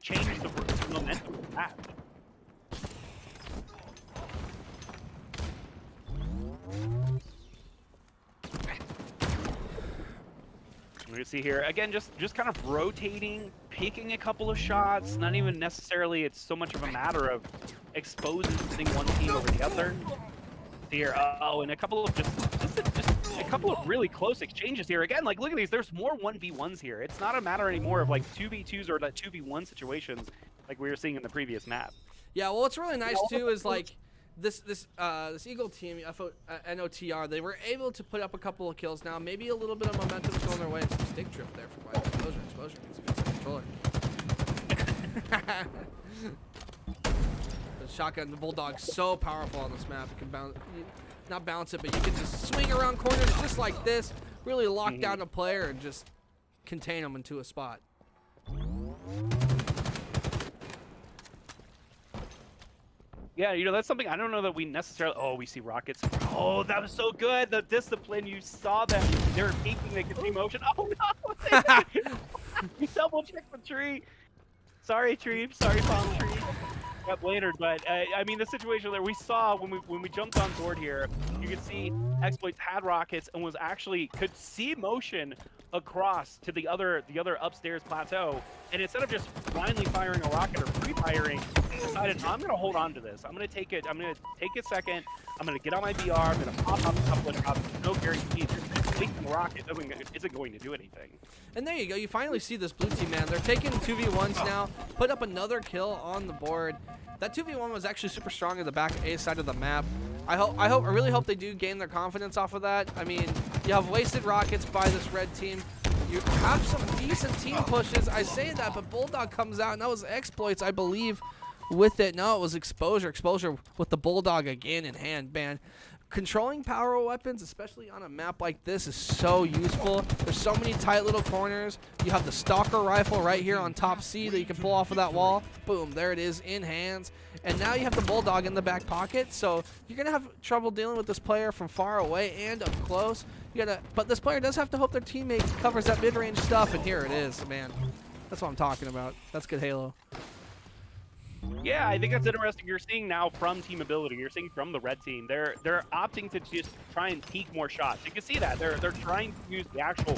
change the momentum of the match. We see here again, just kind of rotating, picking a couple of shots. Not even necessarily it's so much of a matter of exposing one team over the other. Here, oh, and a couple of just a couple of really close exchanges here. Again, like look at these. There's more 1v1s here. It's not a matter anymore of like 2v2s or that 2v1 situations like we were seeing in the previous map. Yeah, well, what's really nice too is like this Eagle team, NOTR, they were able to put up a couple of kills now. Maybe a little bit of momentum is going their way. It's a stick trip there for White. Exposure gets a good controller. The shotgun, the Bulldog's so powerful on this map. You can not bounce it, but you can just swing around corners just like this, really lock down a player and just contain them into a spot. Yeah, you know, that's something I don't know that we necessarily... Oh, we see rockets. Oh, that was so good. The discipline, you saw them. They were peeking, they could see motion. Oh, no! You double-checked the tree. Sorry, tree. Sorry, palm tree. Got blandered, but I mean, the situation there we saw when we jumped on board here, you could see Exploits had rockets and was actually could see motion across to the other upstairs plateau, and instead of just blindly firing a rocket or pre-firing, he decided I'm gonna hold on to this. I'm gonna take a second. I'm gonna get on my VR. I'm gonna pop up a couple of shots. No guarantee. Taking a rocket isn't going to do anything. And there you go. You finally see this blue team, man. They're taking 2v1s now. Put up another kill on the board. That 2v1 was actually super strong in the back A side of the map. I really hope they do gain their confidence off of that. I mean, you have wasted rockets by this red team. You have some decent team pushes. I say that, but Bulldog comes out, and that was Exploits, I believe, with it. No, it was Exposure. Exposure with the Bulldog again in hand, man. Controlling power weapons, especially on a map like this, is so useful. There's so many tight little corners. You have the Stalker rifle right here on top C that you can pull off of that wall. Boom, there it is in hands. And now you have the Bulldog in the back pocket, so you're gonna have trouble dealing with this player from far away and up close. But this player does have to hope their teammate covers that mid-range stuff, and here it is, man. That's what I'm talking about. That's good Halo. Yeah, I think that's interesting. You're seeing now from team ability. You're seeing from the red team. They're opting to just try and peek more shots. You can see that they're trying to use the actual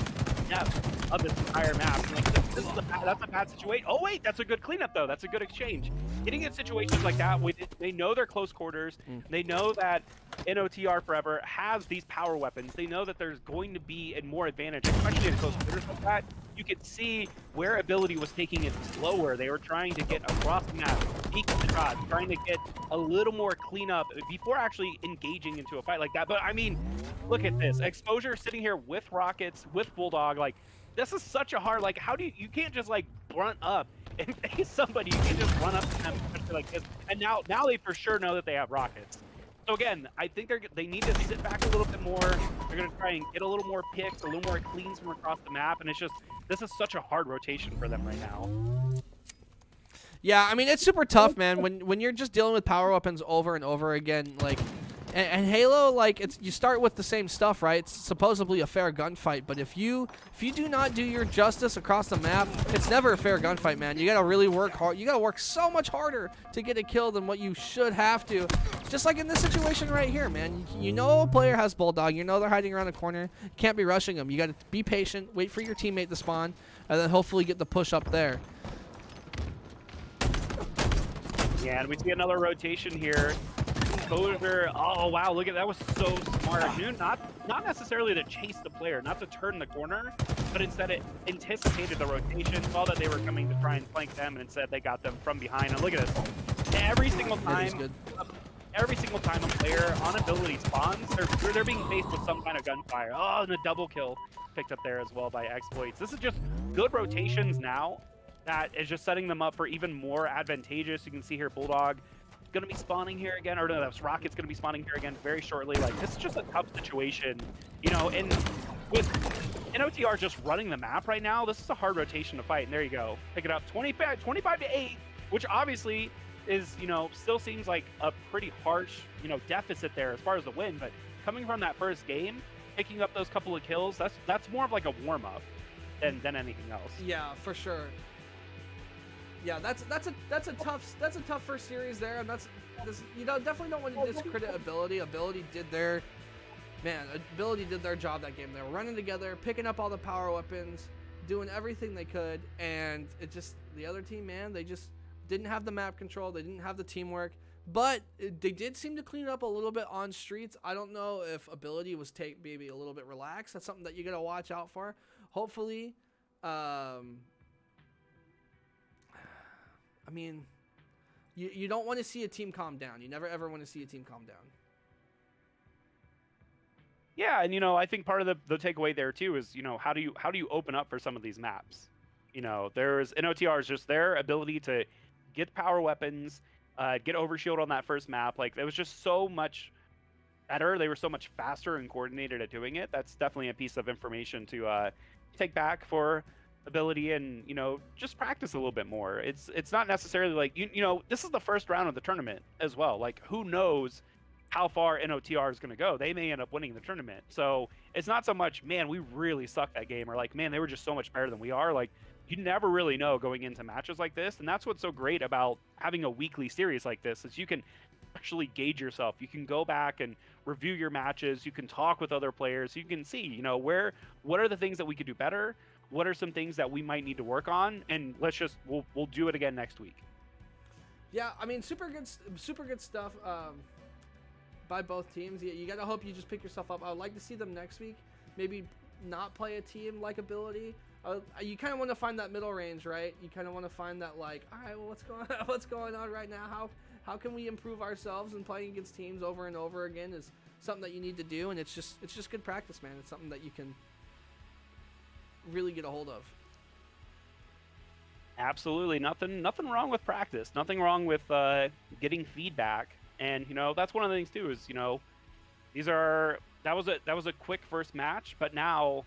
depth of this entire map. Like that's a bad situation. Oh wait, that's a good cleanup though. That's a good exchange. Getting in situations like that, they know they're close quarters. They know that NOTR Forever has these power weapons. They know that there's going to be a more advantage, especially in close quarters like that. You could see where ability was taking it slower. They were trying to get across the map, peek the shots, trying to get a little more cleanup before actually engaging into a fight like that. But I mean, look at this. Exposure sitting here with rockets, with Bulldog. Like, this is such a hard, like, how do you can't just like brunt up and face somebody. You can't just run up to them like this. And now they for sure know that they have rockets. So again, I think they need to sit back a little bit more. They're going to try and get a little more picks, a little more cleans from across the map. And it's just, this is such a hard rotation for them right now. Yeah, I mean, it's super tough, man. When you're just dealing with power weapons over and over again, like, and Halo, like, you start with the same stuff, right? It's supposedly a fair gunfight, but if you do not do your justice across the map, it's never a fair gunfight, man. You gotta really work hard. You gotta work so much harder to get a kill than what you should have to. Just like in this situation right here, man. You know a player has Bulldog. You know they're hiding around the corner. You can't be rushing them. You gotta be patient, wait for your teammate to spawn, and then hopefully get the push up there. Yeah, and we see another rotation here. Exposure. Oh wow, look at that. Was so smart. Not necessarily to chase the player, not to turn the corner, but instead it anticipated the rotation, saw that they were coming to try and flank them, and instead they got them from behind. And look at this. Every single time a player on ability spawns, they're being faced with some kind of gunfire. Oh, and a double kill picked up there as well by Exploits. This is just good rotations now that is just setting them up for even more advantageous. You can see here Bulldog going to be spawning here again, or no, that's Rocket's going to be spawning here again very shortly. Like, this is just a tough situation, you know, and with NOTR just running the map right now, this is a hard rotation to fight. And there you go. Pick it up 25 to 8, which obviously is, you know, still seems like a pretty harsh, you know, deficit there as far as the win, but coming from that first game, picking up those couple of kills, that's more of like a warm-up than anything else. Yeah, for sure. Yeah, that's a tough first series there, and you know, definitely don't want to discredit Ability. Ability did their job that game. They were running together, picking up all the power weapons, doing everything they could, and it just, the other team, man, they just didn't have the map control, they didn't have the teamwork, but they did seem to clean it up a little bit on streets. I don't know if Ability was maybe a little bit relaxed. That's something that you gotta watch out for. Hopefully, I mean, you don't want to see a team calm down. You never ever want to see a team calm down. Yeah, and you know, I think part of the takeaway there too is, you know, how do you open up for some of these maps? You know, there's NOTR is just their ability to get power weapons, get overshield on that first map. Like, it was just so much better. They were so much faster and coordinated at doing it. That's definitely a piece of information to take back for Ability, and you know, just practice a little bit more. It's not necessarily like you know, this is the first round of the tournament as well. Like, who knows how far NOTR is going to go? They may end up winning the tournament. So it's not so much, man, we really sucked that game, or like, man, they were just so much better than we are. Like, you never really know going into matches like this, and that's what's so great about having a weekly series like this, is you can actually gauge yourself. You can go back and review your matches. You can talk with other players. You can see, you know, what are the things that we could do better? What are some things that we might need to work on? And we'll do it again next week. Yeah, I mean, super good stuff by both teams. You gotta hope you just pick yourself up. I would like to see them next week. Maybe not play a team like Ability. You kind of want to find that middle range, right? You kind of want to find that, like, all right, well, what's going on right now? How can we improve ourselves? And playing against teams over and over again is something that you need to do, and it's just good practice, man. It's something that you can really get a hold of. Absolutely, nothing wrong with practice. Nothing wrong with getting feedback. And you know, that's one of the things too, is, you know, that was a quick first match, but now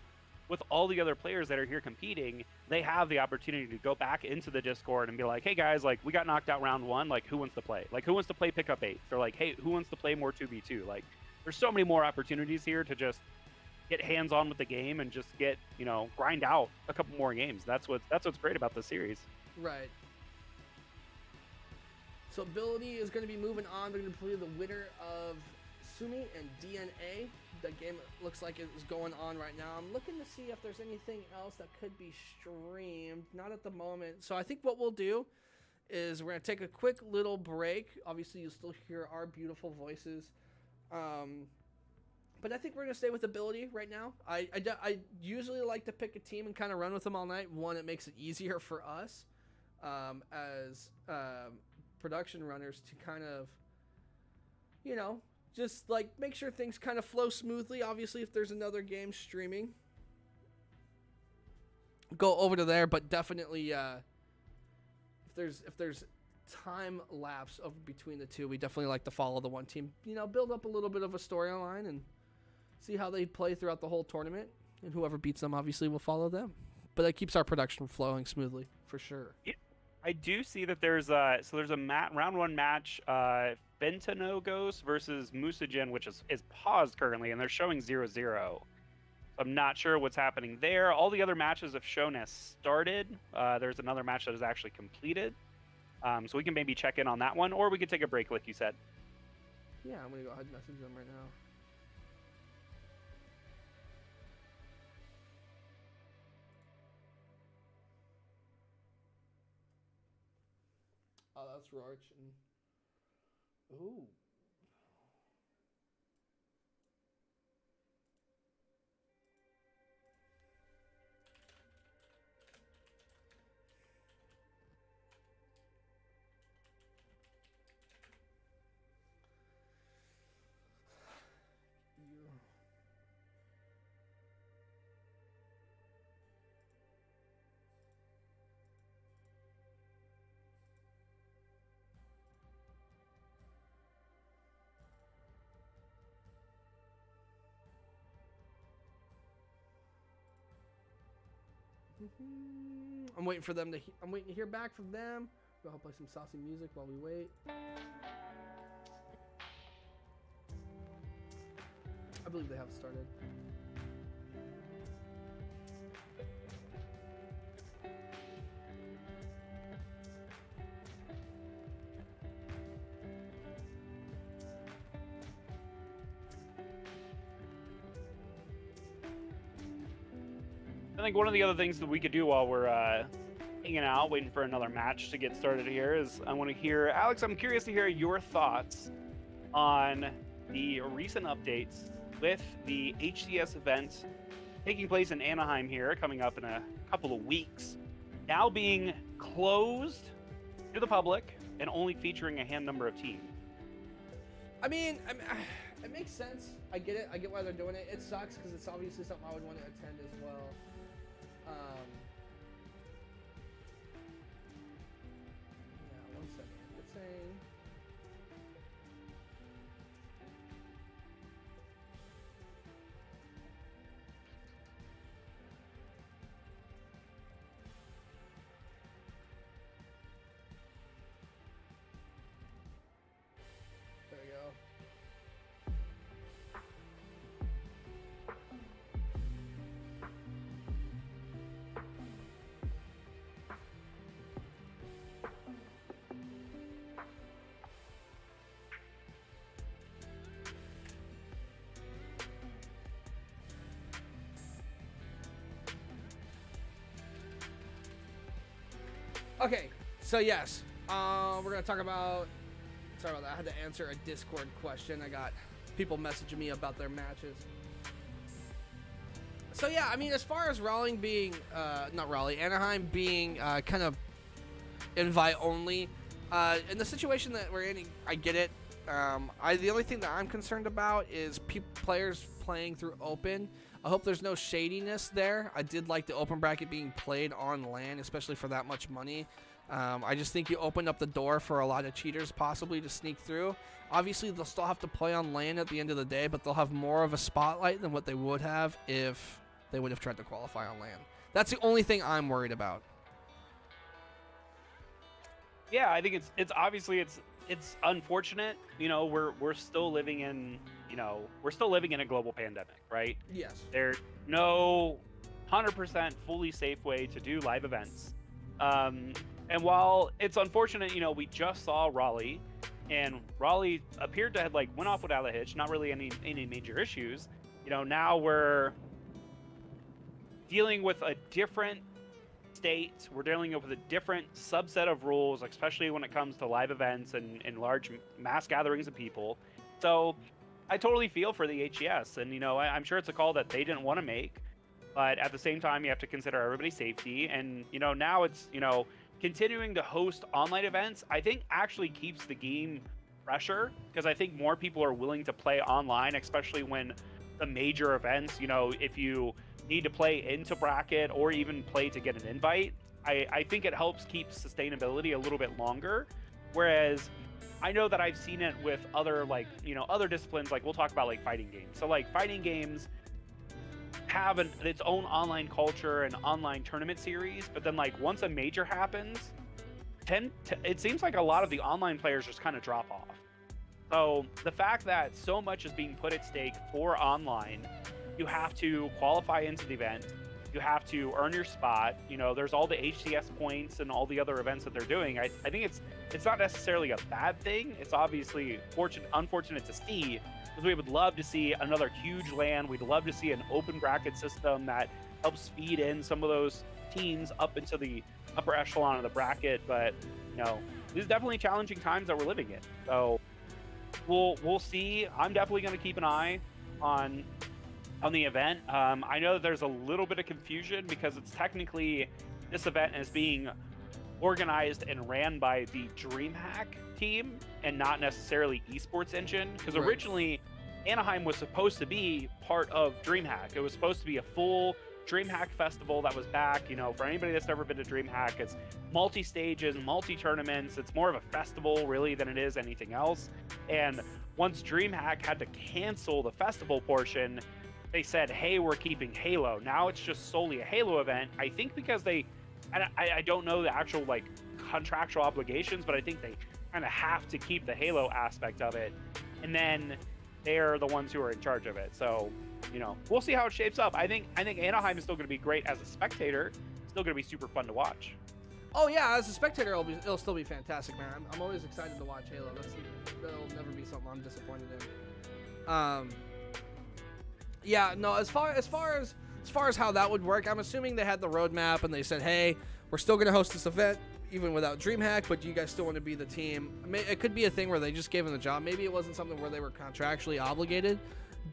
with all the other players that are here competing, they have the opportunity to go back into the Discord and be like, hey guys, like, we got knocked out round 1, like, who wants to play? Like, who wants to play pickup 8? Or like, hey, who wants to play more 2v2? Like, there's so many more opportunities here to just get hands-on with the game and just get, you know, grind out a couple more games. That's what's great about this series. Right. So Ability is going to be moving on. They're going to play the winner of Sumi and DNA. The game looks like it's going on right now. I'm looking to see if there's anything else that could be streamed. Not at the moment. So I think what we'll do is we're going to take a quick little break. Obviously, you'll still hear our beautiful voices. But I think we're going to stay with Ability right now. I usually like to pick a team and kind of run with them all night. One, it makes it easier for us as production runners to kind of, you know, just like make sure things kind of flow smoothly. Obviously, if there's another game streaming, go over to there. But definitely, if there's time lapse of between the two, we definitely like to follow the one team. You know, build up a little bit of a storyline and see how they play throughout the whole tournament. And whoever beats them, obviously, will follow them. But that keeps our production flowing smoothly, for sure. Yeah, I do see that there's a round 1 match, Bentonogos versus Musagen, which is paused currently, and they're showing 0-0. I'm not sure what's happening there. All the other matches have shown as started. There's another match that is actually completed. So we can maybe check in on that one, or we could take a break, like you said. Yeah, I'm going to go ahead and message them right now. Oh, that's Roach. Ooh. I'm waiting for them to. I'm waiting to hear back from them. Go ahead, play some saucy music while we wait. I believe they have started. I think one of the other things that we could do while we're hanging out, waiting for another match to get started here, is I want to hear, Alex, I'm curious to hear your thoughts on the recent updates with the HCS event taking place in Anaheim here, coming up in a couple of weeks, now being closed to the public and only featuring a hand number of teams. I mean, it makes sense. I get it. I get why they're doing it. It sucks because it's obviously something I would want to attend as well. Yeah, 1 second. It's saying. There we go. Okay, so yes, we're gonna talk about. Sorry about that. I had to answer a Discord question. I got people messaging me about their matches. So yeah, I mean, as far as Raleigh being, Anaheim being kind of invite only, in the situation that we're in, I get it. The only thing that I'm concerned about is players playing through open. I hope there's no shadiness there. I did like the open bracket being played on LAN, especially for that much money. I just think you opened up the door for a lot of cheaters possibly to sneak through. Obviously, they'll still have to play on LAN at the end of the day, but they'll have more of a spotlight than what they would have if they would have tried to qualify on LAN. That's the only thing I'm worried about. Yeah, I think it's obviously it's unfortunate. You know, we're still living in a global pandemic, right? Yes. There's no 100% fully safe way to do live events. And while it's unfortunate, you know, we just saw Raleigh, and Raleigh appeared to have went off without a hitch, not really any major issues. You know, now we're dealing with a different state. We're dealing with a different subset of rules, especially when it comes to live events and large mass gatherings of people. So I totally feel for the HES, and you know, I'm sure it's a call that they didn't want to make, but at the same time, you have to consider everybody's safety. And you know, now it's, you know, continuing to host online events, I think actually keeps the game fresher, because I think more people are willing to play online, especially when the major events, you know, if you need to play into bracket or even play to get an invite, I think it helps keep sustainability a little bit longer. Whereas I know that I've seen it with other, other disciplines, like we'll talk about fighting games. So fighting games have its own online culture and online tournament series, but then once a major happens, it seems like a lot of the online players just kind of drop off. So the fact that so much is being put at stake for online, you have to qualify into the event, you have to earn your spot, you know, there's all the HCS points and all the other events that they're doing. I think it's not necessarily a bad thing. It's obviously unfortunate to see, because we would love to see another huge LAN. We'd love to see an open bracket system that helps feed in some of those teams up into the upper echelon of the bracket. But you know, this is definitely challenging times that we're living in. So we'll see. I'm definitely going to keep an eye on the event. I know that there's a little bit of confusion because it's technically, this event is being organized and ran by the DreamHack team and not necessarily Esports Engine, because Right. Originally Anaheim was supposed to be part of DreamHack. It was supposed to be a full DreamHack festival that was back. You know, for anybody that's never been to DreamHack, it's multi-stages, multi-tournaments. It's more of a festival really than it is anything else. And once DreamHack had to cancel the festival portion, they said, hey, we're keeping Halo. Now it's just solely a Halo event. I think because I don't know the actual contractual obligations, but I think they kind of have to keep the Halo aspect of it. And then they're the ones who are in charge of it. So, you know, we'll see how it shapes up. I think Anaheim is still going to be great as a spectator. It's still going to be super fun to watch. Oh yeah, as a spectator, it'll still be fantastic, man. I'm always excited to watch Halo. That'll never be something I'm disappointed in. Yeah, no. As far as As far as how that would work, I'm assuming they had the roadmap and they said, hey, we're still going to host this event even without DreamHack, but do you guys still want to be the team? It could be a thing where they just gave them the job. Maybe it wasn't something where they were contractually obligated,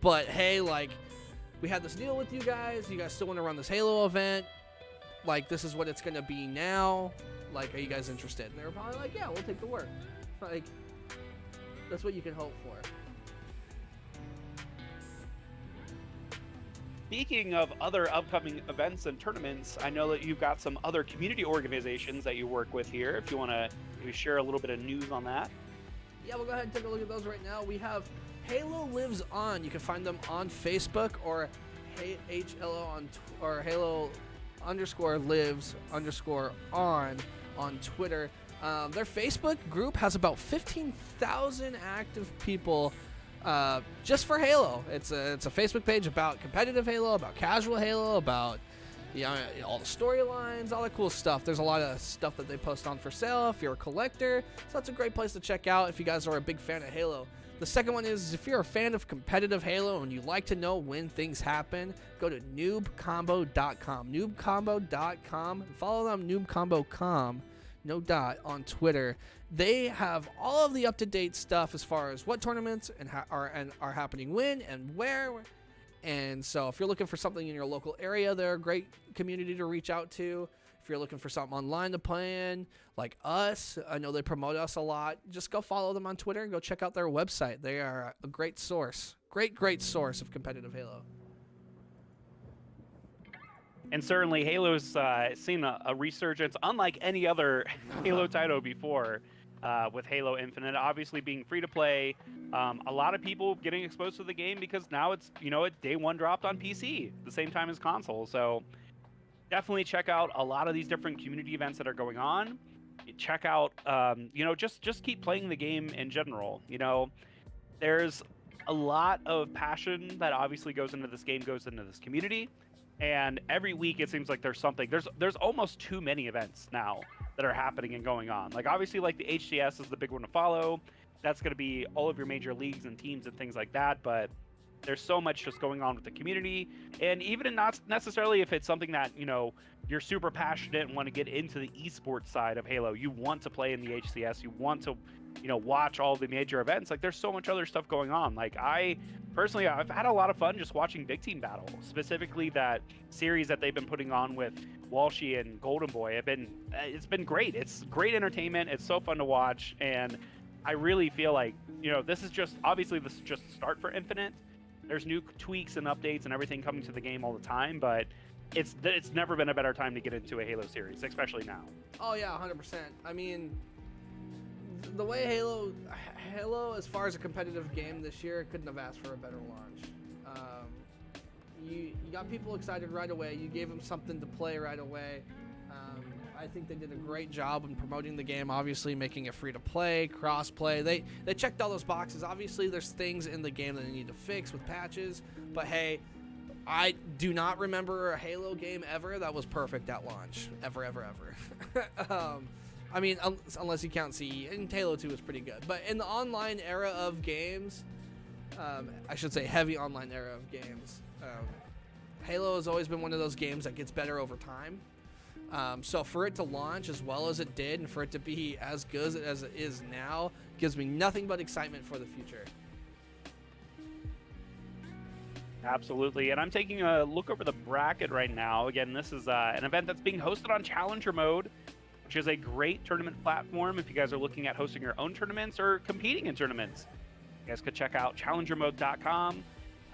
but hey, like, we had this deal with you guys still want to run this Halo event, like, this is what it's going to be now, like, are you guys interested? And they were probably like, yeah, we'll take the work. Like, that's what you can hope for. Speaking of other upcoming events and tournaments, I know that you've got some other community organizations that you work with here. If you want to share a little bit of news on that. Yeah, we'll go ahead and take a look at those right now. We have Halo Lives On. You can find them on Facebook or HLO or Halo _lives on Twitter. Their Facebook group has about 15,000 active people just for Halo. It's a Facebook page about competitive Halo, about casual Halo, about all the storylines, all that cool stuff. There's a lot of stuff that they post on for sale if you're a collector, so that's a great place to check out if you guys are a big fan of Halo. The second one is if you're a fan of competitive Halo and you like to know when things happen, go to noobcombo.com. Noobcombo.com. Follow them, noobcombo.com. No dot on Twitter. They have all of the up-to-date stuff as far as what tournaments are happening when and where. And so if you're looking for something in your local area, they're a great community to reach out to. If you're looking for something online to play in, like us, I know they promote us a lot. Just go follow them on Twitter and go check out their website. They are a great source. Great source of competitive Halo. And certainly Halo's seen a resurgence unlike any other Halo title before, with Halo Infinite obviously being free to play. A lot of people getting exposed to the game because now it's, it's day one dropped on PC at the same time as console. So definitely check out a lot of these different community events that are going on. Check out, just keep playing the game in general. There's a lot of passion that obviously goes into this game, goes into this community. And every week it seems like there's something. There's almost too many events now that are happening and going on. Like obviously like the HCS is the big one to follow. That's going to be all of your major leagues and teams and things like that. But there's so much just going on with the community. And even not necessarily if it's something that, you're super passionate and want to get into the esports side of Halo. You want to play in the HCS. You want to, watch all the major events. Like there's so much other stuff going on. Like I've had a lot of fun just watching Big Team Battle, specifically that series that they've been putting on with Walshy and Golden Boy. It's been great. It's great entertainment. It's so fun to watch, and I really feel like this is just the start for Infinite. There's new tweaks and updates and everything coming to the game all the time, but it's never been a better time to get into a Halo series, especially now. Oh yeah, 100%. I mean, the way Halo, as far as a competitive game this year, couldn't have asked for a better launch. You got people excited right away. You gave them something to play right away. I think they did a great job in promoting the game, obviously making it free to play, cross-play. They checked all those boxes. Obviously, there's things in the game that they need to fix with patches, but hey, I do not remember a Halo game ever that was perfect at launch. Ever. I mean, unless you count CE, and Halo 2 was pretty good. But in the online era of games, I should say heavy online era of games, Halo has always been one of those games that gets better over time. So for it to launch as well as it did, and for it to be as good as it is now, gives me nothing but excitement for the future. Absolutely, and I'm taking a look over the bracket right now. Again, this is an event that's being hosted on Challenger Mode, which is a great tournament platform if you guys are looking at hosting your own tournaments or competing in tournaments. You guys could check out challengermode.com.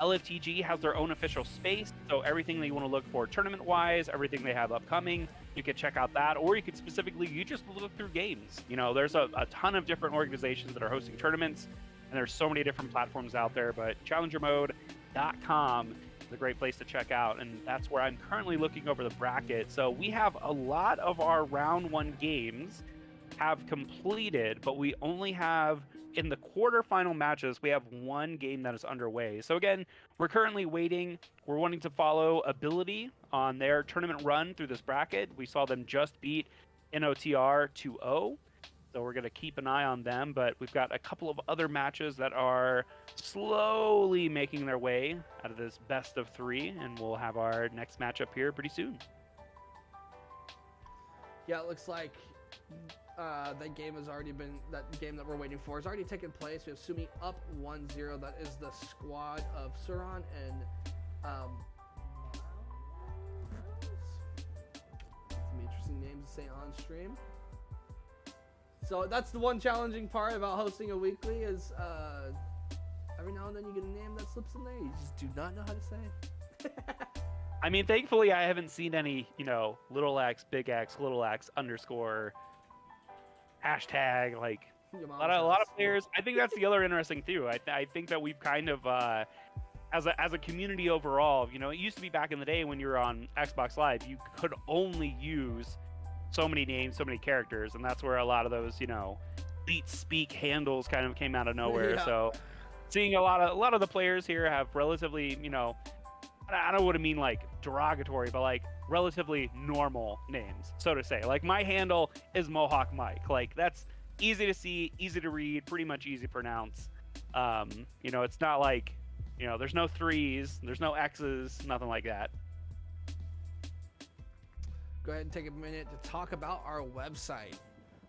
LFTG has their own official space, so everything that you want to look for tournament-wise, everything they have upcoming, you could check out that, or you could specifically, you just look through games. There's a ton of different organizations that are hosting tournaments, and there's so many different platforms out there, but challengermode.com is a great place to check out, and that's where I'm currently looking over the bracket. So we have a lot of our round one games have completed, but we only have, in the quarterfinal matches, we have one game that is underway. So again, we're currently waiting. We're wanting to follow Ability on their tournament run through this bracket. We saw them just beat NOTR 2-0. So we're going to keep an eye on them, but we've got a couple of other matches that are slowly making their way out of this best of 3, and we'll have our next matchup here pretty soon. Yeah, it looks like that game has already been, that game that we're waiting for has already taken place. We have Sumi up 1-0. That is the squad of Suran and some interesting names to say on stream. So that's the one challenging part about hosting a weekly is every now and then you get a name that slips in there. You just do not know how to say. I mean, thankfully, I haven't seen any, little x, big X, little x, underscore, hashtag, like, a lot of players. I think that's the other interesting, too. I think that we've kind of, as a community overall, it used to be back in the day when you were on Xbox Live, you could only use so many names, so many characters, and that's where a lot of those, elite speak handles kind of came out of nowhere. Yeah. So seeing a lot of the players here have relatively, I don't want to mean like derogatory, but like relatively normal names, so to say. Like my handle is Mohawk Mike. Like that's easy to see, easy to read, pretty much easy to pronounce. It's not like, there's no 3s, there's no X's, nothing like that. Go ahead and take a minute to talk about our website.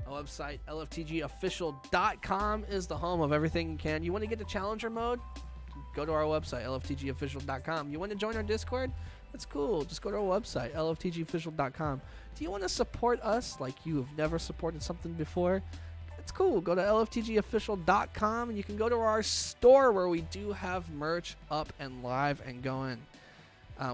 Our website, LFTGofficial.com, is the home of everything you can. You want to get to Challenger mode? Go to our website, LFTGofficial.com. You want to join our Discord? That's cool. Just go to our website, LFTGofficial.com. Do you want to support us like you have never supported something before? It's cool. Go to LFTGofficial.com and you can go to our store where we do have merch up and live and going.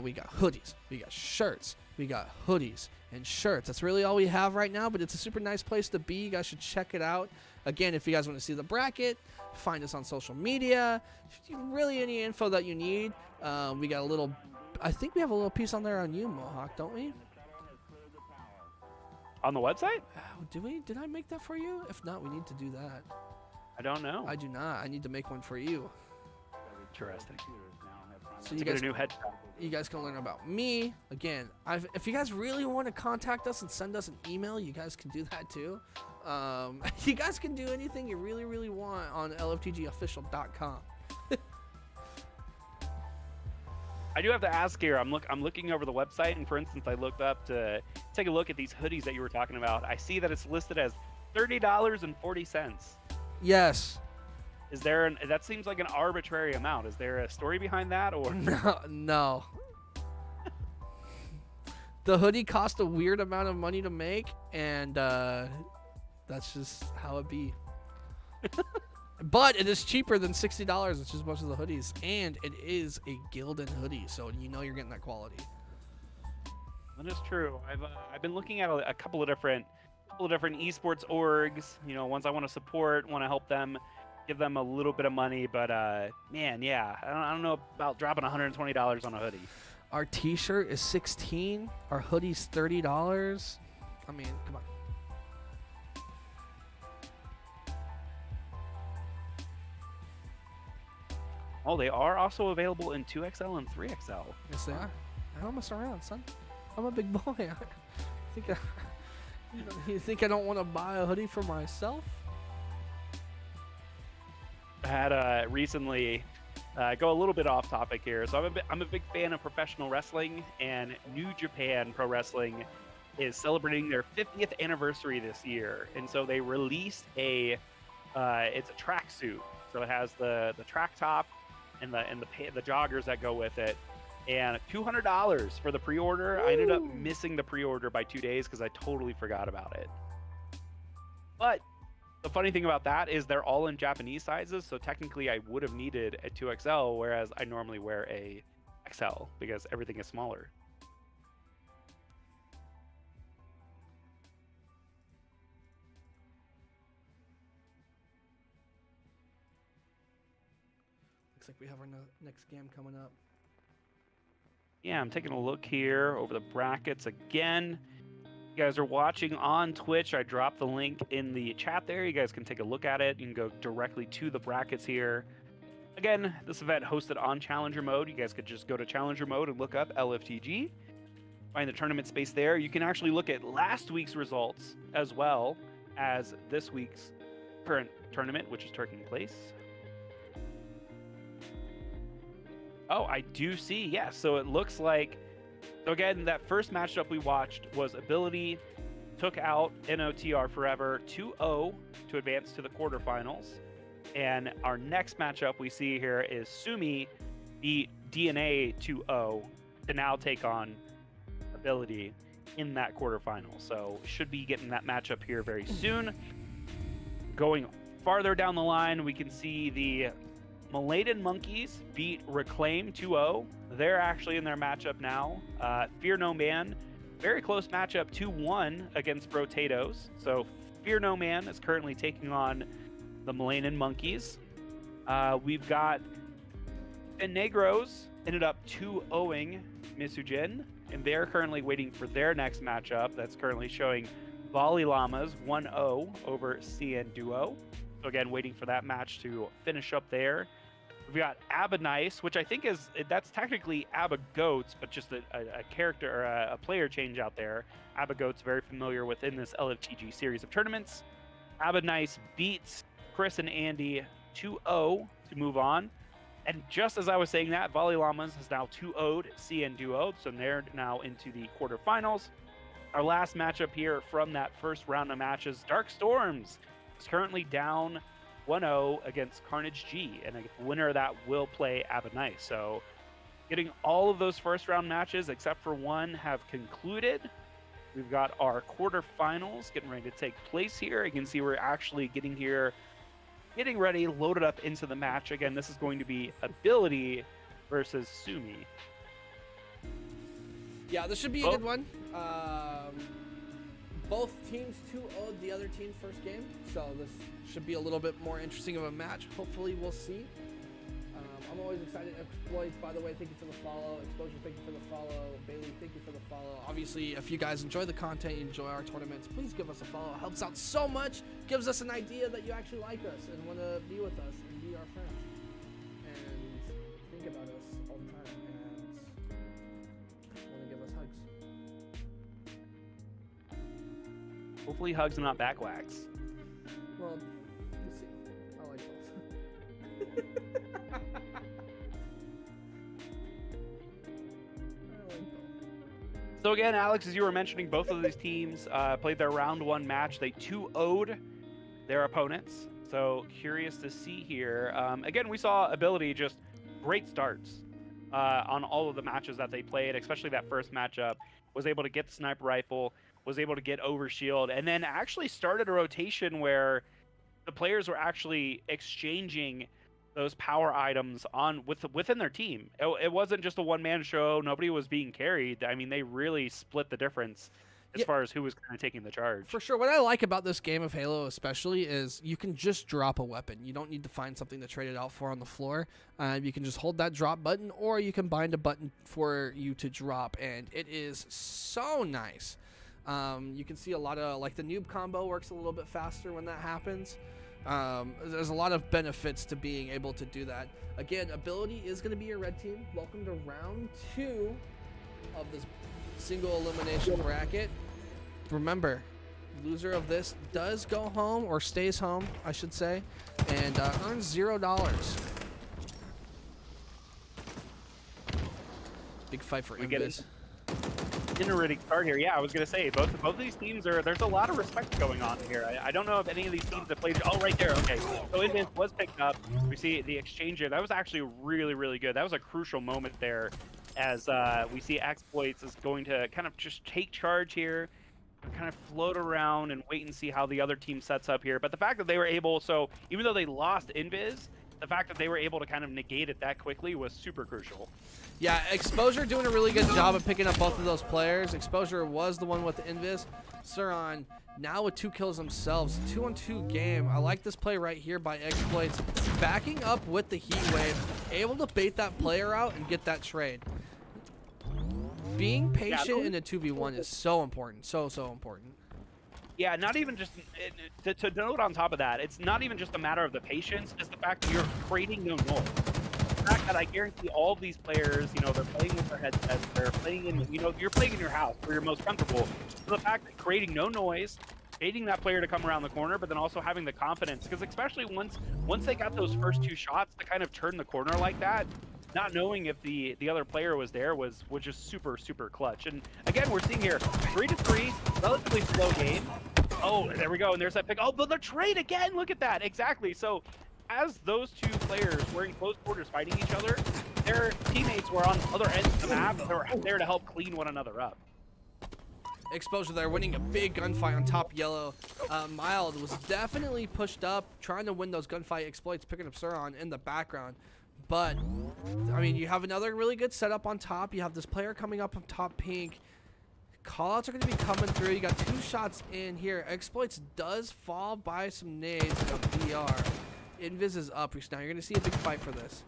We got hoodies, we got shirts, we got hoodies and shirts. That's really all we have right now, but it's a super nice place to be. You guys should check it out. Again, if you guys want to see the bracket, find us on social media. Really any info that you need. We got a little, I think we have a little piece on there on you, Mohawk, don't we? On the website? Do we? Did I make that for you? If not, we need to do that. I don't know. I do not. I need to make one for you. Interesting. So you get a new headshot. You guys can learn about me. Again, if you guys really want to contact us and send us an email, you guys can do that too. You guys can do anything you really, really want on LFTGofficial.com. I do have to ask here. I'm looking over the website, and for instance, I looked up to take a look at these hoodies that you were talking about. I see that it's listed as $30.40. Yes. Is there that seems like an arbitrary amount. Is there a story behind that, or no? The hoodie cost a weird amount of money to make, and that's just how it be. But it is cheaper than $60, which is most of the hoodies, and it is a Gildan hoodie, so you're getting that quality. That is true. I've been looking at a couple of different esports orgs. Ones I want to support, want to help them, give them a little bit of money. But man, yeah, I don't know about dropping $120 on a hoodie. Our T-shirt is $16. Our hoodie's $30. I mean, come on. Oh, they are also available in 2XL and 3XL. Yes, they are. I don't mess around, son. I'm a big boy. You think I don't want to buy a hoodie for myself? I had recently go a little bit off topic here. So I'm a big fan of professional wrestling, and New Japan Pro Wrestling is celebrating their 50th anniversary this year, and so they released it's a tracksuit. So it has the track top and the joggers that go with it, and $200 for the pre-order. Ooh. I ended up missing the pre-order by 2 days because I totally forgot about it. But the funny thing about that is they're all in Japanese sizes, so technically I would have needed a 2XL, whereas I normally wear a XL because everything is smaller. Looks like we have our next game coming up. Yeah, I'm taking a look here over the brackets again. You guys are watching on Twitch. I dropped the link in the chat there. You guys can take a look at it. You can go directly to the brackets here. Again, this event hosted on Challenger mode. You guys could just go to Challenger mode and look up LFTG. Find the tournament space there. You can actually look at last week's results as well. as this week's current tournament, which is taking place. Oh, I do see. Yes. So it looks like, so again, that first matchup we watched was Ability took out NOTR Forever 2-0 to advance to the quarterfinals. And our next matchup we see here is Sumi beat DNA 2-0 to now take on Ability in that quarterfinal. So should be getting that matchup here very soon. Going farther down the line, we can see the Maladen Monkeys beat Reclaim 2-0. They're actually in their matchup now. Fear No Man, very close matchup 2-1 against Brotatoes. So Fear No Man is currently taking on the Maladen Monkeys. We've got Negros ended up 2-0ing Misujin, and they're currently waiting for their next matchup. That's currently showing Volley Llamas 1-0 over CN Duo. So again, waiting for that match to finish up there. We've got Abba Nice, which I think that's technically Abba Goats, but just a character or a player change out there. Abba Goats, very familiar within this LFTG series of tournaments. Abba Nice beats Chris and Andy 2-0 to move on. And just as I was saying that, Volley Llamas is now 2-0'd CN Duo, so they're now into the quarterfinals. Our last matchup here from that first round of matches, Dark Storms is currently down 1-0 against Carnage G, and the winner of that will play Abba Nice. So getting all of those first round matches except for one have concluded. We've got our quarterfinals getting ready to take place here. You can see we're actually getting ready, loaded up into the match. Again, this is going to be Ability versus Sumi. Yeah, this should be a good one. Both teams 2-0'd the other team's first game, so this should be a little bit more interesting of a match. Hopefully, we'll see. I'm always excited. Exploits, by the way, thank you for the follow. Exposure, thank you for the follow. Bailey, thank you for the follow. Obviously, if you guys enjoy the content, you enjoy our tournaments, please give us a follow. It helps out so much. Gives us an idea that you actually like us and want to be with us and be our friends. And think about us all the time and want to give us hugs. Hopefully hugs and not back wax. Well, we'll see. I like both. So again, Alex, as you were mentioning, both of these teams played their round one match. They 2-0'd their opponents. So curious to see here. Again, we saw Ability just great starts on all of the matches that they played, especially that first matchup. Was able to get the sniper rifle, was able to get over shield, and then actually started a rotation where the players were actually exchanging those power items within their team. It wasn't just a one-man show. Nobody was being carried. I mean, they really split the difference as far as who was kind of taking the charge. For sure. What I like about this game of Halo especially is you can just drop a weapon. You don't need to find something to trade it out for on the floor. You can just hold that drop button, or you can bind a button for you to drop, and it is so nice. You can see a lot of, like, the noob combo works a little bit faster when that happens. There's a lot of benefits to being able to do that. Again, Ability is going to be your red team. Welcome to round 2 of this single elimination bracket. Remember, loser of this does go home, or stays home, I should say, and earns $0. Big fight for Invis. Generating start here. Yeah, I was gonna say both of these teams there's a lot of respect going on here. I don't know if any of these teams have played. Oh, right there. Okay, so Invis was picked up. We see the exchange here. That was actually really, really good. That was a crucial moment there, as we see Exploits is going to kind of just take charge here, kind of float around and wait and see how the other team sets up here. But the fact that they were able, so even though they lost Invis, the fact that they were able to kind of negate it that quickly was super crucial. Yeah, Exposure doing a really good job of picking up both of those players. Exposure was the one with the Invis. Suron now with 2 kills themselves. 2-on-2 game. I like this play right here by Exploits. Backing up with the Heat Wave. Able to bait that player out and get that trade. Being patient in a 2v1 is so important. So important. Yeah, not even just to note on top of that, it's not even just a matter of the patience, it's the fact that you're creating no noise. The fact that I guarantee all of these players, they're playing with their headsets, they're playing in, you're playing in your house where you're most comfortable. So the fact that creating no noise, baiting that player to come around the corner, but then also having the confidence, because especially once they got those first 2 shots to kind of turn the corner like that, not knowing if the other player was there was just super clutch. And again, we're seeing here 3-3, relatively slow game. Oh, there we go, and there's that pick. Oh, but the trade again, look at that, exactly. So as those 2 players were in close quarters fighting each other, their teammates were on other ends of the map. They were there to help clean one another up. Exposure there, winning a big gunfight on top yellow. Mild was definitely pushed up, trying to win those gunfight exploits, picking up Suron in the background. But, I mean, you have another really good setup on top. You have this player coming up on top pink. Callouts are going to be coming through. You got 2 shots in here. Exploits does fall by some nades on VR. Invis is up. Now you're going to see a big fight for this.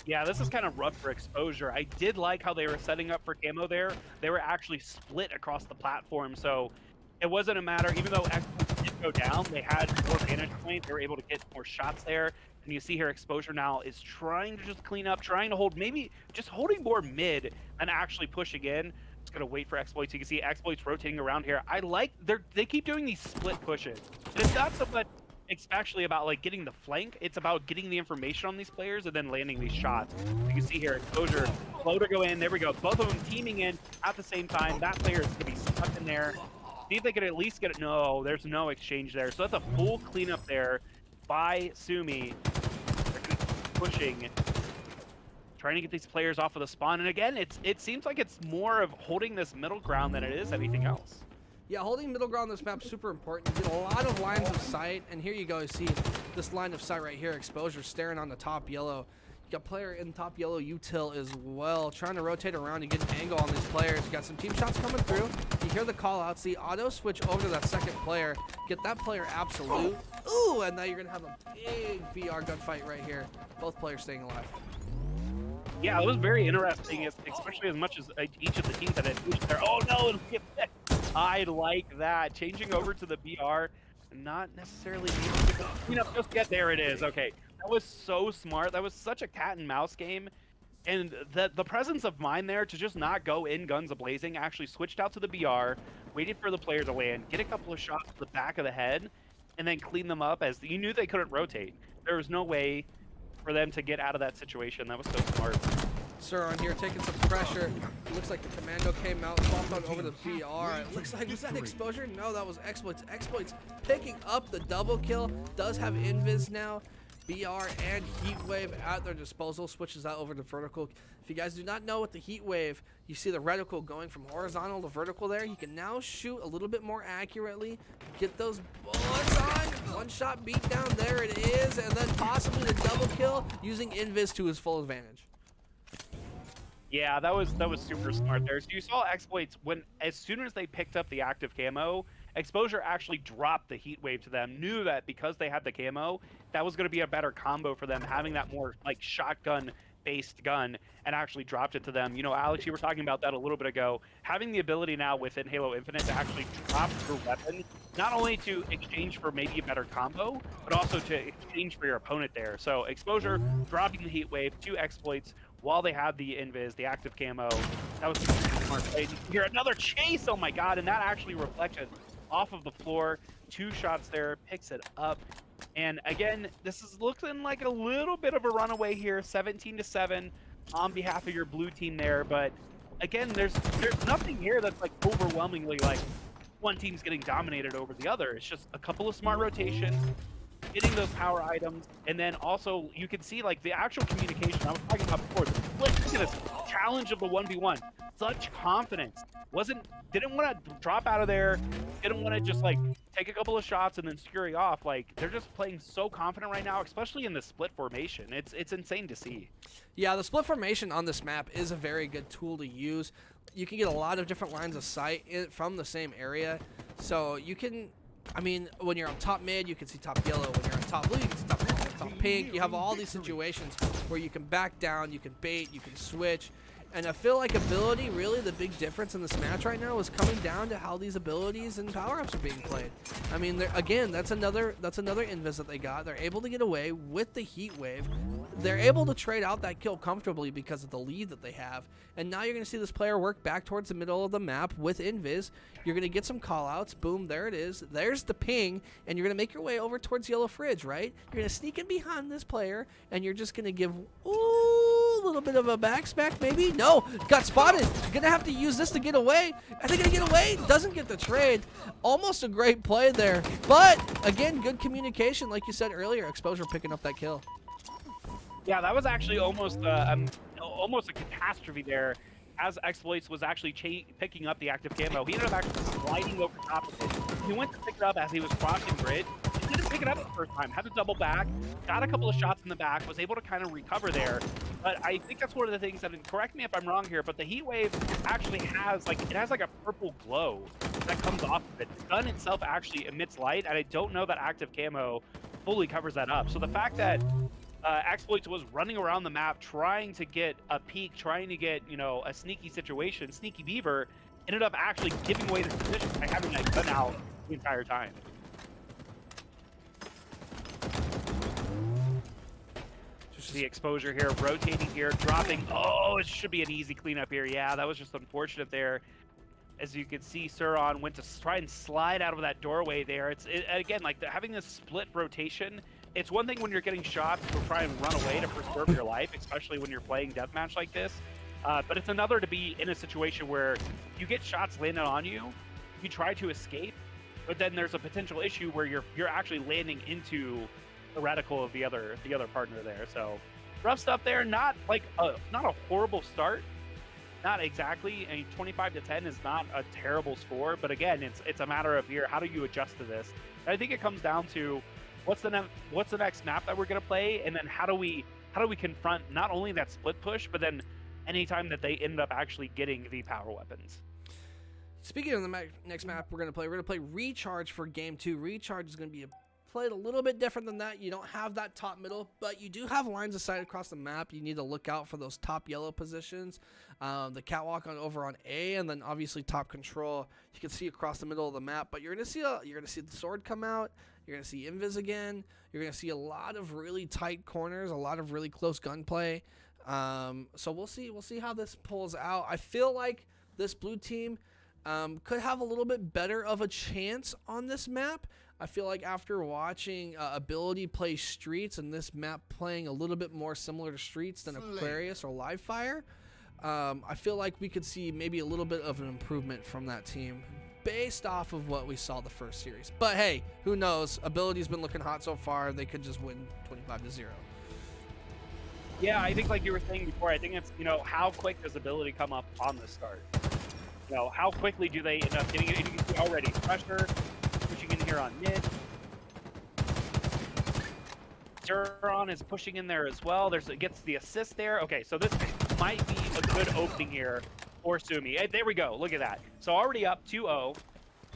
Yeah, this is kind of rough for Exposure. I did like how they were setting up for camo there. They were actually split across the platform, so it wasn't a matter, even though Exposure did go down, they had more vantage point. They were able to get more shots there. And you see here, Exposure now is trying to just clean up, trying to hold, maybe just holding more mid and actually pushing in. Just gonna wait for Exploits. You can see Exploits rotating around here. I like, they keep doing these split pushes. And it's not so much especially about like getting the flank, it's about getting the information on these players and then landing these shots. You can see here, Exposure, floater go in, there we go. Both of them teaming in at the same time. That player is gonna be stuck in there. See if they could at least get it. No, there's no exchange there. So that's a full cleanup there by Sumi. They're pushing, trying to get these players off of the spawn. And again, it seems like it's more of holding this middle ground than it is anything else. Yeah, holding middle ground on this map is super important. You get a lot of lines of sight, and here you go. You see this line of sight right here. Exposure staring on the top yellow. You got player in top yellow util as well, trying to rotate around and get an angle on these players. You got some team shots coming through. You hear the call out. See auto switch over to that second player. Get that player absolute. Ooh, and now you're gonna have a big VR gunfight right here. Both players staying alive. Yeah, it was very interesting, especially as much as each of the teams that had pushed there. Oh no, I like that. Changing over to the BR, not necessarily just get there. It is okay. That was so smart. That was such a cat and mouse game, and the presence of mind there to just not go in guns a-blazing, actually switched out to the BR, waited for the player to land, get a couple of shots to the back of the head, and then clean them up as you knew they couldn't rotate. There was no way for them to get out of that situation. That was so smart. Suron here taking some pressure. It looks like the commando came out, swapped on over to BR. It looks like, was that Exposure? No, that was Exploits. Exploits picking up the double kill. Does have invis now. BR and Heatwave at their disposal. Switches that over to vertical. If you guys do not know what the Heatwave, you see the reticle going from horizontal to vertical there. You can now shoot a little bit more accurately. Get those bullets on. One shot beat down. There it is. And then possibly the double kill using invis to his full advantage. Yeah, that was super smart there. So you saw Exploits when, as soon as they picked up the active camo, Exposure actually dropped the heat wave to them, knew that because they had the camo, that was going to be a better combo for them, having that more like shotgun based gun, and actually dropped it to them. You know, Alex, you were talking about that a little bit ago, having the ability now within Halo Infinite to actually drop your weapon, not only to exchange for maybe a better combo, but also to exchange for your opponent there. So Exposure dropping the heat wave to Exploits while they had the invis, the active camo. That was super smart play. Here, another chase, oh my god, and that actually reflected off of the floor. 2 shots there, picks it up. And again, this is looking like a little bit of a runaway here, 17-7 on behalf of your blue team there. But again, there's nothing here that's like overwhelmingly like one team's getting dominated over the other. It's just a couple of smart rotations, getting those power items, and then also you can see like the actual communication I was talking about before. Look at this challenge of the 1v1. Such confidence. Didn't want to drop out of there. Didn't want to just like take a couple of shots and then scurry off. Like they're just playing so confident right now, especially in the split formation. It's insane to see. Yeah, the split formation on this map is a very good tool to use. You can get a lot of different lines of sight from the same area. So you can, I mean, when you're on top mid, you can see top yellow. When you're on top blue, you can see top pink. You have all these situations where you can back down, you can bait, you can switch. And I feel like ability, really the big difference in this match right now is coming down to how these abilities and power-ups are being played. I mean, again, that's another invis that they got. They're able to get away with the heat wave. They're able to trade out that kill comfortably because of the lead that they have. And now you're going to see this player work back towards the middle of the map with invis. You're going to get some callouts. Boom, there it is. There's the ping. And you're going to make your way over towards Yellow Fridge, right? You're going to sneak in behind this player, and you're just going to give, ooh, a little bit of a back smack maybe. No, got spotted. You're going to have to use this to get away. Are they going to get away? Doesn't get the trade. Almost a great play there. But, again, good communication. Like you said earlier, Exposure picking up that kill. Yeah, that was actually almost a catastrophe there, as Exploits was actually picking up the active camo. He ended up actually sliding over top of it. He went to pick it up as he was crossing grid. He didn't pick it up the first time, had to double back, got a couple of shots in the back, was able to kind of recover there. But I think that's one of the things that, and correct me if I'm wrong here, but the heat wave actually has like a purple glow that comes off of it. The gun itself actually emits light, and I don't know that active camo fully covers that up. So the fact that Exploits was running around the map trying to get a peek, trying to get, you know, a sneaky situation, Sneaky Beaver ended up actually giving away the position by having that gun out the entire time. Just the Exposure here, rotating here, dropping. Oh, it should be an easy cleanup here. Yeah, that was just unfortunate there. As you can see, Suron went to try and slide out of that doorway there. Again, like having this split rotation. It's one thing when you're getting shot to try and run away to preserve your life, especially when you're playing deathmatch like this. But it's another to be in a situation where you get shots landed on you, you try to escape, but then there's a potential issue where you're actually landing into the reticle of the other partner there. So rough stuff there. Not a horrible start. Not exactly. I mean, 25-10 is not a terrible score, but again, it's a matter of here. How do you adjust to this? And I think it comes down to what's the next map that we're gonna play, and then how do we confront not only that split push, but then anytime that they end up actually getting the power weapons. Speaking of the next map we're gonna play Recharge for game 2. Recharge is gonna be played a little bit different than that. You don't have that top middle, but you do have lines of sight across the map. You need to look out for those top yellow positions, the catwalk over on A, and then obviously top control. You can see across the middle of the map, but you're gonna see the sword come out. You're gonna see invis again. You're gonna see a lot of really tight corners, a lot of really close gunplay. So we'll see how this pulls out. I feel like this blue team could have a little bit better of a chance on this map. I feel like after watching Ability play Streets and this map playing a little bit more similar to Streets than Aquarius or Livefire, I feel like we could see maybe a little bit of an improvement from that team based off of what we saw the first series. But hey, who knows? Ability's been looking hot so far. They could just win 25-0. Yeah, I think like you were saying before, I think it's, you know, how quick does Ability come up on the start? You know, how quickly do they end up getting it? You can see already pressure pushing in here on mid. Duron is pushing in there as well. Gets the assist there. Okay, so this might be a good opening here for Sumi. Hey, there we go. Look at that. So already up 2-0.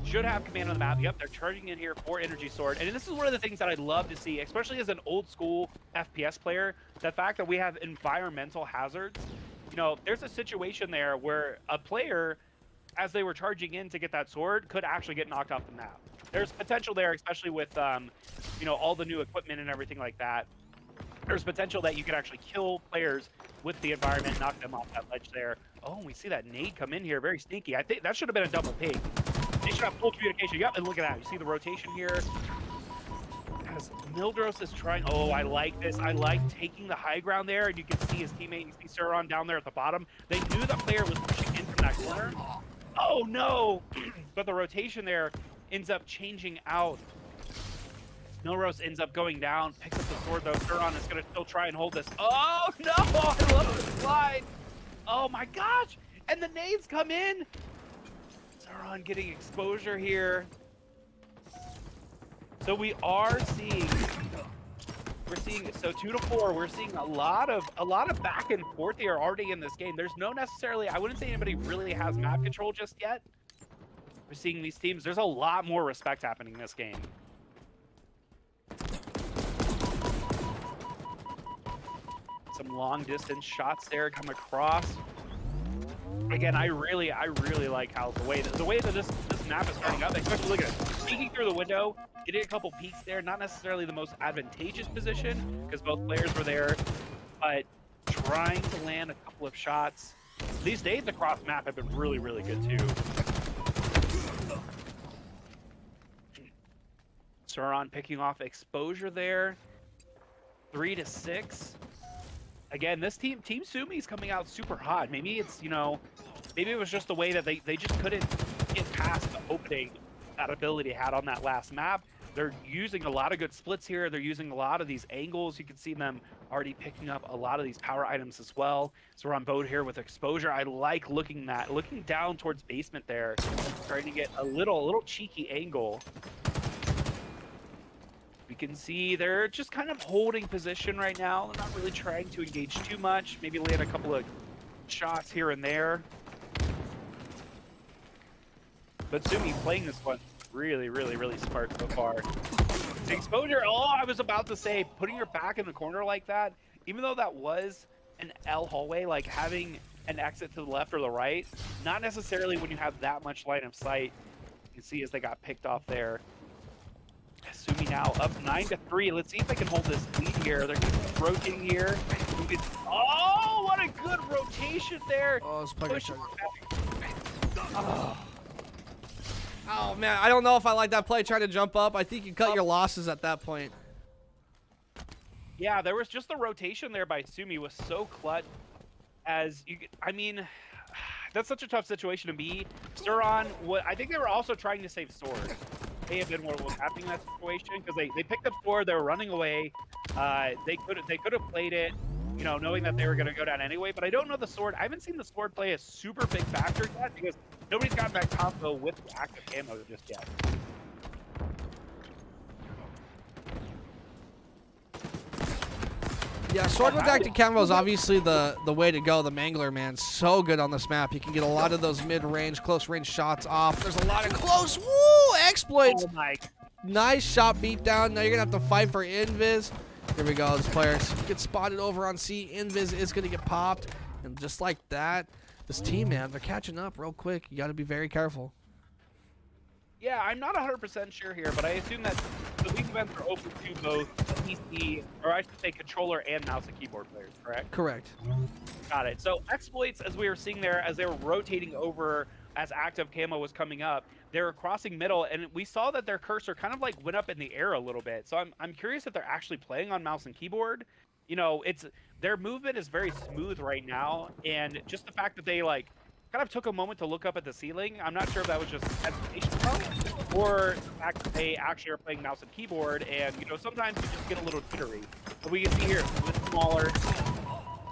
Should have command on the map. Yep, they're charging in here for Energy Sword. And this is one of the things that I'd love to see, especially as an old school FPS player, the fact that we have environmental hazards. You know, there's a situation there where a player, as they were charging in to get that sword, could actually get knocked off the map. There's potential there, especially with, you know, all the new equipment and everything like that. There's potential that you could actually kill players with the environment, knock them off that ledge there. Oh, we see that nade come in here, very sneaky. I think that should have been a double ping. They should have full communication. Yep, and look at that. You see the rotation here. As Mildros is trying, oh, I like this. I like taking the high ground there, and you can see his teammate, you see Suron down there at the bottom. They knew the player was pushing in from that corner. Oh, no. But the rotation there ends up changing out. Milrose ends up going down, picks up the sword though. Suron is going to still try and hold this. Oh, no. I love the slide. Oh, my gosh. And the nades come in. Suron getting exposure here. So we are seeing, so 2-4, we're seeing a lot of back and forth here already in this game. There's no necessarily, I wouldn't say anybody really has map control just yet. We're seeing these teams, there's a lot more respect happening in this game. Some long distance shots there come across. again, I really like how the way that this map is starting up, especially look at it, peeking through the window, getting a couple peeks there, not necessarily the most advantageous position because both players were there, but trying to land a couple of shots. These nades across map have been really good too. Sauron picking off exposure there, 3 to 6. Again, this team Sumi's coming out super hot. Maybe it's, you know, maybe it was just the way that they just couldn't get past the opening that ability had on that last map. They're using a lot of good splits here. They're using a lot of these angles. You can see them already picking up a lot of these power items as well. So we're on boat here with exposure. I like looking down towards basement there, trying to get a little cheeky angle. We can see they're just kind of holding position right now. They're not really trying to engage too much. Maybe land a couple of shots here and there. But Sumi playing this one really smart so far. Exposure, oh, I was about to say, putting your back in the corner like that, even though that was an L hallway, like having an exit to the left or the right, not necessarily when you have that much line of sight. You can see as they got picked off there. Sumi now up 9 to 3. Let's see if they can hold this lead here. They're rotating here. Oh, what a good rotation there. Oh, it's oh man, I don't know if I like that play trying to jump up. I think you cut your losses at that point. Yeah, there was just the rotation there by Sumi was so clutch. As you, I mean, that's such a tough situation to be. Sauron, I think they were also trying to save Sword. May have been what was happening in that situation because they picked up Sword, they were running away. They could have played it, you know, knowing that they were going to go down anyway. But I don't know the Sword. I haven't seen the Sword play a super big factor yet because nobody's gotten that combo with the active ammo just yet. Yeah, Sword with active camo is obviously the way to go. The Mangler, man, so good on this map. You can get a lot of those mid-range, close-range shots off. There's a lot of close, woo, exploits. Oh my. Nice shot beat down. Now you're going to have to fight for Invis. Here we go. This player gets spotted over on C. Invis is going to get popped. And just like that, this team, man, they're catching up real quick. You got to be very careful. Yeah, I'm not 100% sure here, but I assume that the league events are open to both PC, or I should say controller and mouse and keyboard players, correct? Correct. Got it. So exploits, as we were seeing there, as they were rotating over as active camo was coming up, they were crossing middle, and we saw that their cursor kind of like went up in the air a little bit. So I'm curious if they're actually playing on mouse and keyboard. You know, their movement is very smooth right now, and just the fact that they like kind of took a moment to look up at the ceiling. I'm not sure if that was just hesitation or the fact that they actually are playing mouse and keyboard, and you know, sometimes you just get a little jittery. But we can see here, it's smaller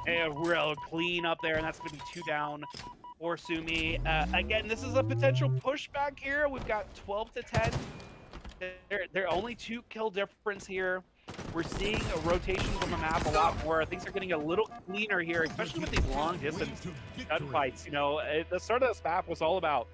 and real clean up there, and that's going to be 2 down for Sumi. Again, this is a potential pushback here. We've got 12 to 10. They're only 2 kill difference here. We're seeing a rotation on the map a lot more. Things are getting a little cleaner here, especially with these long distance gunfights. You know, the start of this map was all about,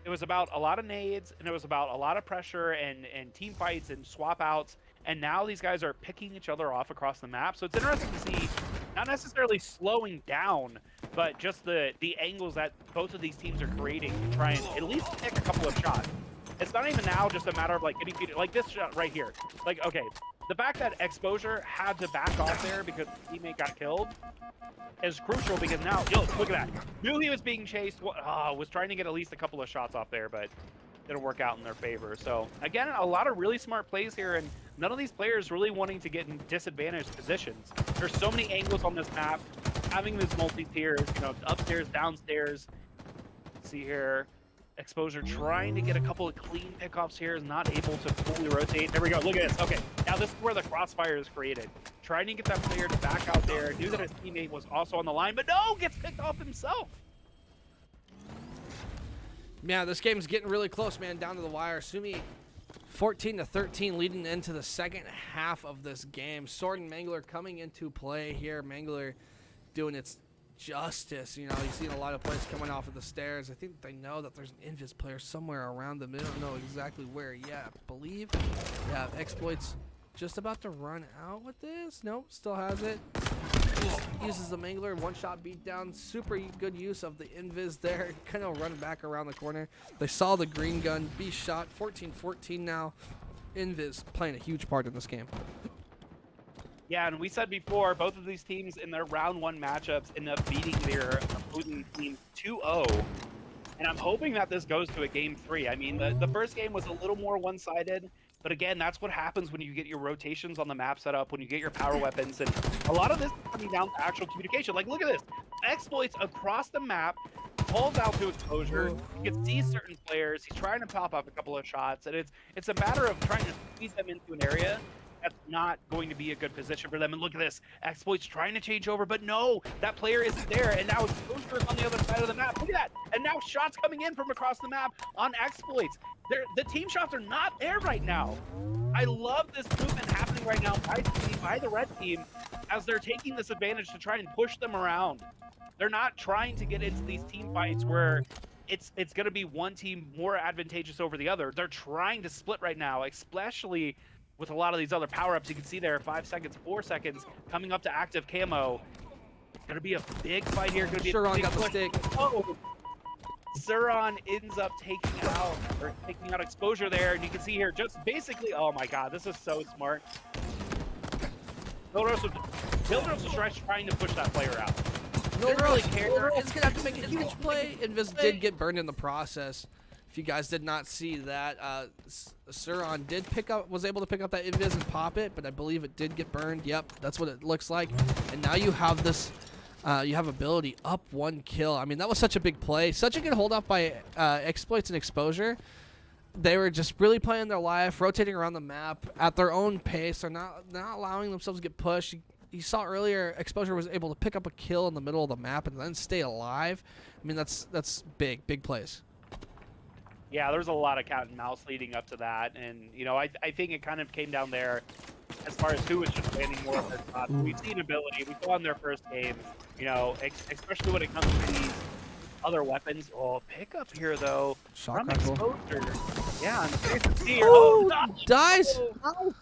it was about a lot of nades, and it was about a lot of pressure and team fights and swap outs. And now these guys are picking each other off across the map. So it's interesting to see, not necessarily slowing down, but just the angles that both of these teams are creating to try and at least pick a couple of shots. It's not even now just a matter of like getting, like this shot right here. Like, okay, the fact that Exposure had to back off there because the teammate got killed is crucial, because now, yo, look at that. Knew he was being chased, was trying to get at least a couple of shots off there, but didn't work out in their favor. So again, a lot of really smart plays here, and none of these players really wanting to get in disadvantaged positions. There's so many angles on this map, having these multi-tiers, you know, upstairs, downstairs. See here, Exposure trying to get a couple of clean pickoffs here, is not able to fully rotate. There we go, look at this. Okay, now this is where the crossfire is created. Trying to get that player to back out there, knew that his teammate was also on the line, but no, gets picked off himself. Yeah, this game's getting really close, man, down to the wire. Sumi 14 to 13 leading into the second half of this game. Sword and Mangler coming into play here. Mangler doing its justice. You know, you've seen a lot of plays coming off of the stairs. I think they know that there's an Invis player somewhere around them. They don't know exactly where yet. I believe, yeah, Exploit's just about to run out with this. Nope, still has it. uses the Mangler, one-shot beatdown. Super good use of the invis there. Kind of run back around the corner. They saw the green gun be shot. 14-14 now. Invis playing a huge part in this game. Yeah, and we said before, both of these teams in their round 1 matchups end up beating their opposing team 2-0. And I'm hoping that this goes to a game 3. I mean, the first game was a little more one-sided, but again, that's what happens when you get your rotations on the map set up, when you get your power weapons, and a lot of this is coming down to actual communication. Like, look at this. Exploits across the map, pulls out to exposure. You can see certain players. He's trying to pop up a couple of shots, and it's a matter of trying to squeeze them into an area that's not going to be a good position for them. And look at this. Exploit's trying to change over, but no, that player isn't there. And now exposure is on the other side of the map. Look at that. And now shots coming in from across the map on Exploits. The team shots are not there right now. I love this movement happening right now by the red team as they're taking this advantage to try and push them around. They're not trying to get into these team fights where it's going to be one team more advantageous over the other. They're trying to split right now, especially with a lot of these other power-ups. You can see there, 5 seconds, 4 seconds, coming up to active camo. It's going to be a big fight here. Going to be Suron got the stick. Oh, Suron ends up taking out exposure there, and you can see here, just basically, oh my god, this is so smart. Mildros was trying to push that player out. Didn't really care. Is going to have to make a huge play. Invis did get burned in the process. If you guys did not see that, Suron was able to pick up that invis and pop it, but I believe it did get burned. Yep, that's what it looks like. And now you have this, you have ability up 1 kill. I mean, that was such a big play. Such a good hold off by Exploits and Exposure. They were just really playing their life, rotating around the map at their own pace. They're not allowing themselves to get pushed. You saw earlier, Exposure was able to pick up a kill in the middle of the map and then stay alive. I mean, that's big plays. Yeah, there's a lot of cat and mouse leading up to that, and you know, I think it kind of came down there as far as who was just landing more of their shots. We've seen ability. We saw in their first game, you know, especially when it comes to these other weapons. Oh, pick up here though. Shock from rifle. Exposure. Yeah, and it's here. Oh, dies. Oh.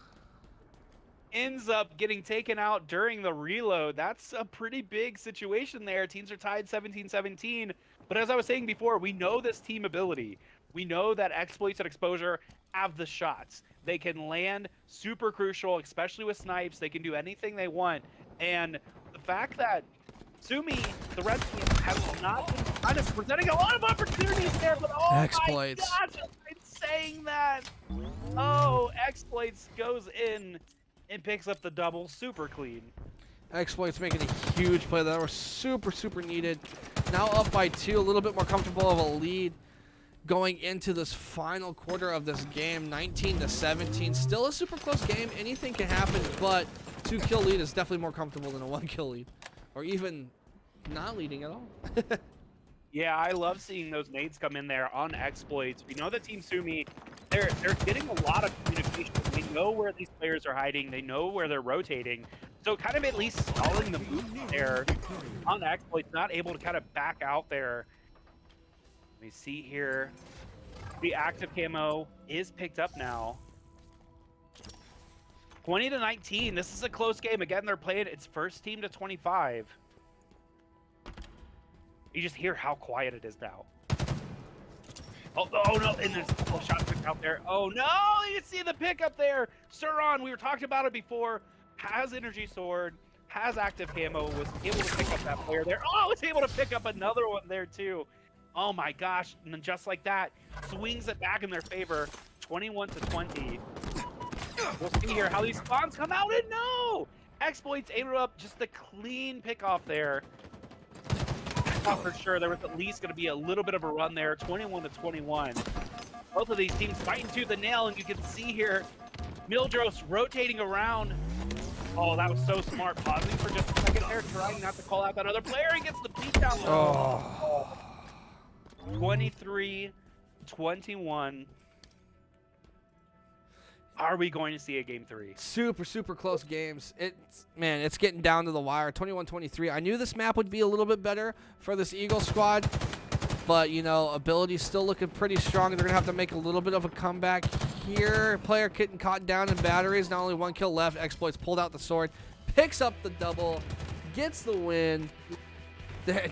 Ends up getting taken out during the reload. That's a pretty big situation there. Teams are tied 17-17. But as I was saying before, we know this team ability. We know that Exploits and Exposure have the shots. They can land super crucial, especially with snipes. They can do anything they want. And the fact that Sumi, the red team, has not been kind of presenting a lot of opportunities there, but oh Exploits. my gosh, I'm saying that. Oh, Exploits goes in and picks up the double super clean. Exploits making a huge play that was super needed. Now up by 2, a little bit more comfortable of a lead going into this final quarter of this game, 19-17. Still a super close game. Anything can happen, but 2-kill lead is definitely more comfortable than a 1-kill lead, or even not leading at all. Yeah, I love seeing those nades come in there on Exploits. We know that Team Sumi, they're getting a lot of communication. They know where these players are hiding. They know where they're rotating. So kind of at least stalling the movement there on Exploits, not able to kind of back out there. Let me see here. The active camo is picked up now. 20-19. This is a close game. Again, they're playing its first team to 25. You just hear how quiet it is now. Oh no, and there's a couple shots picked out there. Oh no, you see the pickup there. Suron, we were talking about it before, has energy sword, has active camo, was able to pick up that player there. Oh, was able to pick up another one there too. Oh my gosh, and then just like that, swings it back in their favor, 21-20. We'll see here how these spawns come out, and no! Exploits able up just the clean pick off there. I thought for sure there was at least going to be a little bit of a run there, 21-21. Both of these teams fighting tooth and nail, and you can see here, Mildros rotating around. Oh, that was so smart, pausing for just a second there, trying not to call out that other player. He gets the beat down. Oh. 23-21. Are we going to see a game 3? Super close games. It's getting down to the wire. 21-23. I knew this map would be a little bit better for this Eagle squad, but you know, ability's still looking pretty strong. They're gonna have to make a little bit of a comeback here. Player getting caught down in batteries. Not only 1 kill left. Exploits pulled out the sword, picks up the double. gets the win.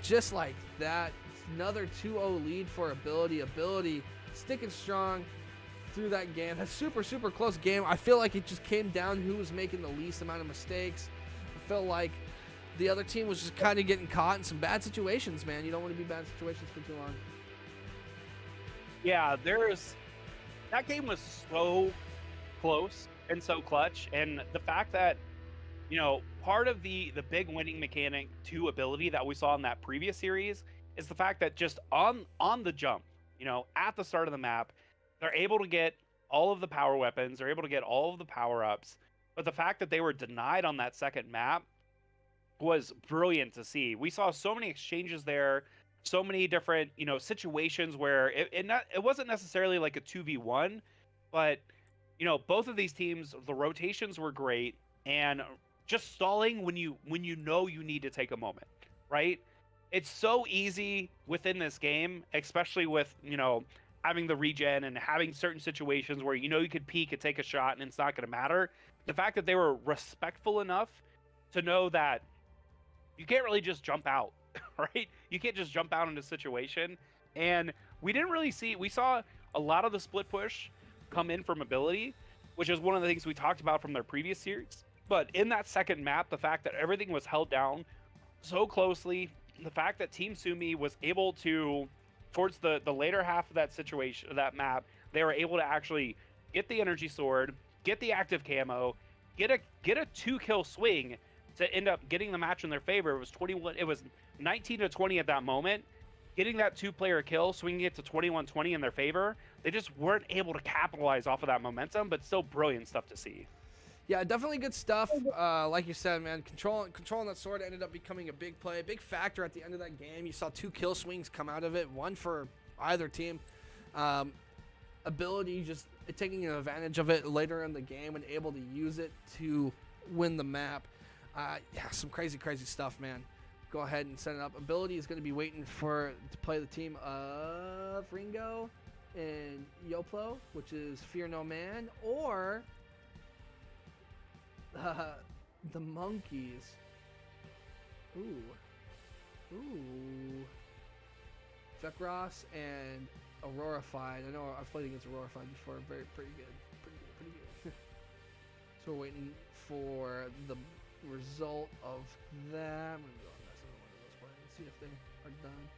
Just like that, another 2-0 lead for Ability. Ability sticking strong through that game. A super close game. I feel like it just came down who was making the least amount of mistakes. I felt like the other team was just kind of getting caught in some bad situations, man. You don't want to be bad situations for too long. Yeah, that game was so close and so clutch, and the fact that, you know, part of the big winning mechanic to Ability that we saw in that previous series is the fact that just on the jump, you know, at the start of the map, they're able to get all of the power weapons, they're able to get all of the power-ups, but the fact that they were denied on that second map was brilliant to see. We saw so many exchanges there, so many different, you know, situations where it wasn't necessarily like a 2v1, but, you know, both of these teams, the rotations were great, and just stalling when you know you need to take a moment, right? It's so easy within this game, especially with, you know, having the regen and having certain situations where you know you could peek and take a shot and it's not going to matter. The fact that they were respectful enough to know that you can't really just jump out, right? You can't just jump out in a situation. And we saw a lot of the split push come in from Ability, which is one of the things we talked about from their previous series. But in that second map, the fact that everything was held down so closely, the fact that Team Sumi was able to, towards the later half of that situation, that map, they were able to actually get the energy sword, get the active camo, get a 2-kill swing to end up getting the match in their favor. It was 19-20 at that moment. Getting that 2-player kill, swinging it to 21-20 in their favor, they just weren't able to capitalize off of that momentum, but still brilliant stuff to see. Yeah, definitely good stuff. Like you said, man, controlling that sword ended up becoming a big play, a big factor at the end of that game. You saw 2 kill swings come out of it, one for either team. Ability just taking advantage of it later in the game and able to use it to win the map. Yeah, some crazy stuff, man. Go ahead and set it up. Ability is going to be waiting to play the team of Ringo and Yoplo, which is Fear No Man, or the Monkeys. Ooh. Vecros and Aurorafied. I know I've played against Aurorafied before. Pretty good. So we're waiting for the result of that. I'm gonna go on this one of those plans, see if they are done.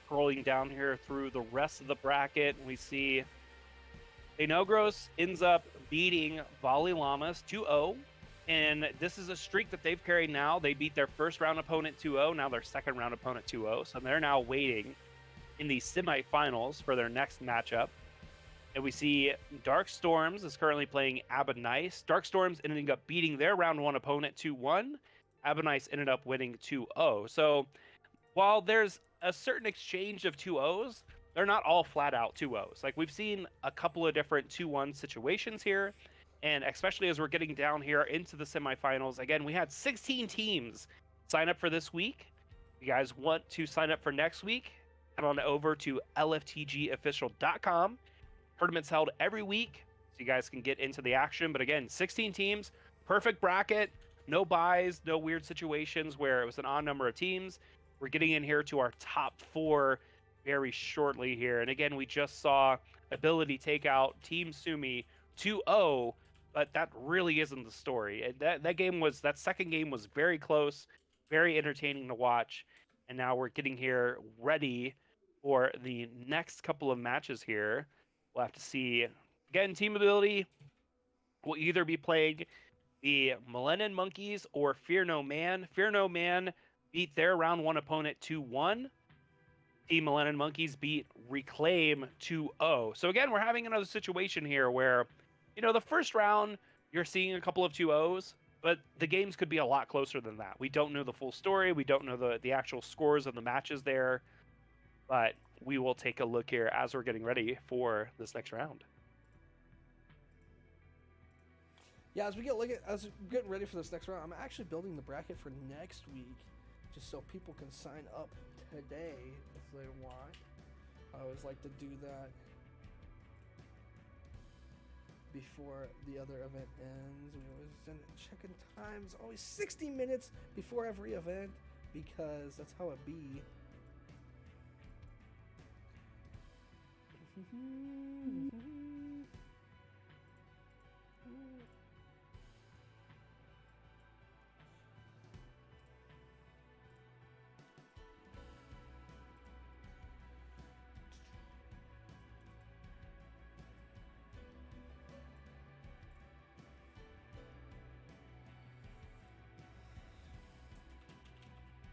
Scrolling down here through the rest of the bracket, we see Enogros ends up beating Bali Lamas 2-0, and this is a streak that they've carried now. They beat their first round opponent 2-0, now their second round opponent 2-0, so they're now waiting in the semifinals for their next matchup. And we see Dark Storms is currently playing Abanice. Dark Storms ended up beating their round 1 opponent 2-1. Abanice ended up winning 2-0. So while there's a certain exchange of 2-0s, they're not all flat out 2-0s. Like, we've seen a couple of different 2-1 situations here, and especially as we're getting down here into the semifinals. Again, we had 16 teams sign up for this week. If you guys want to sign up for next week, head on over to LFTGofficial.com. Tournaments held every week, so you guys can get into the action. But again, 16 teams, perfect bracket, no buys, no weird situations where it was an odd number of teams. We're getting in here to our top 4 very shortly here. And again, we just saw Ability take out Team Sumi 2-0, but that really isn't the story. That second game was very close, very entertaining to watch. And now we're getting here ready for the next couple of matches here. We'll have to see. Again, Team Ability will either be playing the Millennium Monkeys or Fear No Man. Fear No Man beat their round 1 opponent 2-1. Team Millennium Monkeys beat Reclaim 2-0. So again, we're having another situation here where, you know, the first round, you're seeing a couple of 2-0s, but the games could be a lot closer than that. We don't know the full story. We don't know the actual scores of the matches there. But we will take a look here as we're getting ready for this next round. Yeah, as we get ready for this next round, I'm actually building the bracket for next week, just so people can sign up today if they want. I always like to do that. before the other event ends. We always send check-in times, always 60 minutes before every event, because that's how it be.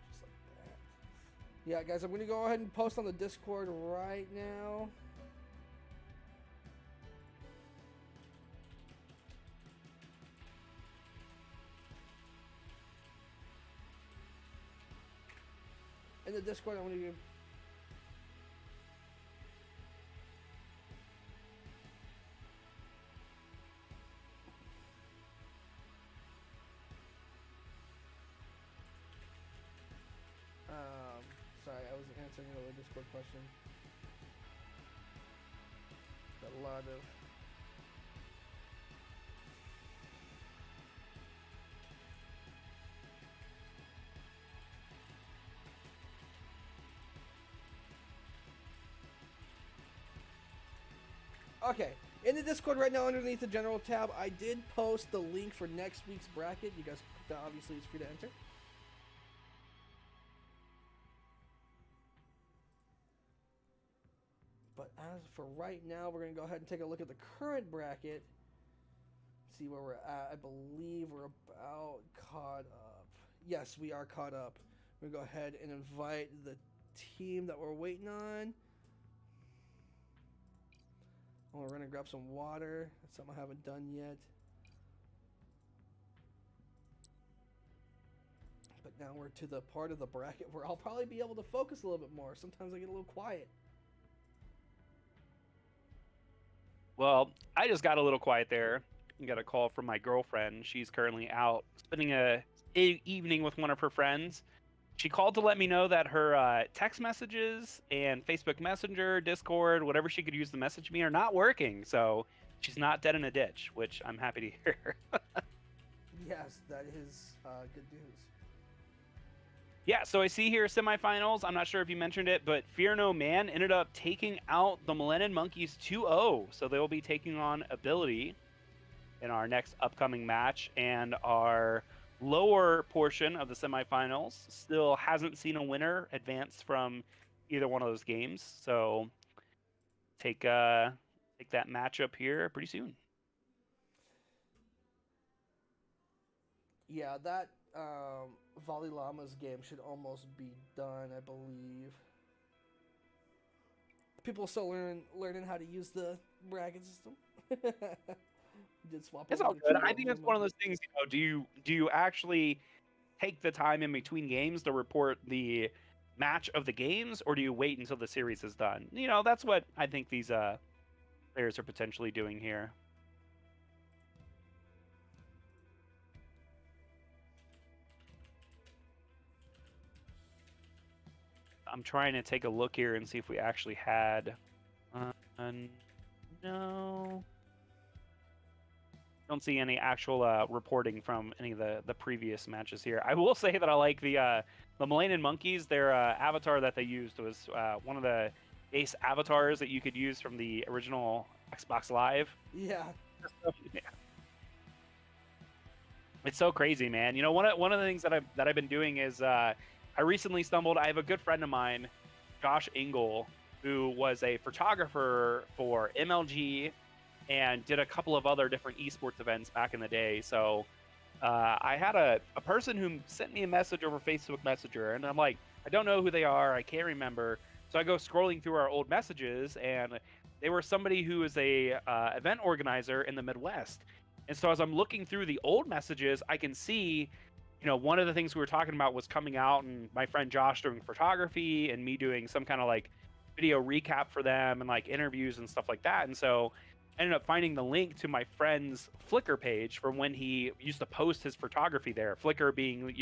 Just like that. Yeah, guys, I'm going to go ahead and post on the Discord right now. In the Discord, I'm going to sorry, I was answering another Discord question. Got a lot of... Okay, in the Discord right now, underneath the general tab, I did post the link for next week's bracket. You guys, obviously, it's free to enter. But as for right now, we're going to go ahead and take a look at the current bracket. See where we're at. I believe we're about caught up. Yes, we are caught up. We're going to go ahead and invite the team that we're waiting on. We're going to grab some water. That's something I haven't done yet. But now we're to the part of the bracket where I'll probably be able to focus a little bit more. Sometimes I get a little quiet. Well, I just got a little quiet there. I got a call from my girlfriend. She's currently out spending a evening with one of her friends. She called to let me know that her text messages and Facebook Messenger, Discord, whatever she could use to message me are not working. So she's not dead in a ditch, which I'm happy to hear. Yes, that is good news. Yeah, so I see here semifinals. I'm not sure if you mentioned it, but Fear No Man ended up taking out the Millennium Monkeys 2-0. So they'll be taking on Ability in our next upcoming match. And our lower portion of the semifinals still hasn't seen a winner advance from either one of those games. So take that matchup here pretty soon. Yeah, that Volley Llamas game should almost be done, I believe. People are still learning how to use the bracket system. Did swap. It's all good. I think it's one of those things. Do you actually take the time in between games to report the match of the games, or do you wait until the series is done? That's what I think these players are potentially doing here. I'm trying to take a look here and see if we actually had. No. Don't see any actual reporting from any of the previous matches here. I will say that I like the Millennium Monkeys. Their avatar that they used was one of the base avatars that you could use from the original Xbox Live. Yeah. Yeah. It's so crazy, man. One of the things that I've been doing is I recently stumbled. I have a good friend of mine, Josh Engel, who was a photographer for MLG and did a couple of other different esports events back in the day. So I had a person who sent me a message over Facebook Messenger, and I'm like, I don't know who they are. I can't remember. So I go scrolling through our old messages, and they were somebody who is a event organizer in the Midwest. And so as I'm looking through the old messages, I can see, one of the things we were talking about was coming out, and my friend Josh doing photography and me doing some kind of like video recap for them and like interviews and stuff like that. And so I ended up finding the link to my friend's Flickr page from when he used to post his photography there. Flickr being,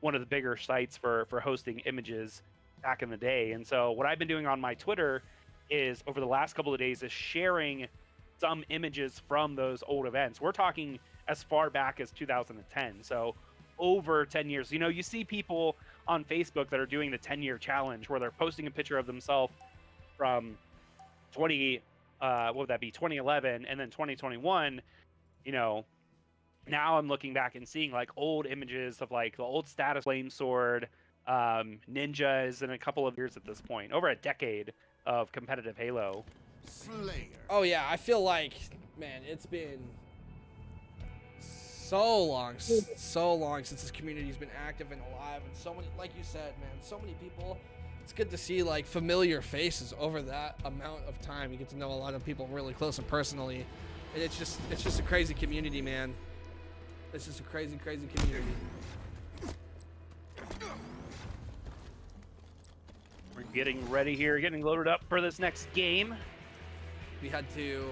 one of the bigger sites for hosting images back in the day. And so what I've been doing on my Twitter is over the last couple of days is sharing some images from those old events. We're talking as far back as 2010. So over 10 years. You know, you see people on Facebook that are doing the 10-year challenge where they're posting a picture of themselves from 2011 and then 2021. You know, now I'm looking back and seeing like old images of like the old status flame sword, ninjas, and a couple of years at this point, over a decade of competitive Halo. Slayer. Oh yeah, I feel like, man, it's been so long since this community's been active and alive, and so many, like you said, man, so many people. It's good to see like familiar faces over that amount of time. You get to know a lot of people really close and personally, and it's just a crazy community, man. It's just a crazy community. We're getting ready here, getting loaded up for this next game. We had to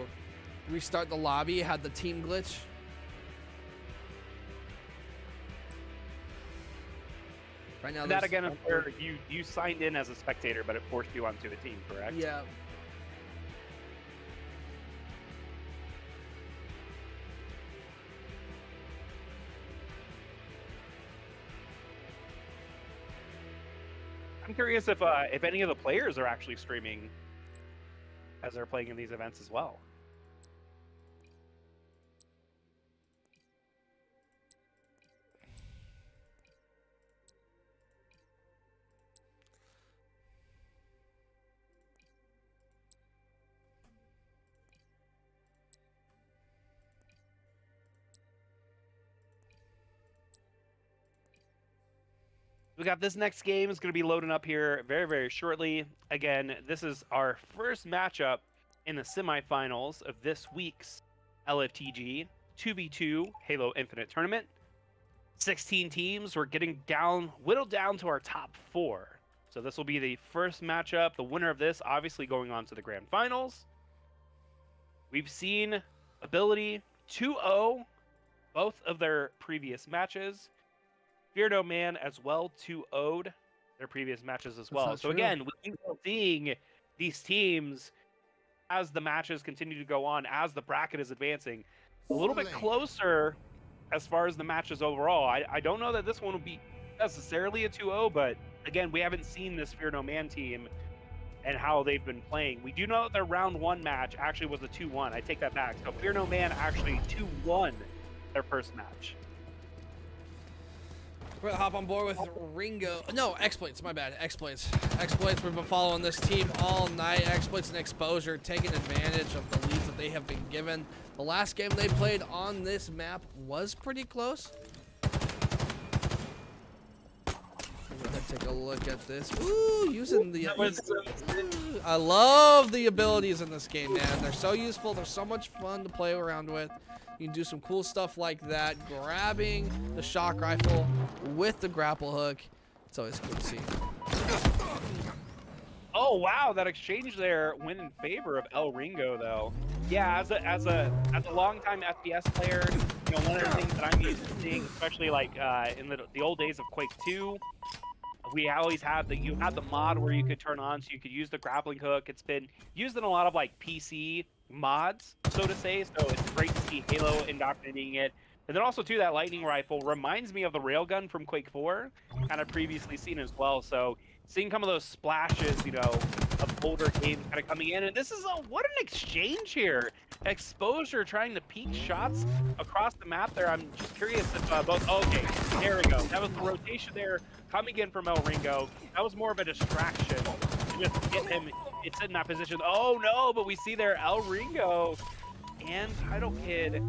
restart the lobby, had the team glitch. Right now, That again is where you signed in as a spectator, but it forced you onto the team, correct? Yeah. I'm curious if any of the players are actually streaming as they're playing in these events as well. We got this next game is going to be loading up here very, very shortly. Again, this is our first matchup in the semifinals of this week's LFTG 2v2 Halo Infinite Tournament. 16 teams. We're getting whittled down to our top 4. So this will be the first matchup. The winner of this obviously going on to the grand finals. We've seen Ability 2-0 both of their previous matches. Fear No Man as well 2-0'd their previous matches as well. So again, we're seeing these teams as the matches continue to go on, as the bracket is advancing, a little bit closer as far as the matches overall. I don't know that this one will be necessarily a 2-0, but again, we haven't seen this Fear No Man team and how they've been playing. We do know that their round 1 match actually was a 2-1. I take that back. So Fear No Man actually 2-1 their first match. We're gonna hop on board with Ringo. No, Exploits, my bad. Exploits. Exploits, we've been following this team all night. Exploits and Exposure, taking advantage of the leads that they have been given. The last game they played on this map was pretty close. Let's take a look at this. Ooh, using the... I love the abilities in this game, man. They're so useful. They're so much fun to play around with. You can do some cool stuff like that. Grabbing the shock rifle with the grapple hook. It's always cool to see. Oh wow, that exchange there went in favor of El Ringo though. Yeah, as a longtime FPS player, you know, one of the things that I'm used to seeing, especially like in the old days of Quake 2, we always had you had the mod where you could turn on so you could use the grappling hook. It's been used in a lot of like PC mods, so to say, so it's great to see Halo indoctrinating it. And then also too, that lightning rifle reminds me of the railgun from Quake 4, kind of previously seen as well. So seeing some of those splashes, you know, of older games kind of coming in, and this is what an exchange here. Exposure trying to peek shots across the map there. I'm just curious if both. Okay, there we go. That was the rotation there coming in from El Ringo. That was more of a distraction to just get him. It's in that position. Oh no, but we see there El Ringo and Title Kid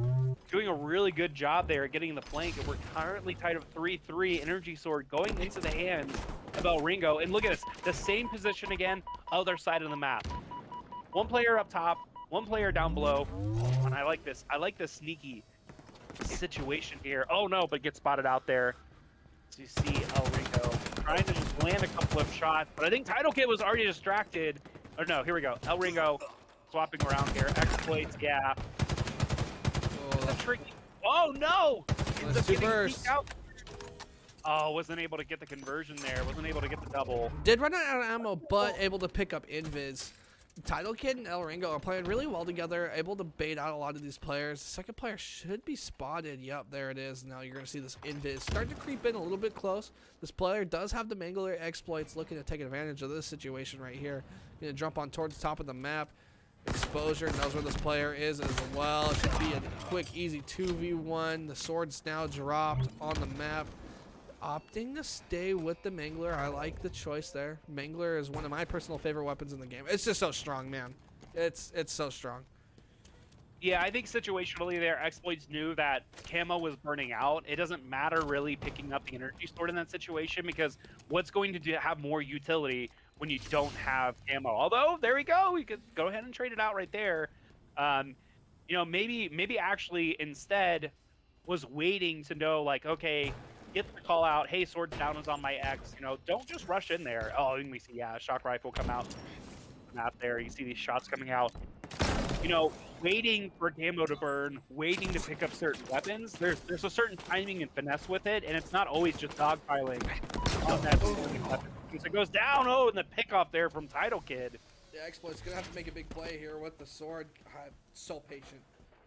doing a really good job there getting the flank, and we're currently tied up 3-3. Energy Sword going into the hands of El Ringo, and look at this, the same position again, other side of the map. One player up top, one player down below, and I like this sneaky situation here. Oh no, but gets spotted out there. So you see El Ringo trying to just land a couple of shots, but I think Title Kid was already distracted. Oh no, here we go. El Ringo swapping around here. Exploits, yeah. Tricky. Oh no! Ends up getting peeked out. Oh, wasn't able to get the conversion there. Wasn't able to get the double. Did run out of ammo, but able to pick up invis. Title Kid and El Ringo are playing really well together, able to bait out a lot of these players. The second player should be spotted. Yep, there it is. Now you're going to see this invis starting to creep in a little bit close. This player does have the Mangler exploits, looking to take advantage of this situation right here. Going to jump on towards the top of the map. Exposure knows where this player is as well. It should be a quick, easy 2v1. The sword's now dropped on the map. Opting to stay with the Mangler. I like the choice there. Mangler is one of my personal favorite weapons in the game. It's just so strong, man. It's so strong. Yeah, I think situationally there, Exploits knew that camo was burning out. It doesn't matter really picking up the energy sword in that situation, because what's going to have more utility when you don't have camo? Although, there we go. We could go ahead and trade it out right there. You know, maybe actually instead was waiting to know, like, okay, get the call out, hey, sword down is on my X, you know, don't just rush in there. Oh, and we see, yeah, shock rifle come out. Map there, you see these shots coming out. You know, waiting for camo to burn, waiting to pick up certain weapons, there's a certain timing and finesse with it, and it's not always just dogpiling on that specific weapon. Because it goes down, oh, and the pick off there from Title Kid. Yeah, Exploit's gonna have to make a big play here with the sword. I'm so patient.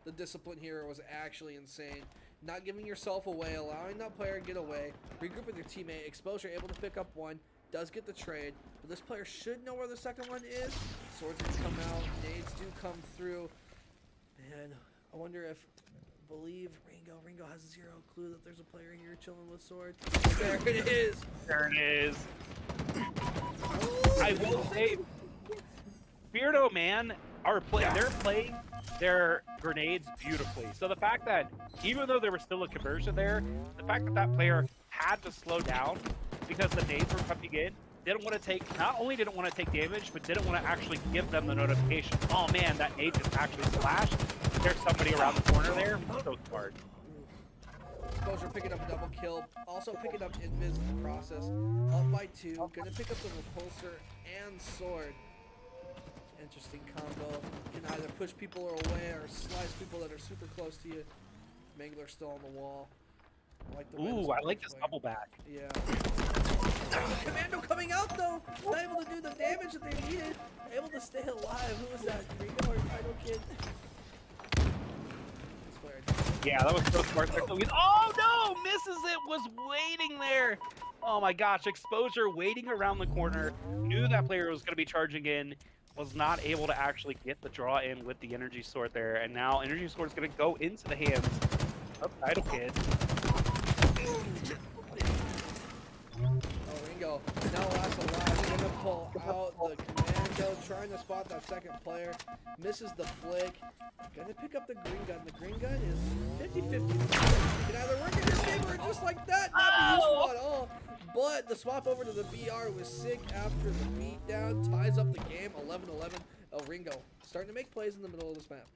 The discipline here was actually insane. Not giving yourself away, allowing that player to get away, regroup with your teammate. Exposure able to pick up one, does get the trade, but this player should know where the second one is. Swords gonna come out, nades do come through. Man, I wonder if, Ringo has zero clue that there's a player here chilling with sword. There it is. There it is. I will say, Beardo, man, they're playing their grenades beautifully. So the fact that, even though there was still a conversion there, the fact that that player had to slow down because the nades were coming in, not only didn't want to take damage, but didn't want to actually give them the notification. Oh man, that nade just actually splashed. There's somebody around the corner there. So smart. Exposure picking up a double kill, also picking up invis in the process. Up by 2, gonna pick up the repulsor and sword. Interesting combo. You can either push people away or slice people that are super close to you. Mangler still on the wall. I like this double back. Yeah. Commando coming out though, not able to do the damage that they needed. Able to stay alive. Who was that? Ringo or Title Kid? Yeah, that was so smart. Oh no! Misses it! Was waiting there! Oh my gosh, Exposure waiting around the corner. Knew that player was going to be charging in. Was not able to actually get the draw in with the energy sword there. And now energy sword is going to go into the hands of Title Kid. Oh, Ringo now last alive. Going to pull out the commando. Trying to spot that second player. Misses the flick. Gonna pick up the green gun. The green gun is 50-50. Can either work in his favor just like that. Not be useful at all. But the swap over to the BR was sick after the beatdown. Ties up the game. 11-11. El Ringo starting to make plays in the middle of this map.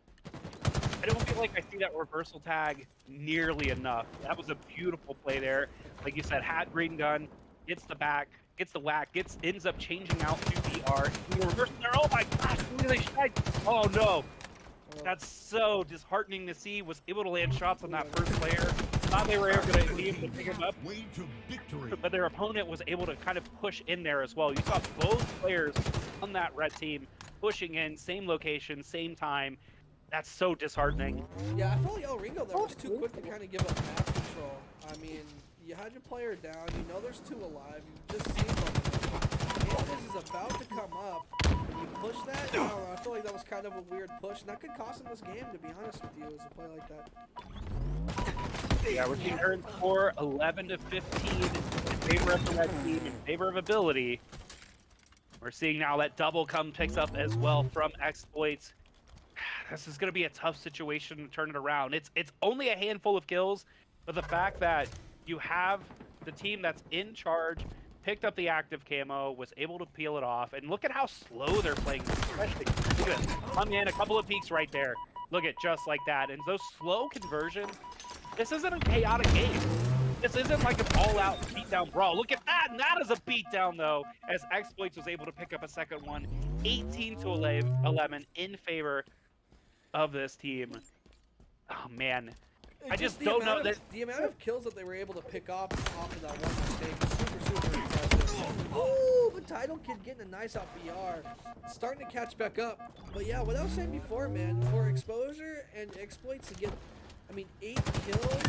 I don't feel like I see that reversal tag nearly enough. That was a beautiful play there. Like you said, hat green gun, gets the back, gets the whack, ends up changing out to BR. Reversing there. Oh my gosh, look at this shot. Oh no. That's so disheartening to see. Was able to land shots on that first player. Thought they were going to be able to pick him up. But their opponent was able to kind of push in there as well. You saw both players on that red team pushing in, same location, same time. That's so disheartening. Yeah, I felt like El Ringo there was too quick to kind of give up map control. I mean, you had your player down. You know there's 2 alive. You just seen them. Invis is about to come up. You push that? I don't know. I feel like that was kind of a weird push. And that could cost him this game, to be honest with you, as a play like that. Yeah, we're seeing current score 11-15 in favor of the red team, in favor of ability. We're seeing now that double picks up as well from Exploits. This is going to be a tough situation to turn it around. It's only a handful of kills, but the fact that you have the team that's in charge, picked up the active camo, was able to peel it off, and look at how slow they're playing, especially. Look at it. Come in, a couple of peeks right there. Look at just like that. And those slow conversions, this isn't a chaotic game. This isn't like an all-out beatdown brawl. Look at that, and that is a beatdown, though, as Exploits was able to pick up a second one. 18-11 in favor of this team. Oh, man. I just don't know that the amount of kills that they were able to pick up off of that one mistake is super, super impressive. Oh, but Tidal Kid getting a nice out BR. Starting to catch back up. But yeah, what I was saying before, man, for Exposure and Exploits to get, I mean, 8 kills,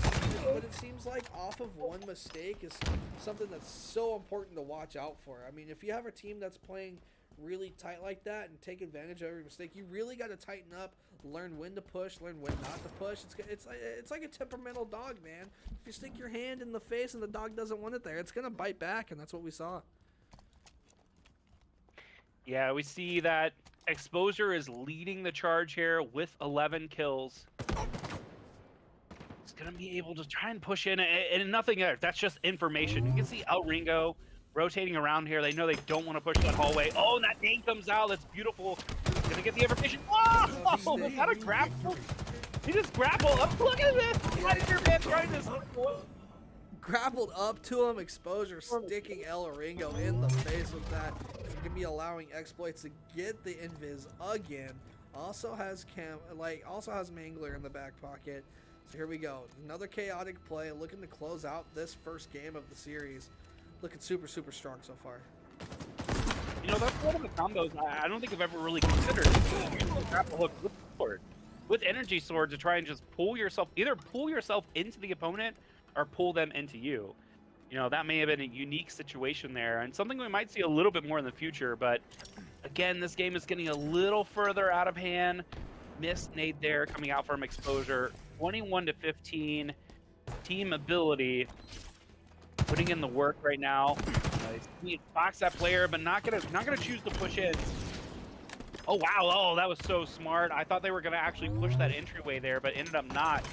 what it seems like, off of one mistake is something that's so important to watch out for. I mean, if you have a team that's playing really tight like that and take advantage of every mistake, you really got to tighten up, learn when to push, learn when not to push. It's like a temperamental dog, man. If you stick your hand in the face and the dog doesn't want it there, it's gonna bite back, and that's what we saw. Yeah, we see that Exposure is leading the charge here with 11 kills. It's gonna be able to try and push in, and nothing else. That's just information. You can see El Ringo rotating around here. They know they don't want to push that hallway. Oh, and that nade comes out. That's beautiful. Gonna get the information. Oh, was that a grapple? He just grappled up. Look at this. Spider-Man trying to Grappled up to him. Exposure sticking El Ringo in the face with that. It's gonna be allowing Exploits to get the invis again. Also has Mangler in the back pocket. So here we go. Another chaotic play, looking to close out this first game of the series. Looking super, super strong so far. You know, that's one of the combos I don't think I've ever really considered. Use the grapple hook with sword, with energy sword, to try and just either pull yourself into the opponent or pull them into you. You know, that may have been a unique situation there, and something we might see a little bit more in the future. But again, this game is getting a little further out of hand. Missed nade there coming out from Exposure. 21-15. Team ability putting in the work right now. He box that player, but not gonna choose to push in. Oh wow! Oh, that was so smart. I thought they were gonna actually push that entryway there, but ended up not.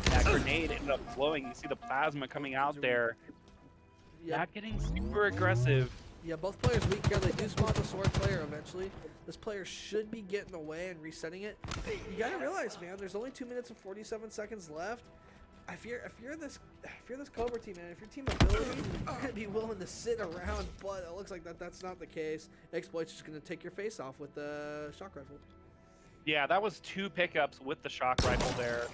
That grenade ended up blowing. You see the plasma coming out there. Yeah. Not getting super aggressive. Yeah, both players weak here. They do spawn the sword player eventually. This player should be getting away and resetting it. You gotta realize, man, there's only 2 minutes and 47 seconds left. If you're this Cobra team, man, if your team ability, you're gonna be willing to sit around, but it looks like that's not the case. Exploit's just gonna take your face off with the shock rifle. Yeah, that was 2 pickups with the shock rifle there.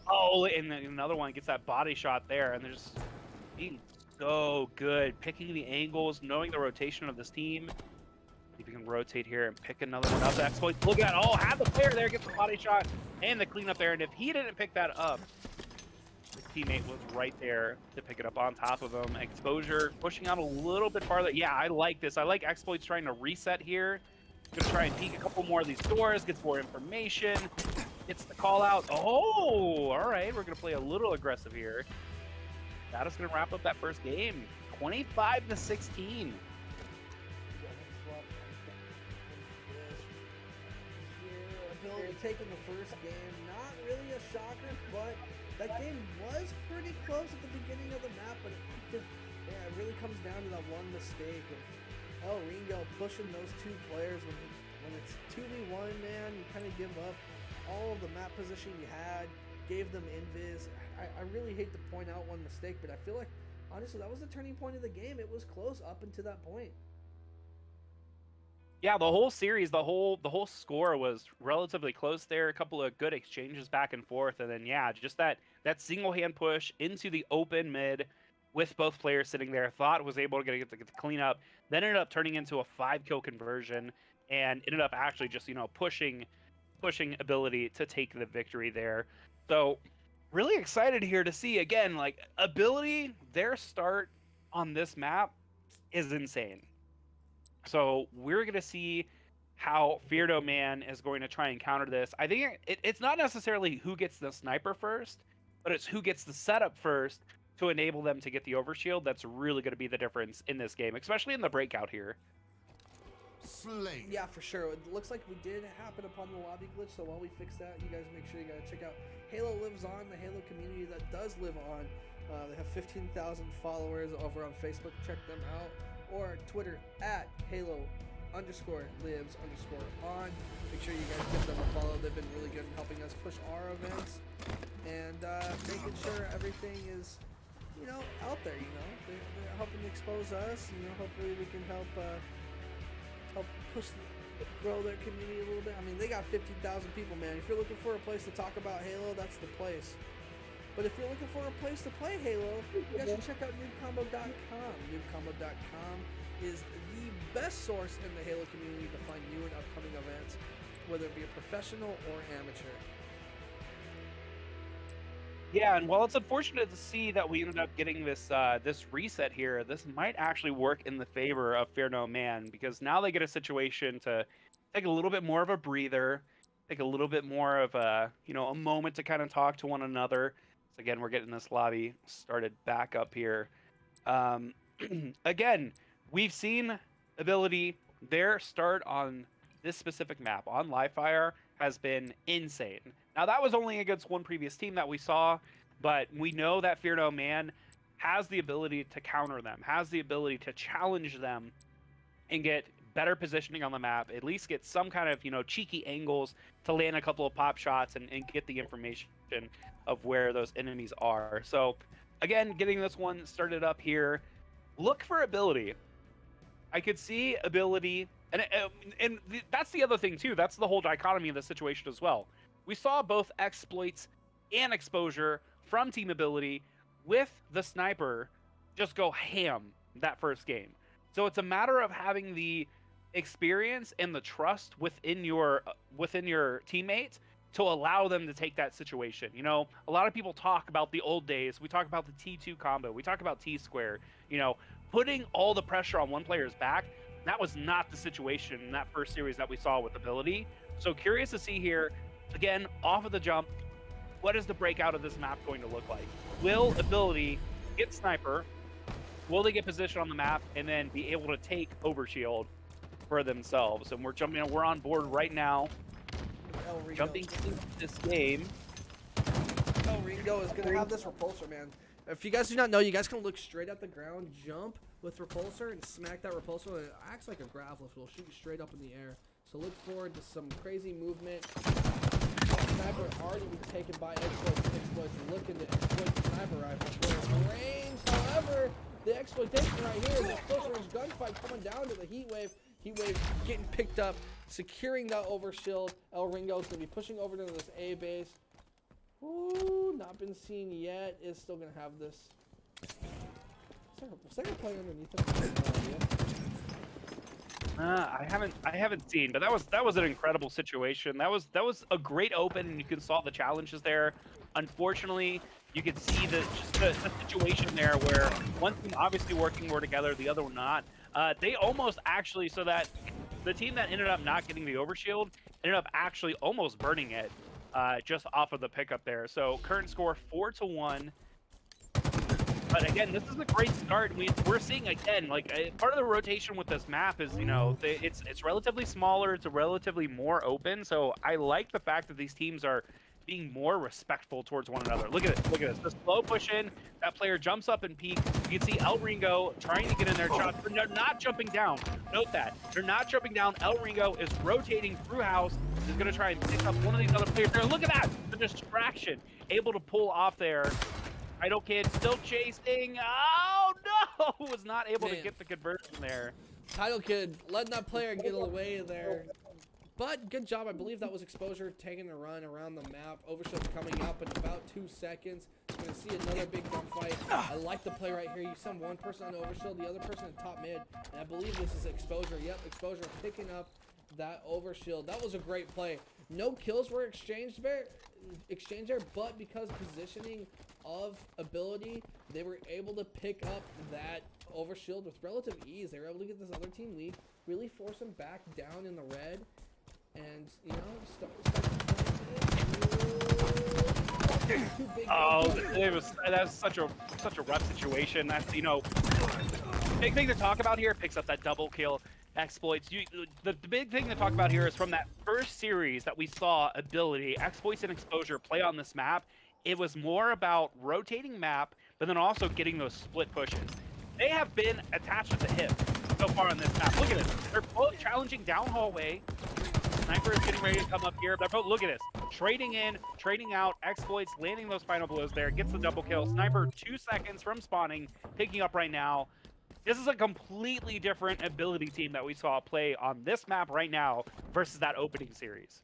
Oh, and then another one gets that body shot there, and they're just being so good, picking the angles, knowing the rotation of this team. See if you can rotate here and pick another one up. Exploit, look at, oh, have the player there, gets the body shot and the cleanup there, and if he didn't pick that up, his teammate was right there to pick it up on top of him. Exposure pushing out a little bit farther. Yeah, I like this. I like Exploits trying to reset here. Gonna try and peek a couple more of these doors, gets more information, gets the call out. Oh, all right, we're gonna play a little aggressive here. That is gonna wrap up that first game, 25-16. Taking the first game, not really a shocker, but that game was pretty close at the beginning of the map, but it really comes down to that one mistake of El Ringo pushing those 2 players. When it's 2v1, man, you kind of give up all of the map position you had, gave them invis. I really hate to point out one mistake, but I feel like, honestly, that was the turning point of the game. It was close up until that point. Yeah, the whole series, the whole score was relatively close there. A couple of good exchanges back and forth, and then yeah, just that single hand push into the open mid with both players sitting there. Thought was able to get the cleanup, then ended up turning into a 5-kill conversion, and ended up actually just pushing ability to take the victory there. So really excited here to see again, like, ability. Their start on this map is insane. So we're going to see how Feardo Man is going to try and counter this. I think it's not necessarily who gets the sniper first, but it's who gets the setup first to enable them to get the overshield. That's really going to be the difference in this game, especially in the breakout here. Slay. Yeah, for sure. It looks like we did happen upon the lobby glitch, so while we fix that, you guys make sure you gotta check out Halo Lives On, the Halo community that does live on. They have 15,000 followers over on Facebook. Check them out. Or Twitter at Halo_lives_on. Make sure you guys give them a follow. They've been really good in helping us push our events and making sure everything is, out there. They're helping expose us. Hopefully we can help grow their community a little bit. I mean, they got 50,000 people, man. If you're looking for a place to talk about Halo, that's the place. But if you're looking for a place to play Halo, you guys should check out noobcombo.com. Noobcombo.com is the best source in the Halo community to find new and upcoming events, whether it be a professional or amateur. Yeah, and while it's unfortunate to see that we ended up getting this this reset here, this might actually work in the favor of Fear No Man, because now they get a situation to take a little bit more of a breather, take a little bit more of a a moment to kind of talk to one another. So again, we're getting this lobby started back up here. Um, again, we've seen ability. Their start on this specific map on Livefire has been insane. Now, that was only against one previous team that we saw, but we know that Fear No Man has the ability to counter them, has the ability to challenge them and get better positioning on the map, at least get some kind of, cheeky angles to land a couple of pop shots and get the information of where those enemies are. So, again, getting this one started up here. Look for ability. I could see ability, and that's the other thing, too. That's the whole dichotomy of the situation as well. We saw both exploits and exposure from Team Ability with the sniper just go ham that first game. So it's a matter of having the experience and the trust within your teammates to allow them to take that situation. A lot of people talk about the old days. We talk about the T2 combo. We talk about T-square. Putting all the pressure on one player's back, that was not the situation in that first series that we saw with Ability. So curious to see here. Again, off of the jump, what is the breakout of this map going to look like? Will Ability get Sniper? Will they get position on the map and then be able to take Overshield for themselves? And we're on board right now. Jumping into this game. El Ringo is going to have this repulsor, man. If you guys do not know, you guys can look straight at the ground, jump with repulsor, and smack that repulsor. It acts like a grav lift. It'll shoot you straight up in the air. So look forward to some crazy movement. Sniper already been taken by exploits looking to exploit the sniper rifle for range. However, the exploitation right here, this close range gunfight coming down to the heat wave. Heat wave getting picked up, securing that overshield. El Ringo is going to be pushing over to this A base. Ooh, not been seen yet. Is still going to have this. Was there a player underneath him? I haven't seen, but that was an incredible situation. That was a great open, and you can solve the challenges there. Unfortunately, you could see the situation there where one team obviously working more together, the other one not. They almost actually, so that the team that ended up not getting the overshield ended up actually almost burning it just off of the pickup there. So current score 4-1. But again, this is a great start. We're seeing again, part of the rotation with this map is, it's relatively smaller. It's a relatively more open. So I like the fact that these teams are being more respectful towards one another. Look at it. Look at this. The slow push in. That player jumps up and peek. You can see El Ringo trying to get in their shot. They're not jumping down. Note that. They're not jumping down. El Ringo is rotating through house. He's going to try and pick up one of these other players there. Look at that. The distraction. Able to pull off there. Idle Kid still chasing. Oh no! Was not able to get the conversion there. Tidal Kid letting that player get away there. But good job. I believe that was exposure taking a run around the map. Overshield coming up in about 2 seconds. You're going to see another big gunfight. I like the play right here. You send one person on overshield, the other person in top mid. And I believe this is exposure. Yep, exposure picking up that overshield. That was a great play. No kills were exchanged there, but because positioning of ability, they were able to pick up that overshield with relative ease. They were able to get this other team lead, really force them back down in the red, and that's such a rough situation. That's big thing to talk about here. Picks up that double kill. Exploits. The big thing to talk about here is from that first series that we saw ability, exploits and exposure play on this map. It was more about rotating map, but then also getting those split pushes. They have been attached at the hip so far on this map. Look at this. They're both challenging down hallway. Sniper is getting ready to come up here. But look at this. Trading in, trading out, exploits, landing those final blows there. Gets the double kill. Sniper 2 seconds from spawning, picking up right now. This is a completely different ability team that we saw play on this map right now versus that opening series.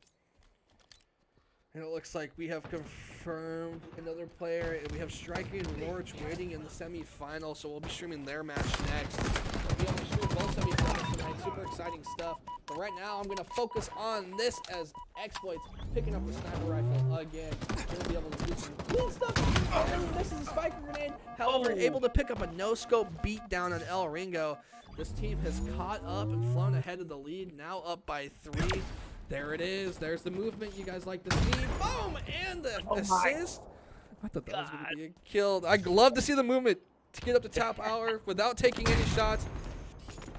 And it looks like we have confirmed confirmed another player, and we have Striker and Norwich waiting in the semi-final, so we'll be streaming their match next. We'll be able to stream both semi-finals tonight. Super exciting stuff. But right now, I'm going to focus on this as Exploits picking up the sniper rifle again. Going to be able to do some cool stuff. And this is a spike grenade. However, able to pick up a no-scope beat down on El Ringo. This team has caught up and flown ahead of the lead, now up by 3. There it is. There's the movement you guys like to see. Boom! And the assist. I thought that was going to be a kill. I'd love to see the movement to get up to top hour without taking any shots.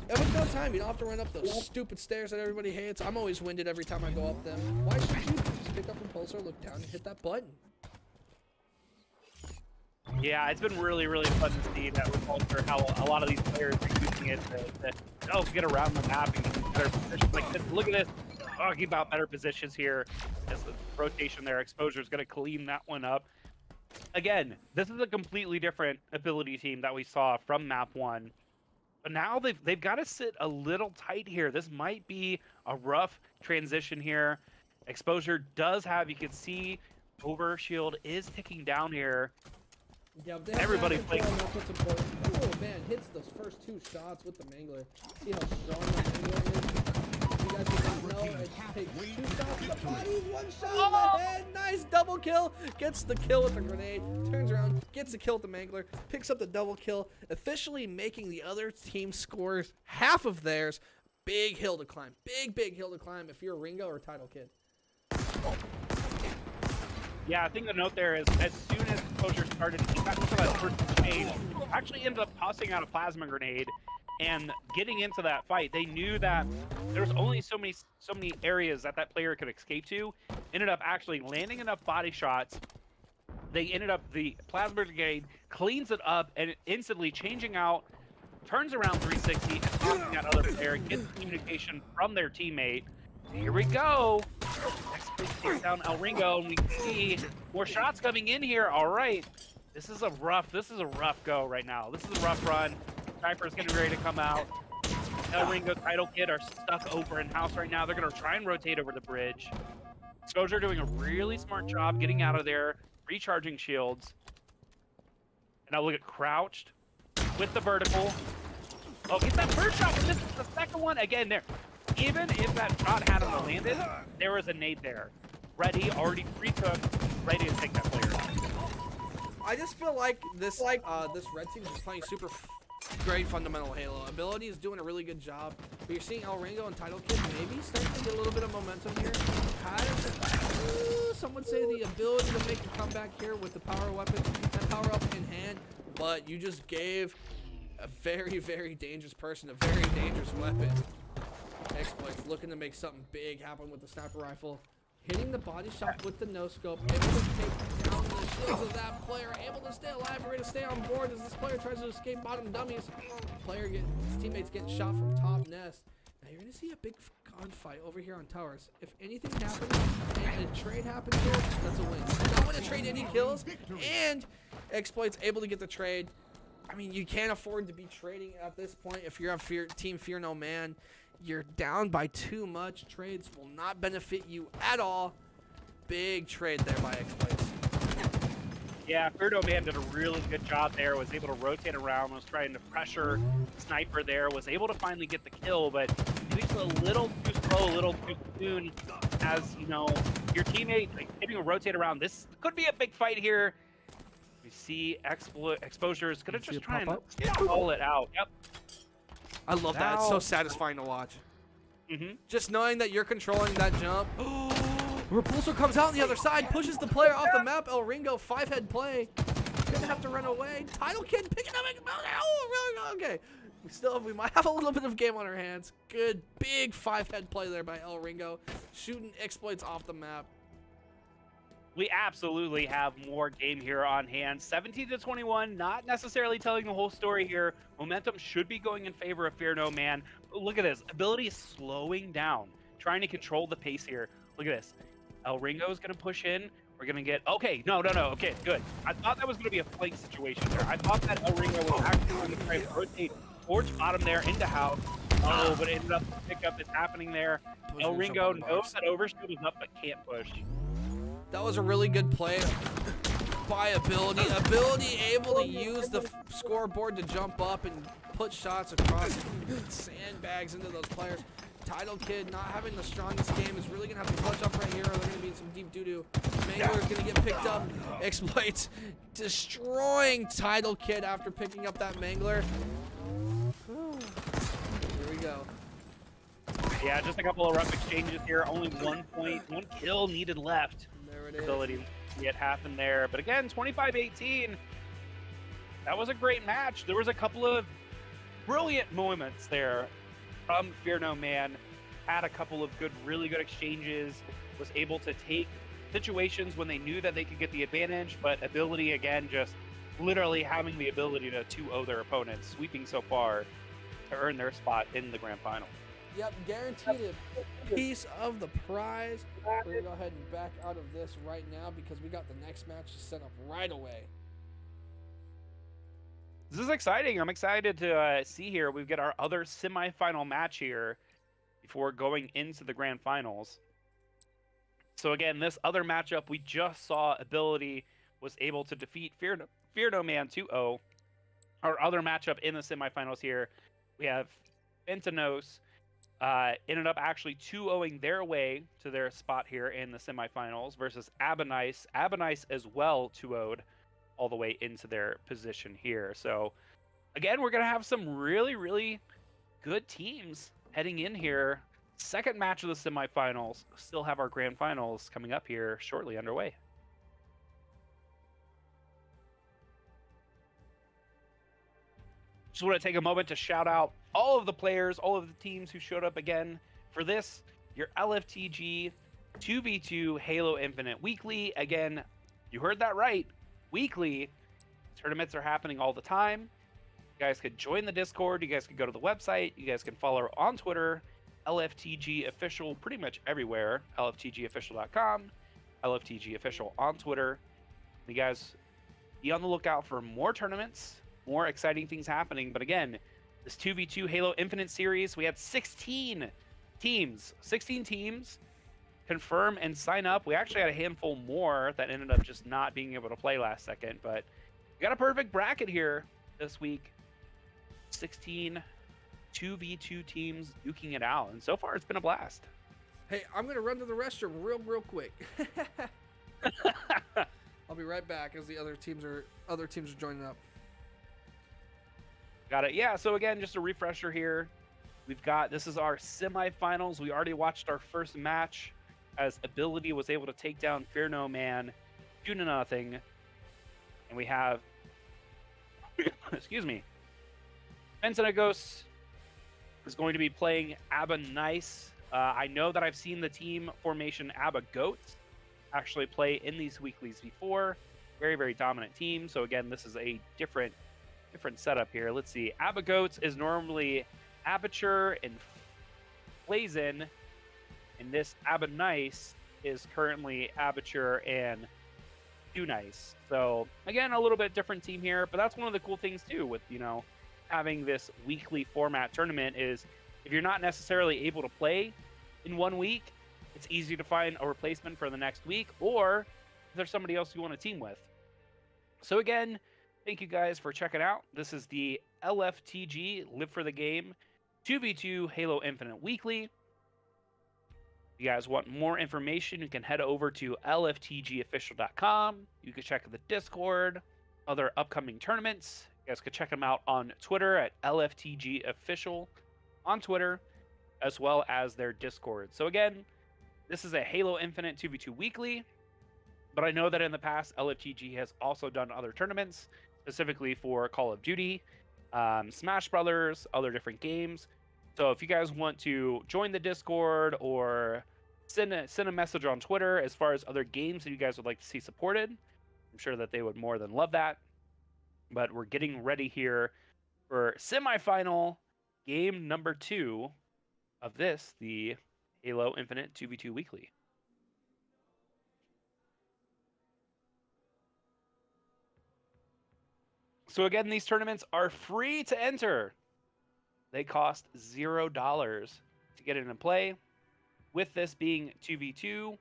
And with no time, you don't have to run up those stupid stairs that everybody hates. I'm always winded every time I go up them. Why should you just pick up Impulsor, look down, and hit that button? Yeah, it's been really, really fun to see that Repulsor, how a lot of these players are using it to get around the map and get in better positions like this. Look at this. Talking about better positions here as the rotation there. Exposure is going to clean that one up. Again, this is a completely different ability team that we saw from map 1. But now they've got to sit a little tight here. This might be a rough transition here. Exposure does have, you can see, Overshield is ticking down here. Yeah, everybody playing. That's what's important. Oh man, hits those first 2 shots with the Mangler. See how strong the Mangler is? You guys didn't know it takes 2 shots in the body, 1 shot in the head. Nice double kill. Gets the kill with the grenade. Turns around, gets a kill with the Mangler. Picks up the double kill, officially making the other team scores half of theirs. Big hill to climb. Big hill to climb if you're Ringo or Title Kid. Yeah, I think the note there is as soon as Exposure started, he got into that first exchange, actually ended up tossing out a plasma grenade and getting into that fight. They knew that there was only so many areas that player could escape to. Ended up actually landing enough body shots. They ended up, the plasma grenade cleans it up and instantly changing out, turns around 360 and tossing that other player, gets communication from their teammate. Here we go. Next takes down El Ringo, and we can see more shots coming in here. All right, this is a rough go right now. This is a rough run. Sniper's getting ready to come out. El Ringo, Title Kid are stuck over in house right now. They're gonna try and rotate over the bridge. Exposure doing a really smart job getting out of there, recharging shields. And now look at Crouched with the vertical. Oh, get that first shot, and this is the second one again there. Even if that shot hadn't landed, there was a nade there. Ready, already pre-cooked, ready to take that player out. I just feel like this red team is playing super great fundamental Halo. Ability is doing a really good job. But you're seeing El Ringo and Title Kid maybe starting to get a little bit of momentum here. Some would say the ability to make a comeback here with the power weapon and power up in hand. But you just gave a very, very dangerous person a very dangerous weapon. Exploits looking to make something big happen with the sniper rifle. Hitting the body shot with the no-scope. Able to take down the shields of that player. Able to stay alive. Ready to stay on board as this player tries to escape bottom dummies. His teammates getting shot from top nest. Now you're going to see a big gunfight over here on towers. If anything happens and a trade happens here, that's a win. Not going to trade any kills. And Exploits able to get the trade. I mean, you can't afford to be trading at this point if you're on Team Fear No Man. You're down by too much. Trades will not benefit you at all. Big trade there by Exploits. Yeah, Fear No Man did a really good job there. Was able to rotate around, was trying to pressure Sniper there, was able to finally get the kill, but he was a little too slow, a little too soon. As you know, your teammate hitting a rotate around. This could be a big fight here. We see Exposure is gonna just try and pull it out. Yep. I love that. It's so satisfying to watch. Just knowing that you're controlling that jump. Repulsor comes out on the other side, pushes the player off the map. El Ringo, 5-head play. Gonna have to run away. Title Kid picking up. Oh, really? Okay. We might have a little bit of game on our hands. Good, big 5-head play there by El Ringo. Shooting Exploits off the map. We absolutely have more game here on hand. 17-21, not necessarily telling the whole story here. Momentum should be going in favor of Fear No Man. But look at this. Ability is slowing down, trying to control the pace here. Look at this. El Ringo is going to push in. We're going to get... Okay, no. Okay, good. I thought that was going to be a flank situation there. I thought that El Ringo was actually going to try to rotate towards bottom there into house. Oh, but it ended up the pickup is happening there. El Ringo knows that Overshield is up but can't push. That was a really good play by Ability. Ability able to use the scoreboard to jump up and put shots across sandbags into those players. Title Kid not having the strongest game is really going to have to clutch up right here, or they're going to be in some deep doo-doo. Mangler is going to get picked up. Exploits destroying Title Kid after picking up that Mangler. Here we go. Yeah, just a couple of rough exchanges here. Only 1 point, 1 kill needed left. There it is. Ability to get half in there. But again, 25-18. That was a great match. There was a couple of brilliant moments there from Fear No Man. Had a couple of really good exchanges. Was able to take situations when they knew that they could get the advantage. But Ability, again, just literally having the ability to 2-0 their opponents, sweeping so far to earn their spot in the grand final. Yep, guaranteed a piece of the prize. We're going to go ahead and back out of this right now because we got the next match set up right away. This is exciting. I'm excited to see here. We've got our other semifinal match here before going into the grand finals. So again, this other matchup we just saw, Ability was able to defeat Fear No Man 2-0. Our other matchup in the semifinals here, we have Fentanos. Ended up actually 2-0ing their way to their spot here in the semifinals versus Abanice. Abanice as well 2-0'd all the way into their position here. So again, we're going to have some really good teams heading in here. Second match of the semifinals. Still have our grand finals coming up here shortly underway. Just want to take a moment to shout out all of the players, all of the teams who showed up again for this, your LFTG 2v2 Halo Infinite Weekly. Again, you heard that right. Weekly. Tournaments are happening all the time. You guys could join the Discord. You guys could go to the website. You guys can follow on Twitter, LFTG Official, pretty much everywhere. LFTGofficial.com, LFTG Official on Twitter. You guys be on the lookout for more tournaments, more exciting things happening. But again, this 2v2 Halo Infinite series, we had 16 teams confirm and sign up. We actually had a handful more that ended up just not being able to play last second, but we got a perfect bracket here this week. 16 2v2 teams duking it out, and so far it's been a blast. Hey, I'm going to run to the restroom real quick. I'll be right back as the other teams are joining up. Got it. Yeah, so again, just a refresher here. This is our semifinals. We already watched our first match as Ability was able to take down Fear No Man 2-0. And we have, excuse me, Fentanagos is going to be playing Abba Nice. I know that I've seen the team formation Abba Goats actually play in these weeklies before. Very dominant team. So again, this is a different setup here. Let's see. Abba Goats is normally Aperture and Blazin, and this Abba Nice is currently Aperture and Do Nice. So again, a little bit different team here, but that's one of the cool things too with, having this weekly format tournament is if you're not necessarily able to play in 1 week, it's easy to find a replacement for the next week, or if there's somebody else you want to team with. So again, thank you guys for checking out. This is the LFTG Live for the Game 2v2 Halo Infinite Weekly. If you guys want more information, you can head over to LFTGofficial.com. You can check the Discord, other upcoming tournaments. You guys can check them out on Twitter at LFTGofficial on Twitter, as well as their Discord. So again, this is a Halo Infinite 2v2 Weekly, but I know that in the past, LFTG has also done other tournaments, specifically for Call of Duty, Smash Brothers, other different games. So if you guys want to join the Discord or send a message on Twitter as far as other games that you guys would like to see supported, I'm sure that they would more than love that. But we're getting ready here for semifinal game number 2 of this, the Halo Infinite 2v2 Weekly. So again, these tournaments are free to enter. They cost $0 to get in and play. With this being 2v2,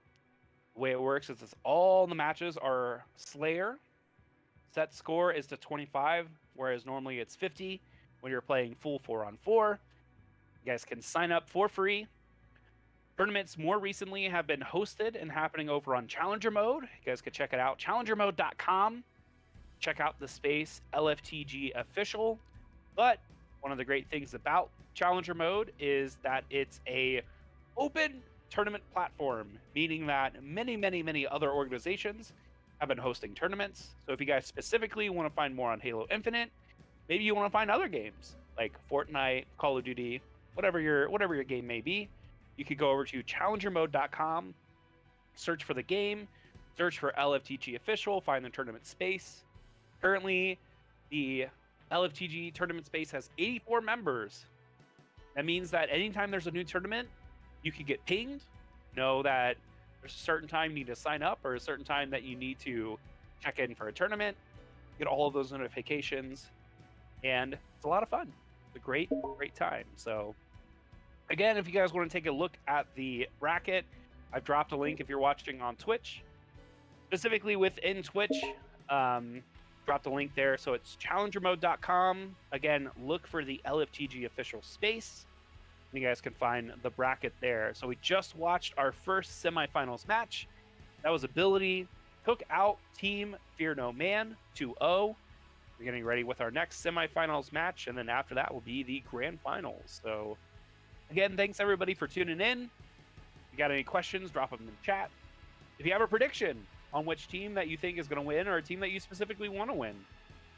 The way it works is all the matches are Slayer. Set score is to 25, whereas normally it's 50 when you're playing full 4-on-4. You guys can sign up for free. Tournaments more recently have been hosted and happening over on Challenger Mode. You guys can check it out, challengermode.com. Check out the space LFTG official. But one of the great things about Challenger Mode is that it's a open tournament platform, meaning that many other organizations have been hosting tournaments. So if you guys specifically want to find more on Halo Infinite, maybe you want to find other games like Fortnite, Call of Duty, whatever your game may be, you could go over to challengermode.com, search for the game, search for LFTG official, find the tournament space. Currently, the LFTG tournament space has 84 members. That means that anytime there's a new tournament, you can get pinged, know that there's a certain time you need to sign up or a certain time that you need to check in for a tournament, get all of those notifications, and it's a lot of fun. It's a great time. So again, if you guys want to take a look at the bracket, I've dropped a link if you're watching on Twitch. Specifically within Twitch, dropped a link there. So it's challengermode.com. Again, look for the LFTG official space. You guys can find the bracket there. So we just watched our first semifinals match. That was Ability. Took out Team Fear No Man 2-0. We're getting ready with our next semifinals match. And then after that will be the grand finals. So again, thanks everybody for tuning in. If you got any questions, drop them in the chat. If you have a prediction on which team that you think is going to win or a team that you specifically want to win,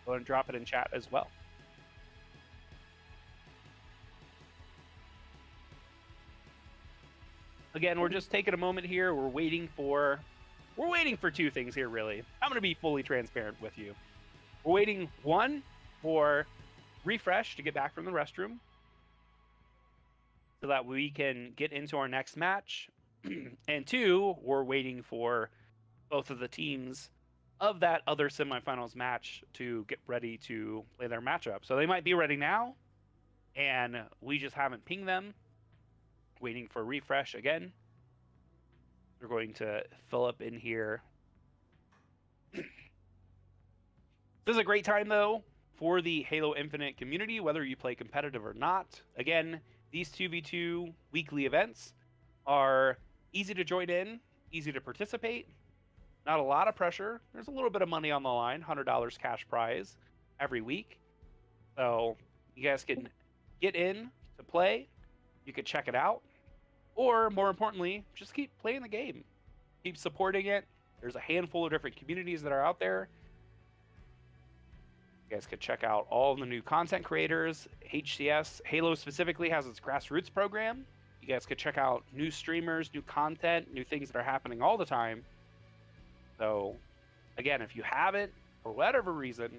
go ahead and drop it in chat as well. Again, we're just taking a moment here. We're waiting for two things here, really. I'm going to be fully transparent with you. We're waiting, one, for Refresh to get back from the restroom so that we can get into our next match. And two, we're waiting for both of the teams of that other semifinals match to get ready to play their matchup. So they might be ready now, and we just haven't pinged them. Waiting for Refresh again. We're going to fill up in here. This is a great time, though, for the Halo Infinite community, whether you play competitive or not. Again, these 2v2 weekly events are easy to join in, easy to participate. Not a lot of pressure. There's a little bit of money on the line, $100 cash prize every week. So you guys can get in to play. You could check it out. Or more importantly, just keep playing the game. Keep supporting it. There's a handful of different communities that are out there. You guys could check out all the new content creators. HCS, Halo specifically, has its grassroots program. You guys could check out new streamers, new content, new things that are happening all the time. So, again, if you haven't, for whatever reason,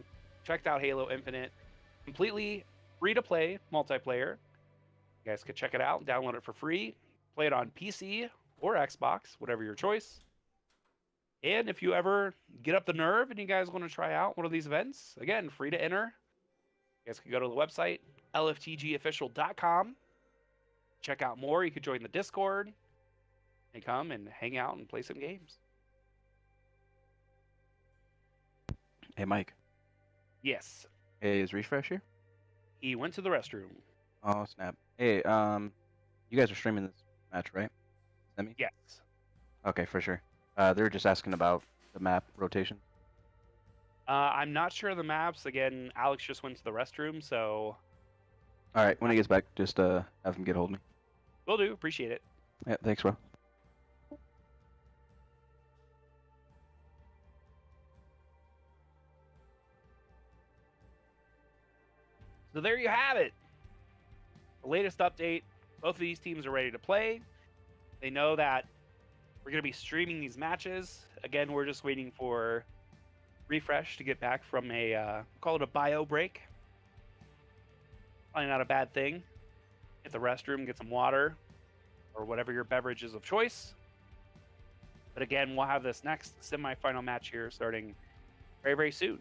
checked out Halo Infinite, completely free to play multiplayer. You guys could check it out, download it for free, play it on PC or Xbox, whatever your choice. And if you ever get up the nerve and you guys want to try out one of these events, again, free to enter. You guys can go to the website, LFTGofficial.com. Check out more. You could join the Discord and come and hang out and play some games. Hey, Mike. Yes. Hey, is Refresh here? He went to the restroom. Oh, snap. Hey, you guys are streaming this match, right? Semi? Yes. Okay, for sure. They were just asking about the map rotation. I'm not sure of the maps. Again, Alex just went to the restroom, so... All right, when he gets back, just have him get hold of me. Will do. Appreciate it. Yeah, thanks, bro. So there you have it. The latest update. Both of these teams are ready to play. They know that we're going to be streaming these matches. Again, we're just waiting for Refresh to get back from a, call it a bio break. Probably not a bad thing. Hit the restroom, get some water, or whatever your beverage is of choice. But again, we'll have this next semifinal match here starting very soon.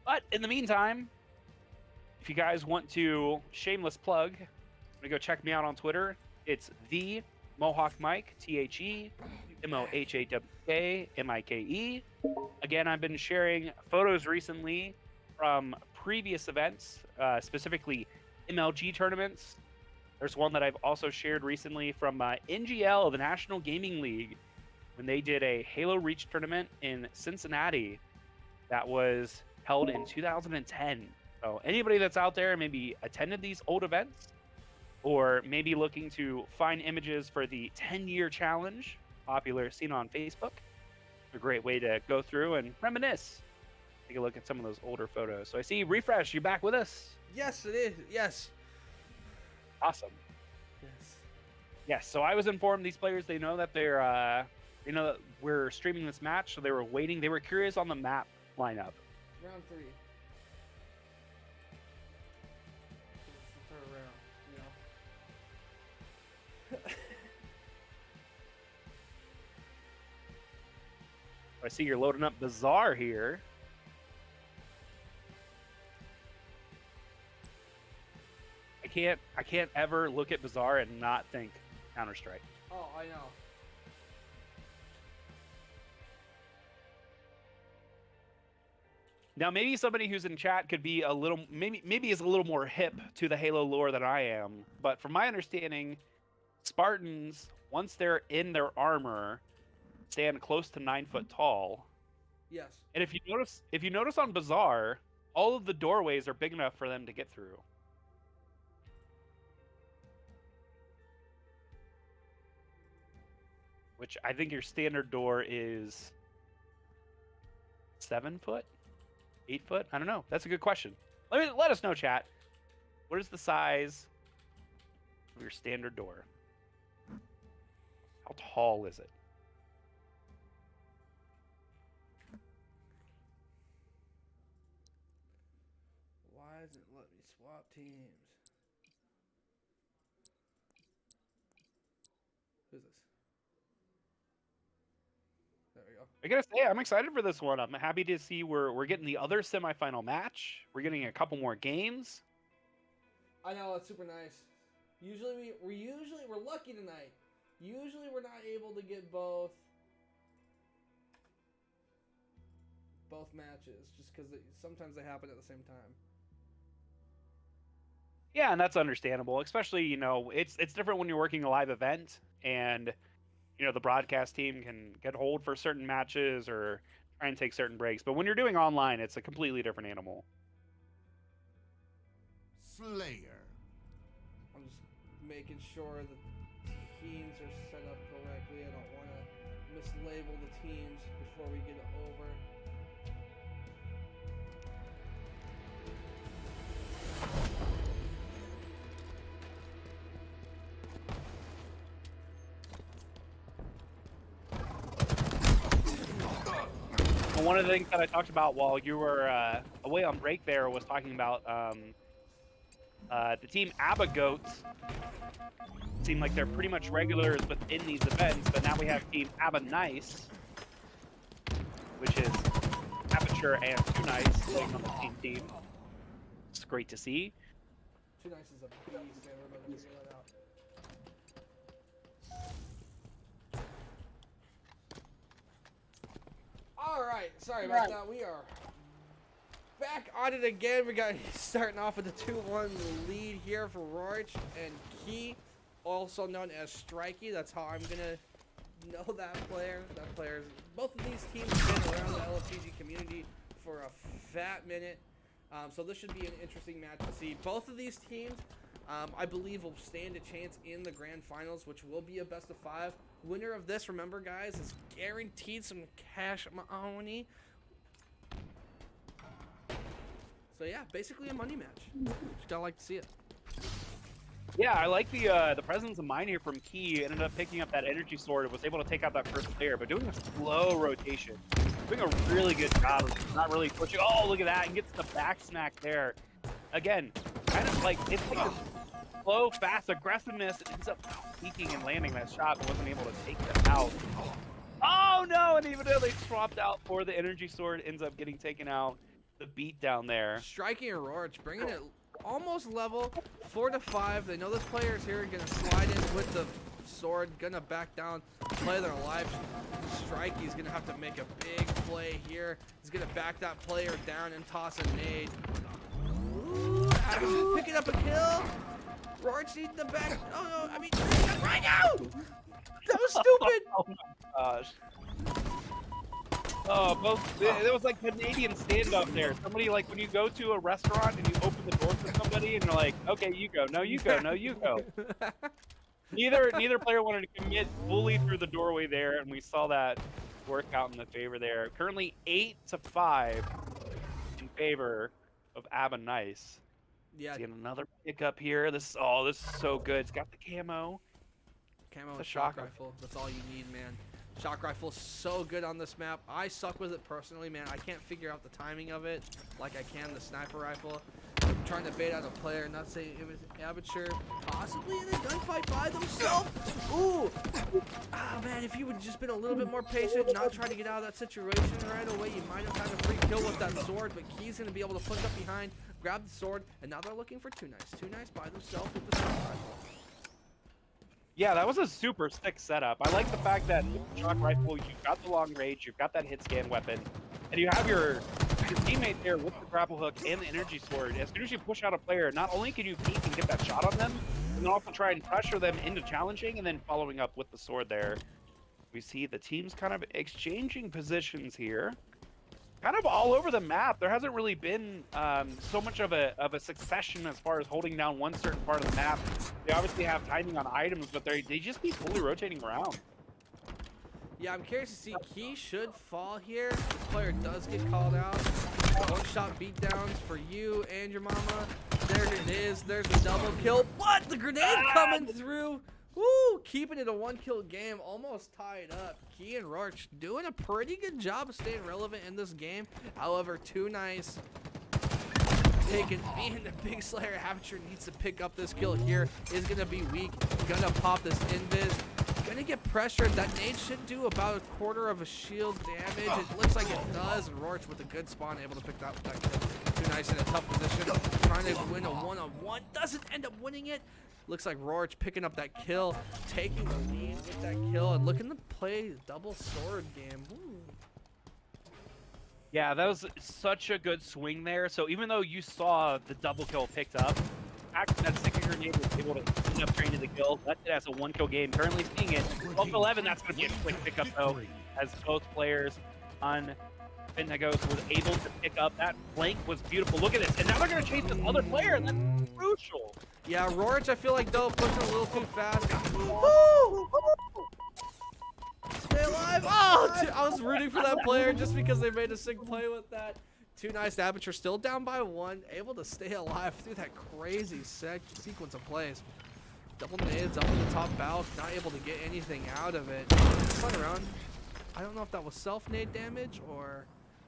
But in the meantime, if you guys want to shameless plug, go check me out on Twitter. It's the Mohawk Mike, THE, MOHAWK, MIKE. Again, I've been sharing photos recently from previous events, specifically MLG tournaments. There's one that I've also shared recently from NGL, the National Gaming League, when they did a Halo Reach tournament in Cincinnati that was held in 2010. So anybody that's out there maybe attended these old events or maybe looking to find images for the 10-year challenge, popular seen on Facebook, a great way to go through and reminisce. Take a look at some of those older photos. So I see Refresh, you back with us? Yes, it is. Yes. Awesome. Yes. Yes, so I was informed these players, they know that they know that we're streaming this match, so they were waiting. They were curious on the map lineup. Round 3. It's the third round, you know. I see you're loading up Bazaar here. I can't ever look at Bazaar and not think Counter-Strike. Oh, I know. Now, maybe somebody who's in chat could be a little, maybe is a little more hip to the Halo lore than I am. But from my understanding, Spartans, once they're in their armor, stand close to 9 foot tall. Yes. And if you notice on Bazaar, all of the doorways are big enough for them to get through. Which I think your standard door is 7 foot, 8 foot. I don't know. That's a good question. Let us know, chat. What is the size of your standard door? How tall is it? Why doesn't it let me swap teams? Who's this? There we go. I gotta say, I'm excited for this one. I'm happy to see we're getting the other semifinal match. We're getting a couple more games. I know, it's super nice. Usually we're lucky tonight. Usually we're not able to get both matches just because sometimes they happen at the same time. Yeah, and that's understandable. Especially, it's different when you're working a live event and the broadcast team can get hold for certain matches or try and take certain breaks. But when you're doing online, it's a completely different animal. Slayer. I'm just making sure the teams are set up correctly. I don't want to mislabel the teams before we get it over. Well, one of the things that I talked about while you were away on break there was talking about the team ABBA Goats. Seem like they're pretty much regulars within these events, but now we have team ABBA Nice, which is Aperture and Too Nice playing on the same team. It's great to see. Too Nice is a beast, man. We're about to figure that out. Alright, sorry about that. We are back on it again. We got starting off with a 2-1 lead here for Roach and Key, also known as Strikey. That's how I'm gonna know that player. Both of these teams have been around the LFTG community for a fat minute. So this should be an interesting match to see. Both of these teams, I believe, will stand a chance in the grand finals, which will be a best of 5. Winner of this, remember, guys, is guaranteed some cash money. So yeah, basically a money match. Just gotta like to see it. Yeah, I like the presence of mind here from Key. Ended up picking up that energy sword and was able to take out that first player, but doing a slow rotation. Doing a really good job of not really pushing. Oh, look at that, and gets the back smack there. Again, kind of like it's like a slow, fast aggressiveness. It ends up peeking and landing that shot, but wasn't able to take them out. Oh no, and even though they swapped out for the energy sword, ends up getting taken out. The beat down there. Striking and Roach, bringing it almost level, 4 to 5. They know this player is here, gonna slide in with the sword, gonna back down, play their life. Strikey's gonna have to make a big play here. He's gonna back that player down and toss a nade. Ooh, Average picking up a kill. Roach needs the back. Oh no, I mean, right now! That was stupid! Oh my gosh. Oh, both. It was like Canadian standoff there. Somebody, like, when you go to a restaurant and you open the door for somebody and you're like, okay, you go. No, you go. No, you go. Neither player wanted to commit fully through the doorway there, and we saw that work out in the favor there. Currently 8-5 in favor of Abba Nice. Yeah. Seeing another pickup here. This is so good. It's got the camo. Camo The and shock shock rifle. That's all you need, man. Shock rifle's so good on this map. I suck with it personally, man. I can't figure out the timing of it like I can the sniper rifle. I'm trying to bait out a player, not say it was amateur, possibly in a gunfight by themselves. Ooh! Ah, man, if you would just been a little bit more patient, not try to get out of that situation right away, you might have had a free kill with that sword, but Key's going to be able to push up behind, grab the sword, and now they're looking for Too Nice. Too Nice by themselves with the shock rifle. Yeah, that was a super sick setup. I like the fact that with the shock rifle, you've got the long range, you've got that hit scan weapon, and you have your teammate there with the grapple hook and the energy sword. As soon as you push out a player, not only can you peek and get that shot on them, you can also try and pressure them into challenging and then following up with the sword there. We see the teams kind of exchanging positions here. Kind of all over the map. There hasn't really been so much of a succession as far as holding down one certain part of the map. They obviously have timing on items, but they just keep fully rotating around. Yeah, I'm curious to see. Key should fall here. This player does get called out. One-shot beatdowns for you and your mama. There it is. There's the double kill. What? The grenade coming through. Woo! Keeping it a one-kill game. Almost tied up. Key and Roach doing a pretty good job of staying relevant in this game. However, Too Nice being the big slayer. Aperture needs to pick up this kill here. Is going to be weak. Gonna pop this invis. Gonna get pressured. That nade should do about a quarter of a shield damage. It looks like it does. And Roach with a good spawn able to pick that kill. Too Nice in a tough position. Trying to win a one-on-one. Doesn't end up winning it. Looks like Roach picking up that kill. Taking the lead with that kill. And looking to play double sword game. Ooh. Yeah, that was such a good swing there. So even though you saw the double kill picked up, actually that single grenade was able to end up training the kill. That's it as a one-kill game. Currently seeing it. 12-11, that's going to be a quick pickup though, as both players on Benegos was able to pick up. That flank was beautiful. Look at this. And now they're going to chase this other player, and that's crucial. Yeah, Roach, I feel like, though, pushing a little too fast. Woo! Stay alive! Oh, I was rooting for that player just because they made a sick play with that. Too Nice. Aperture still down by one, able to stay alive through that crazy sequence of plays. Double nades up in the top balcony, not able to get anything out of it. Turn around. I don't know if that was self-nade damage or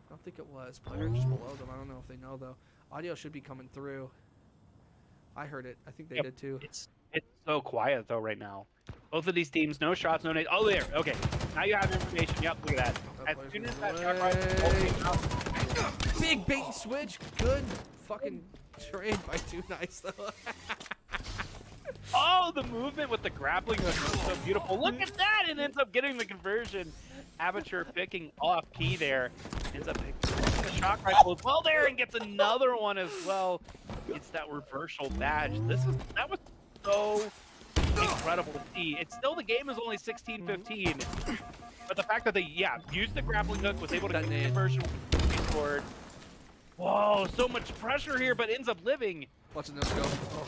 I don't think it was. Player just below them. I don't know if they know though. Audio should be coming through. I heard it. I think they did too. It's so quiet though right now. Both of these teams, no shots, no nades. Oh, there. Okay. Now you have information. Yep, look at that. As soon as that shot rifle big bait and switch. Good fucking trade by Too Nice though. Oh, the movement with the grappling hook is so beautiful. Look at that! It ends up getting the conversion. Aperture picking off Key there. Ends up picking the shock rifle as well there and gets another one as well. It's that reversal badge. That was so incredible to see. It's still, the game is only 16-15. But the fact that they, used the grappling hook, was able to get the conversion forward. Whoa, so much pressure here, but ends up living. Watching this go. Oh.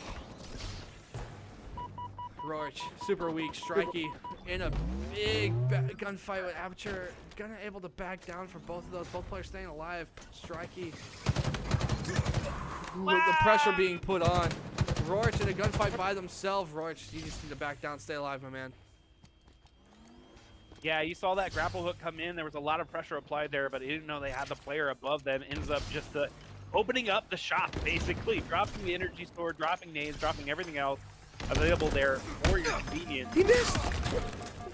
Roach, super weak. Strikey in a big gunfight with Aperture. Gonna able to back down for both of those. Both players staying alive. Strikey. With the pressure being put on. Roach in a gunfight by themselves. Roach, you just need to back down. Stay alive, my man. Yeah, you saw that grapple hook come in. There was a lot of pressure applied there, but he didn't know they had the player above them. Ends up just opening up the shop, basically. Dropping the energy sword, dropping nades, dropping everything else available there for your convenience. He missed!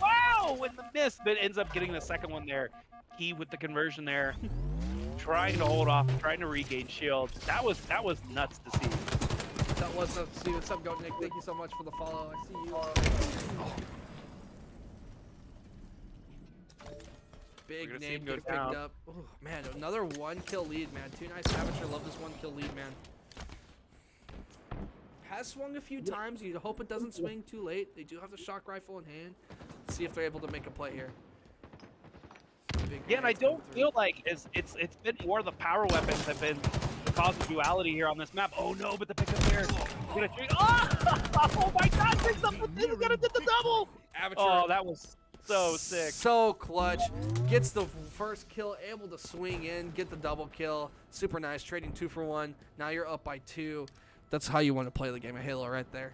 Wow! With the miss, but ends up getting the second one there. Key with the conversion there. Trying to hold off, trying to regain shield. That was nuts to see. That was nuts to see. What's up, Goat Nick? Thank you so much for the follow. I see you. Big gonna see name him go get down. picked up. Oh, man, another 1-kill lead, man. Too nice. Amateur, love this 1-kill lead, man. Has swung a few times. You hope it doesn't swing too late. They do have the shock rifle in hand. Let's see if they're able to make a play here. Big Yeah, and I grenades coming don't through. feel like it's been more the power weapons have been the cause of duality here on this map. Oh no, but the pickup there. Gonna treat. Oh my God! Picks up the thing. Gonna get the double. Amateur. Oh, that was so sick. So clutch. Gets the first kill, able to swing in, get the double kill. Super nice. Trading 2 for 1. Now you're up by 2. That's how you want to play the game of Halo right there.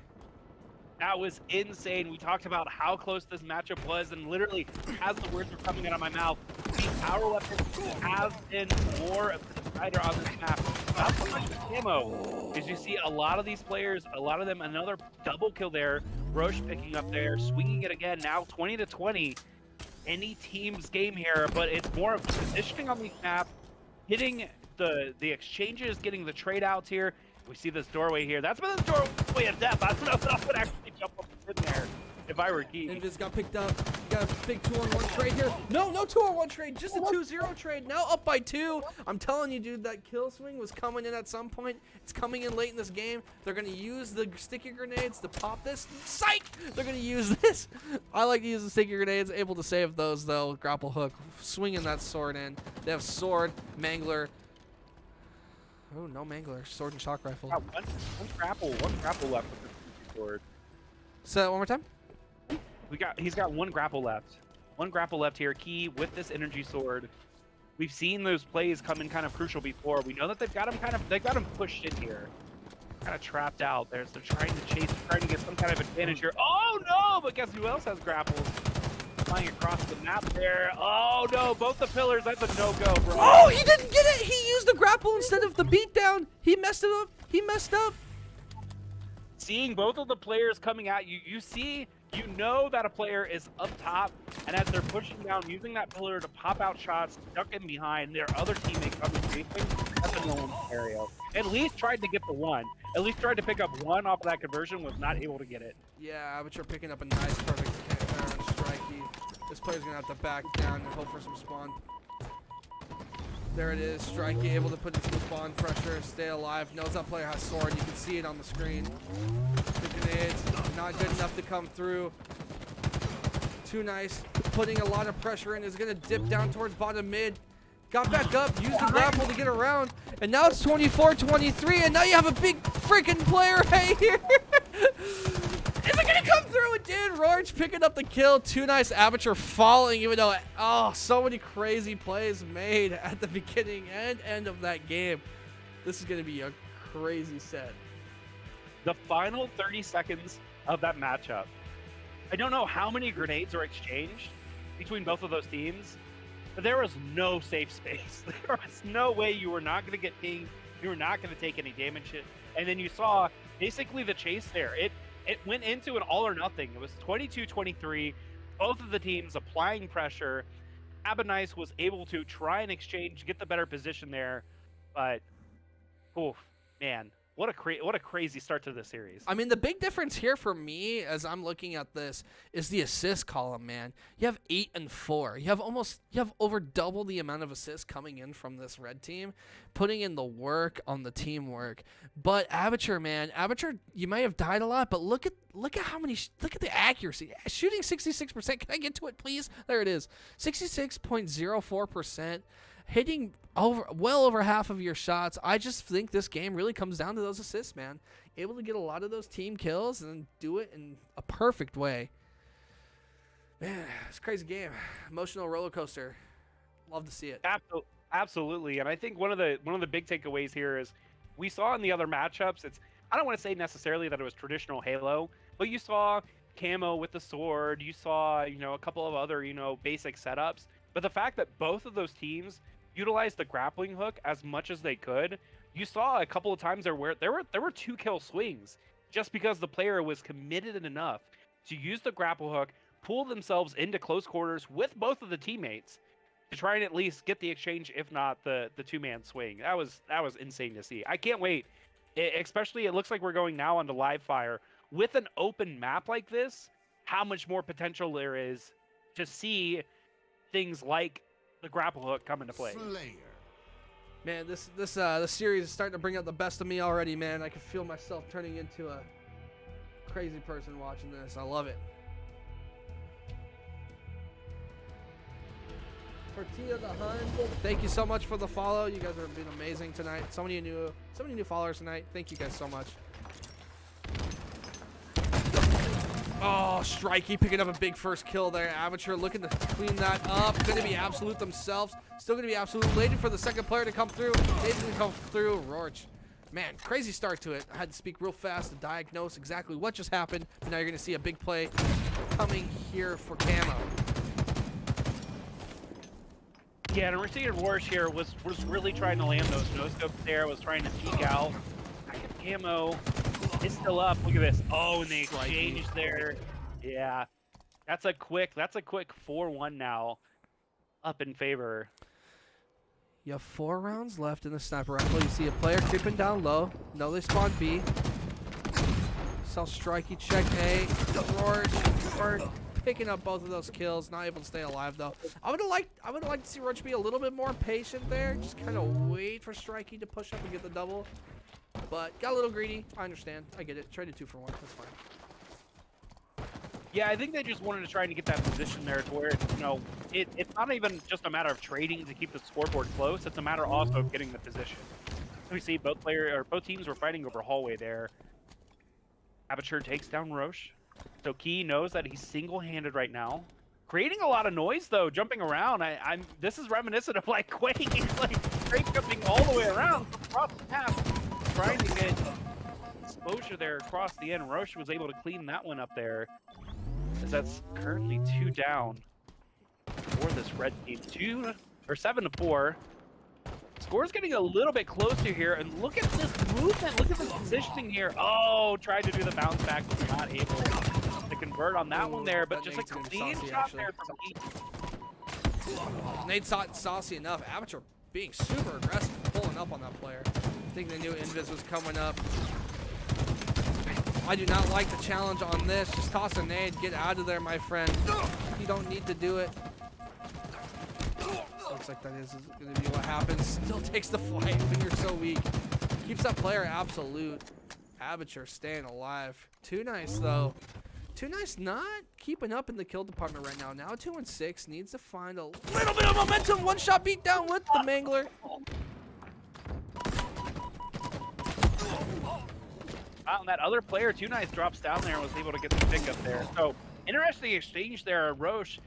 That was insane. We talked about how close this matchup was, and literally, as the words were coming out of my mouth, the power weapons have been more of the decider on this map. Not so much the camo, as you see a lot of these players, a lot of them, another double kill there. Roche picking up there, swinging it again. Now 20-20. Any team's game here, but it's more of positioning on the map, hitting the exchanges, getting the trade outs here. We see this doorway here. That's been the doorway of death. I don't know if I would actually jump up in there if I were Geek. Invis got picked up. Got a big 2-on-1 trade here. No 2-on-1 trade. Just a 2-0 trade. Now up by 2. I'm telling you, dude, that kill swing was coming in at some point. It's coming in late in this game. They're going to use the sticky grenades to pop this. Psych! They're going to use this. I like to use the sticky grenades. Able to save those, though. Grapple hook. Swinging that sword in. They have sword, mangler. Oh, no mangler. Sword and shock rifle. Got one grapple left with this sword. Say that one more time. He's got one grapple left. One grapple left here. Key with this energy sword. We've seen those plays come in kind of crucial before. We know that they've got him pushed in here. Kind of trapped out there. So they're trying to chase, trying to get some kind of advantage here. Oh no! But guess who else has grapples? Flying across the map there. Oh no, both the pillars. That's a no-go, bro. Oh, he didn't get it. He used the grapple instead of the beatdown. He messed it up. He messed up. Seeing both of the players coming at you, you know that a player is up top, and as they're pushing down, using that pillar to pop out shots, duck in behind their other teammate coming chasing, that's a no-win scenario. At least tried to get the one. At least tried to pick up one off of that conversion, was not able to get it. Yeah, but you're picking up a nice, perfect strikey. This player's going to have to back down and hope for some spawn. There it is. Strikey able to put in some spawn pressure, stay alive. Knows that player has sword. You can see it on the screen. The grenades, not good enough to come through. Too nice. Putting a lot of pressure in. Is going to dip down towards bottom mid. Got back up, used the grapple to get around. And now it's 24-23, and now you have a big freaking player right here. Is it going to come through? It did. Roach picking up the kill. Too nice. Amateur falling, even though, oh, so many crazy plays made at the beginning and end of that game. This is going to be a crazy set. The final 30 seconds of that matchup. I don't know how many grenades were exchanged between both of those teams, but there was no safe space. There was no way you were not going to get pinged. You were not going to take any damage. And then you saw basically the chase there. It went into an all or nothing. It was 22-23. Both of the teams applying pressure. Abanice was able to try and exchange, get the better position there. But, oof, man, what a crazy start to the series. I mean, the big difference here for me, as I'm looking at this, is the assist column, man. You have 8 and 4. You have over double the amount of assists coming in from this red team, putting in the work on the teamwork. But Aperture, man, Aperture, you might have died a lot, but look at how many, look at the accuracy. Shooting 66%. Can I get to it, please? There it is. 66.04%. Hitting well over half of your shots. I just think this game really comes down to those assists, man. Able to get a lot of those team kills and do it in a perfect way. Man, it's a crazy game. Emotional roller coaster. Love to see it. Absolutely, and I think one of the big takeaways here is we saw in the other matchups. I don't want to say necessarily that it was traditional Halo, but you saw camo with the sword. You saw a couple of other basic setups. But the fact that both of those teams utilized the grappling hook as much as they could, you saw a couple of times there were 2-kill swings just because the player was committed enough to use the grapple hook, pull themselves into close quarters with both of the teammates to try and at least get the exchange, if not the two-man swing. That was insane to see. I can't wait. Especially, it looks like we're going now onto live fire with an open map like this. How much more potential there is to see things like the grapple hook come into play. Slayer. Man, this series is starting to bring out the best of me already, man. I can feel myself turning into a crazy person watching this. I love it. Tortilla the Hun, thank you so much for the follow. You guys have been amazing tonight. So many new followers tonight. Thank you guys so much. Oh, Strikey picking up a big first kill there. Amateur looking to clean that up. Going to be Absolute themselves. Still going to be Absolute. Waiting for the second player to come through. Nate's going to come through. Roach. Man, crazy start to it. I had to speak real fast to diagnose exactly what just happened. But now you're going to see a big play coming here for Camo. Yeah, and we're seeing Roarch here was really trying to land those no-scopes there, was trying to peek out. Camo is still up. Look at this. Oh, and they exchange there. Yeah. That's a quick 4-1 now. Up in favor. You have 4 rounds left in the sniper rifle. You see a player creeping down low. No, they spawn B. Saw Strikey check A. Roarch picking up both of those kills. Not able to stay alive though. I would have liked to see Roach be a little bit more patient there. Just kind of wait for Strikey to push up and get the double. But got a little greedy. I understand. I get it. Traded 2 for 1. That's fine. Yeah, I think they just wanted to try to get that position there to where, you know, it's not even just a matter of trading to keep the scoreboard close. It's a matter also of getting the position. We see both teams were fighting over hallway there. Aperture takes down Roche. So Key knows that he's single-handed right now. Creating a lot of noise though, jumping around. This is reminiscent of like Quake. He's like straight jumping all the way around across the map, trying to get exposure there across the end. Roche was able to clean that one up there, as that's currently 2 down for this red team. 7-4. Score's getting a little bit closer here, and look at this movement. Look at this positioning here. Oh, tried to do the bounce back, but not able to convert on that one there. But just a clean shot there from Heat. Nate saw it saucy enough. Amateur being super aggressive, pulling up on that player. I think they knew Invis was coming up. I do not like the challenge on this. Just toss a nade. Get out of there, my friend. You don't need to do it. Looks like that is going to be what happens. Still takes the fight when you're so weak. Keeps that player absolute. Aperture staying alive. Too nice, though. Too nice not keeping up in the kill department right now. Now 2-6. Needs to find a little bit of momentum. One shot beat down with the Mangler. Wow, and that other player, Too Nice, drops down there and was able to get the pick up there. So, interesting exchange there. Roche,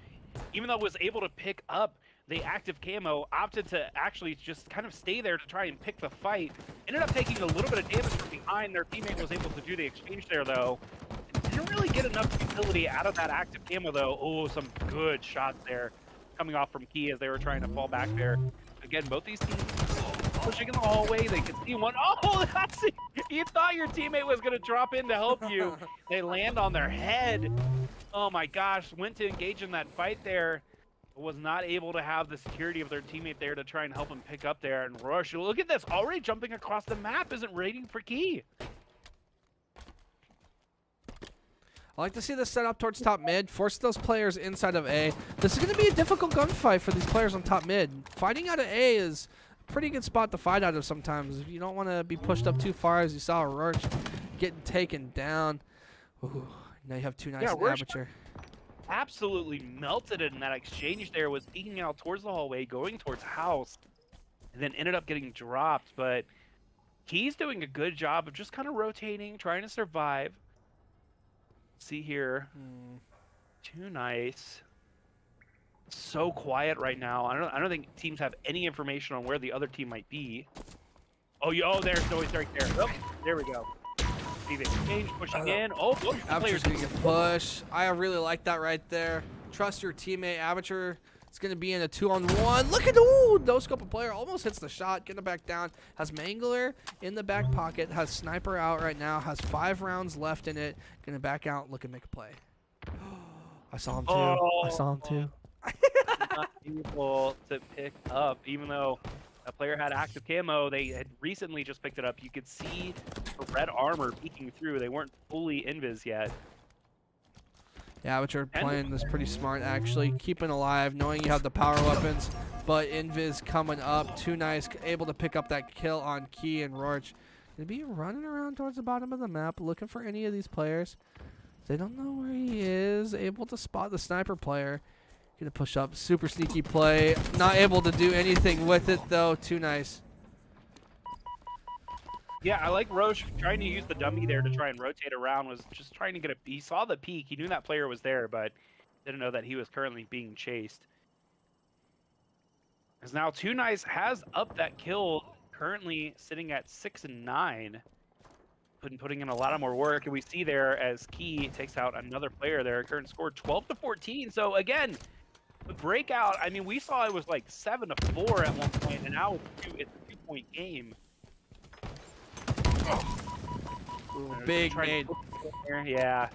even though was able to pick up the active camo, opted to actually just kind of stay there to try and pick the fight. Ended up taking a little bit of damage from behind. Their teammate was able to do the exchange there, though. Didn't really get enough utility out of that active camo, though. Oh, some good shots there coming off from Key as they were trying to fall back there. Again, both these teams pushing in the hallway. They could see one. Oh, that's it. You thought your teammate was going to drop in to help you. They land on their head. Oh, my gosh. Went to engage in that fight there. Was not able to have the security of their teammate there to try and help him pick up there. And Rush, look at this, already jumping across the map, isn't waiting for Key. I like to see this set up towards top mid, force those players inside of A. This is going to be a difficult gunfight for these players on top mid. Fighting out of A is a pretty good spot to fight out of sometimes. If you don't want to be pushed up too far, as you saw Roach getting taken down. Ooh, now you have Too Nice in Aperture. Absolutely melted it in that exchange there, was peeking out towards the hallway, going towards house, and then ended up getting dropped. But he's doing a good job of just kind of rotating, trying to survive. See here, Too Nice. So quiet right now. I don't think teams have any information on where the other team might be. Oh, there's noise right there. Oh, there we go. See the exchange pushing in. Oh, both players gonna get push. I really like that right there. Trust your teammate. Aperture. It's gonna be in a 2-on-1. Look at no scope. A player almost hits the shot. Getting it back down. Has Mangler in the back pocket. Has Sniper out right now. Has 5 rounds left in it. Gonna back out. Look and make a play. I saw him too. I saw him too. Not able to pick up, even though a player had active camo. They had recently just picked it up. You could see the red armor peeking through. They weren't fully invis yet. Yeah, but you're playing this pretty smart, actually. Keeping alive, knowing you have the power weapons. but Invis coming up. Too Nice, able to pick up that kill on Key and Roach. Gonna be running around towards the bottom of the map, looking for any of these players. They don't know where he is. Able to spot the sniper player. Gonna push up. Super sneaky play. Not able to do anything with it though. Too Nice. Yeah, I like Roche trying to use the dummy there to try and rotate around. Was just trying to get a. He saw the peek. He knew that player was there, but didn't know that he was currently being chased. As now Too Nice has up that kill, currently sitting at 6 and 9. Putting in a lot of more work, and we see there as Key takes out another player there. Current score 12 to 14. So again, the breakout. I mean, we saw it was like 7 to 4 at one point, and now it's a 2-point game. Ooh, big nade. Yeah.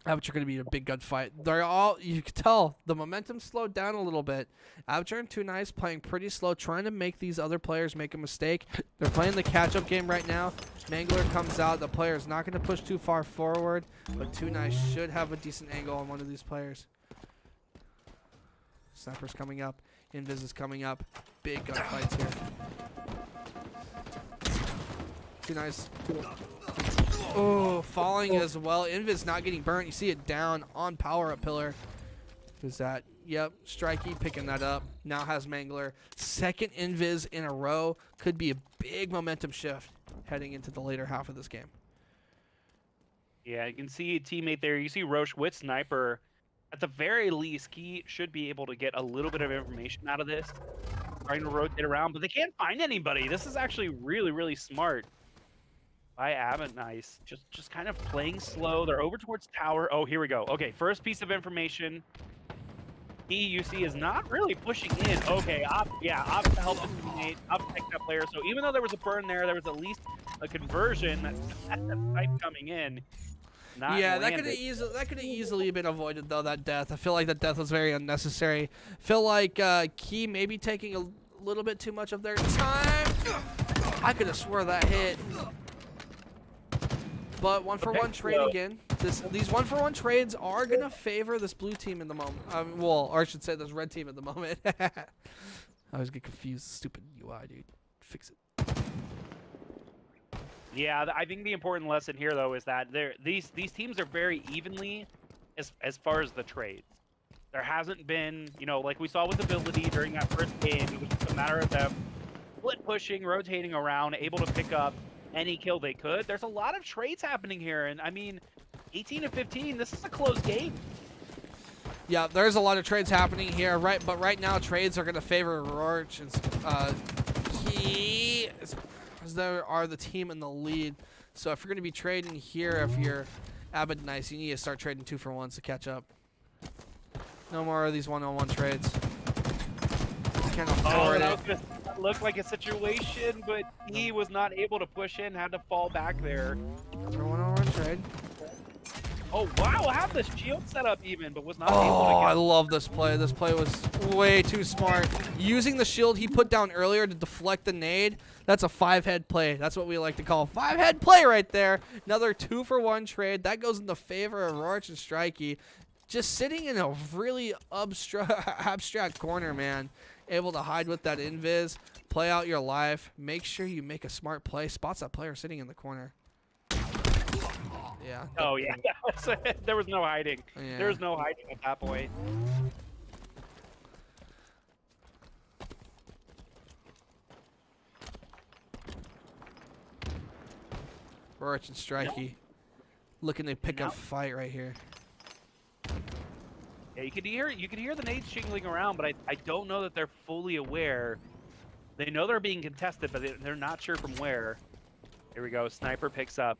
Avatar going to be a big gunfight. They're all, you can tell, the momentum slowed down a little bit. Avatar and Too Nice playing pretty slow, trying to make these other players make a mistake. They're playing the catch-up game right now. Mangler comes out. The player is not going to push too far forward, but Too Nice should have a decent angle on one of these players. Sniper's coming up. Invis is coming up. Big gunfights here. Too Nice. Oh, falling as well. Invis not getting burnt. You see it down on power up pillar. Who's that? Yep, Strikey picking that up. Now has Mangler. Second Invis in a row. Could be a big momentum shift heading into the later half of this game. Yeah, you can see a teammate there. You see Roche with Sniper. At the very least, he should be able to get a little bit of information out of this. Trying to rotate around, but they can't find anybody. This is actually really, really smart by Nice. Just kind of playing slow. They're over towards tower. Oh, here we go. Okay, first piece of information. He, you see, is not really pushing in. Okay, opt to help his teammate, opt to take that player. So even though there was a burn there was at least a conversion. That's type coming in. Yeah, that could have easily been avoided though. That death. I feel like that death was very unnecessary. Feel like Key maybe taking a little bit too much of their time. I could have swore that hit. But 1-for-1 trade again. These 1-for-1 trades are going to favor this blue team in the moment. Well, or I should say this red team at the moment. I always get confused. Stupid UI, dude. Fix it. Yeah, I think the important lesson here, though, is that these teams are very evenly as far as the trades. There hasn't been, like we saw with Ability during that first game, it was just a matter of them split pushing, rotating around, able to pick up any kill they could. There's a lot of trades happening here, and I mean, 18 to 15, this is a close game. Yeah, there's a lot of trades happening here, right? But right now, trades are going to favor Roach and Key, as they are the team in the lead. So if you're going to be trading here, if you're Nice, you need to start trading 2-for-1s to catch up. No more of these 1-on-1 trades. Can't afford it. Looked like a situation, but he was not able to push in, had to fall back there. Another 1-on-1 trade. Oh wow, I have the shield set up even, but was not able to Oh, get. I love this play. This play was way too smart. Using the shield he put down earlier to deflect the nade, that's a 5-head play. That's what we like to call a 5-head play right there. Another 2-for-1 trade. That goes in the favor of Roach and Strikey. Just sitting in a really abstract corner, man. Able to hide with that invis, play out your life, make sure you make a smart play, spots that player sitting in the corner. Yeah. Oh yeah, there was no hiding. Yeah. There was no hiding at that point. Roach and Strikey looking to pick up fight right here. Yeah, you could hear the nades shingling around, but I don't know that they're fully aware. They know they're being contested, but they're not sure from where. Here we go. Sniper picks up.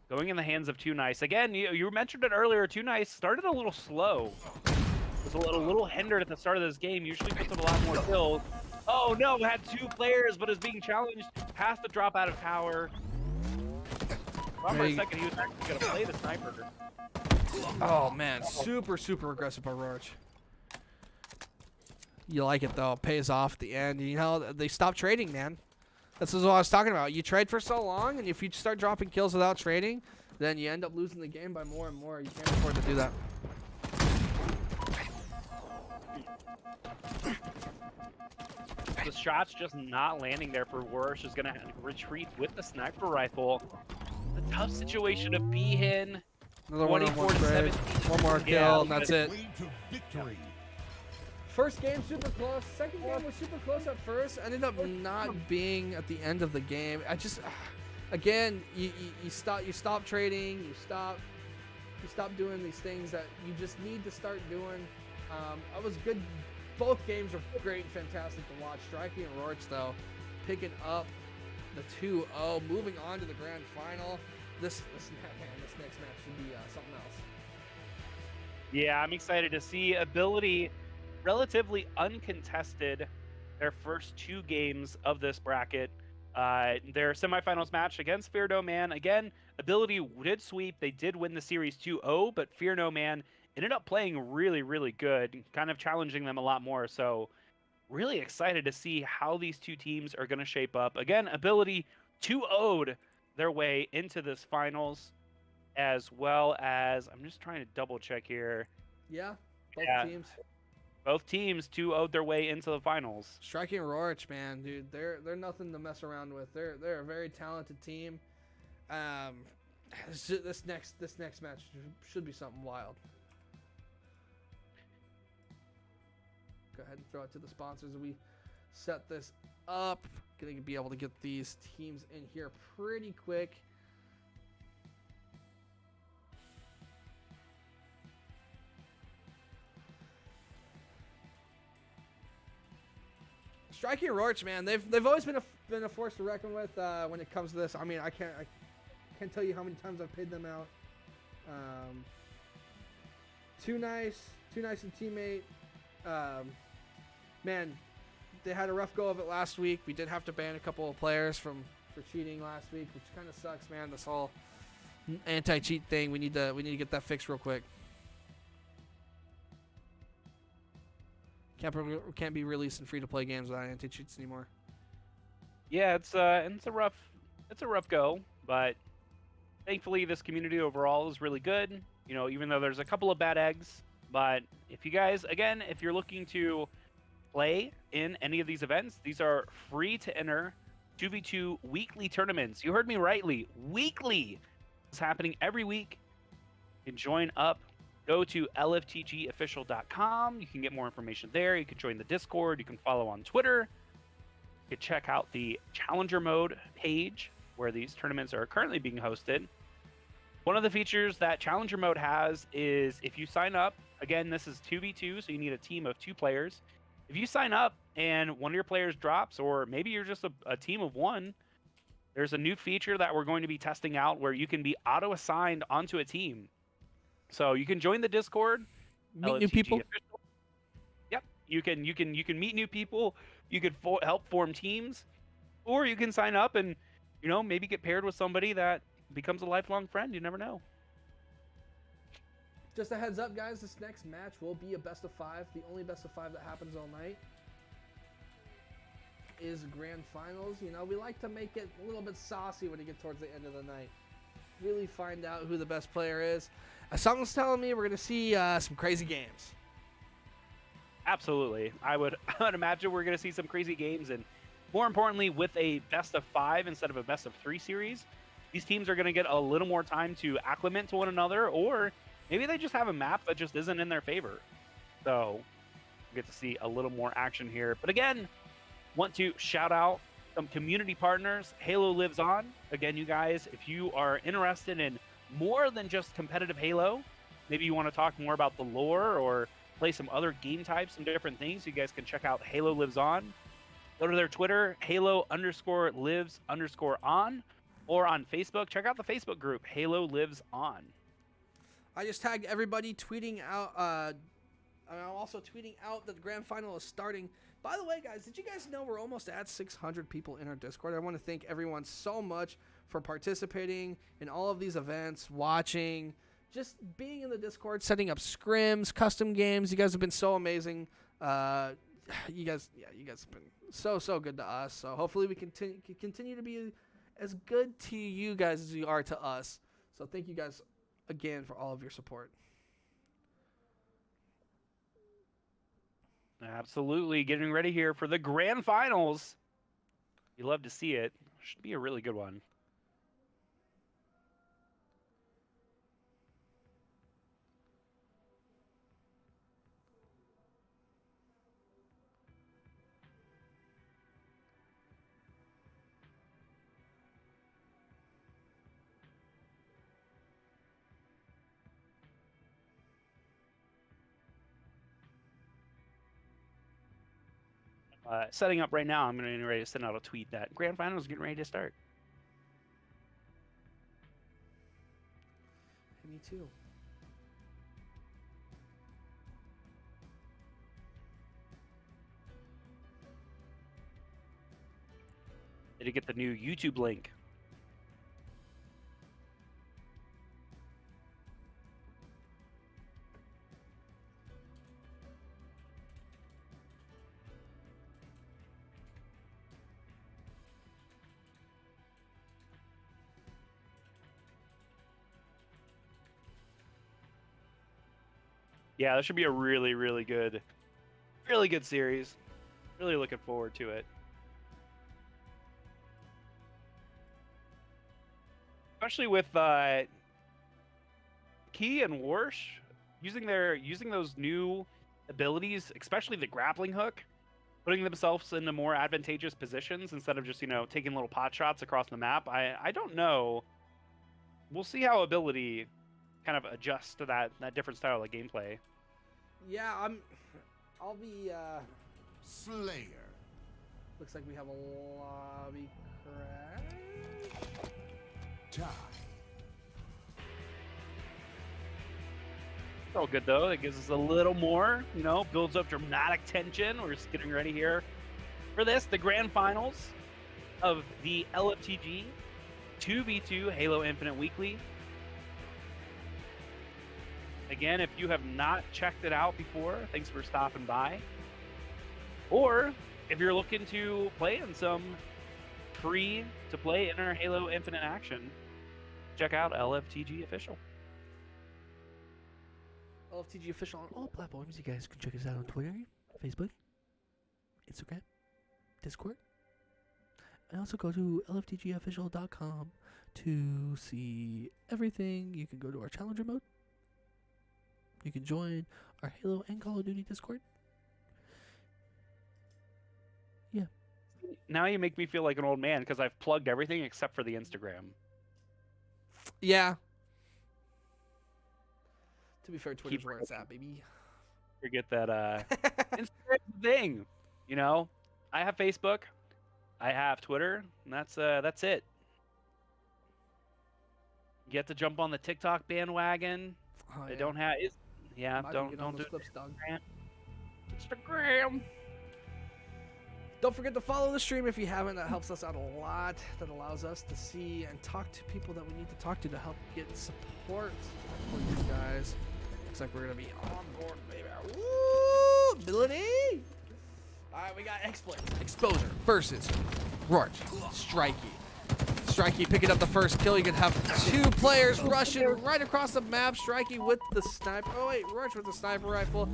Going in the hands of Too Nice. Again, you mentioned it earlier. Too Nice started a little slow. Was a little hindered at the start of this game. Usually puts up a lot more kills. Oh no, had 2 players, but is being challenged. Has to drop out of tower. Thought for a second he was actually going to play the sniper. Oh man, super aggressive by Roach. You like it though, it pays off at the end. You know, they stop trading, man. This is what I was talking about. You trade for so long, and if you start dropping kills without trading, then you end up losing the game by more and more. You can't afford to do that. the shots just not landing there for Warsh is going to retreat with the sniper rifle. A tough situation to be in. Another one on one trade. 24-17. One more kill, Yeah, and that's it. Way to victory. First game super close. Second game was super close at first. Ended up not being at the end of the game. I just, again, you stop trading. You stop doing these things that you just need to start doing. I was good. Both games were great and fantastic to watch. Striking and Roach though, picking up the 2-0, moving on to the grand final. This next match should be something else. Yeah, I'm excited to see Ability relatively uncontested their first 2 games of this bracket. Their semifinals match against Fear No Man. Again, Ability did sweep. They did win the series 2-0, but Fear No Man ended up playing really, really good, kind of challenging them a lot more. So really excited to see how these 2 teams are going to shape up. Again, Ability 2-0'd their way into this finals, as well as, I'm just trying to double check here. Yeah, both teams. Both teams 2-0'd their way into the finals. Striking Roach, man, dude, they're nothing to mess around with. They're a very talented team. This next match should be something wild. Go ahead and throw it to the sponsors as we set this up. Gonna be able to get these teams in here pretty quick. Striking Roach, man, they've always been a force to reckon with when it comes to this. I mean, I can't tell you how many times I've paid them out. Too nice a teammate. Man, they had a rough go of it last week. We did have to ban a couple of players for cheating last week, which kind of sucks, man. This whole anti-cheat thing, we need to get that fixed real quick. Can't be releasing free-to-play games without anti-cheats anymore. Yeah, it's a rough go, but thankfully this community overall is really good. You know, even though there's a couple of bad eggs, but if you guys, again, if you're looking to play in any of these events, these are free to enter 2v2 weekly tournaments. You heard me rightly, weekly. It's happening every week. You can join up. Go to LFTGofficial.com. You can get more information there. You can join the Discord. You can follow on Twitter. You can check out the Challenger Mode page where these tournaments are currently being hosted. One of the features that Challenger Mode has is if you sign up, again, this is 2v2, so you need a team of 2 players. If you sign up and one of your players drops, or maybe you're just a team of 1, there's a new feature that we're going to be testing out where you can be auto-assigned onto a team. So you can join the Discord, Meet LFTG new people. Official. Yep, you can meet new people. You could help form teams, or you can sign up and maybe get paired with somebody that becomes a lifelong friend. You never know. Just a heads up, guys. This next match will be a best of 5. The only best of 5 that happens all night is grand finals. We like to make it a little bit saucy when you get towards the end of the night. Really find out who the best player is. Something's telling me we're going to see some crazy games. Absolutely. I would imagine we're going to see some crazy games, and more importantly, with a best of 5 instead of a best of 3 series, these teams are going to get a little more time to acclimate to one another, or maybe they just have a map that just isn't in their favor. So we get to see a little more action here. But again, want to shout out some community partners. Halo Lives On. Again, you guys, if you are interested in more than just competitive Halo, maybe you want to talk more about the lore or play some other game types and different things, you guys can check out Halo Lives On. Go to their Twitter, Halo_lives_on, or on Facebook. Check out the Facebook group, Halo Lives On. I just tagged everybody tweeting out. I'm also tweeting out that the grand final is starting. By the way, guys, did you guys know we're almost at 600 people in our Discord? I want to thank everyone so much for participating in all of these events, watching, just being in the Discord, setting up scrims, custom games. You guys have been so amazing. You guys have been so good to us. So hopefully we continue to be as good to you guys as you are to us. So thank you guys again for all of your support. Absolutely, getting ready here for the grand finals. You love to see it. Should be a really good one. Setting up right now, I'm getting ready to send out a tweet that grand finals is getting ready to start. Me too. Did you get the new YouTube link? Yeah, this should be a really, really good series. Really looking forward to it. Especially with Key and Warsh using those new abilities, especially the grappling hook, putting themselves into more advantageous positions instead of just, taking little pot shots across the map. I don't know. We'll see how ability kind of adjusts to that different style of gameplay. Yeah, I'll be Slayer. looks like we have a lobby crash. Tie. It's all good though. It gives us a little more, builds up dramatic tension. We're just getting ready here for this, the grand finals of the LFTG 2v2 Halo Infinite Weekly. Again, if you have not checked it out before, thanks for stopping by. Or if you're looking to play in some free-to-play Inner Halo Infinite action, check out LFTG Official. LFTG official on all platforms. You guys can check us out on Twitter, Facebook, Instagram, Discord. And also go to lftgofficial.com to see everything. You can go to our challenger mode. You can join our Halo and Call of Duty Discord. Yeah. Now you make me feel like an old man because I've plugged everything except for the Instagram. Yeah. To be fair, Twitter's where it's at, baby. Forget that Instagram's the thing. I have Facebook, I have Twitter, and that's it. You get to jump on the TikTok bandwagon. Oh, They yeah. don't have don't do clips, dog. Instagram. Don't forget to follow the stream if you haven't. That helps us out a lot. That allows us to see and talk to people that we need to talk to help get support for you guys. Looks like we're gonna be on board, baby. Woo! Ability! Alright, we got exploit. Exposure versus Rourke. Strikey. Strikey picking up the first kill. You can have two players rushing right across the map. Strikey with the sniper. Oh wait, Rourke with the sniper rifle.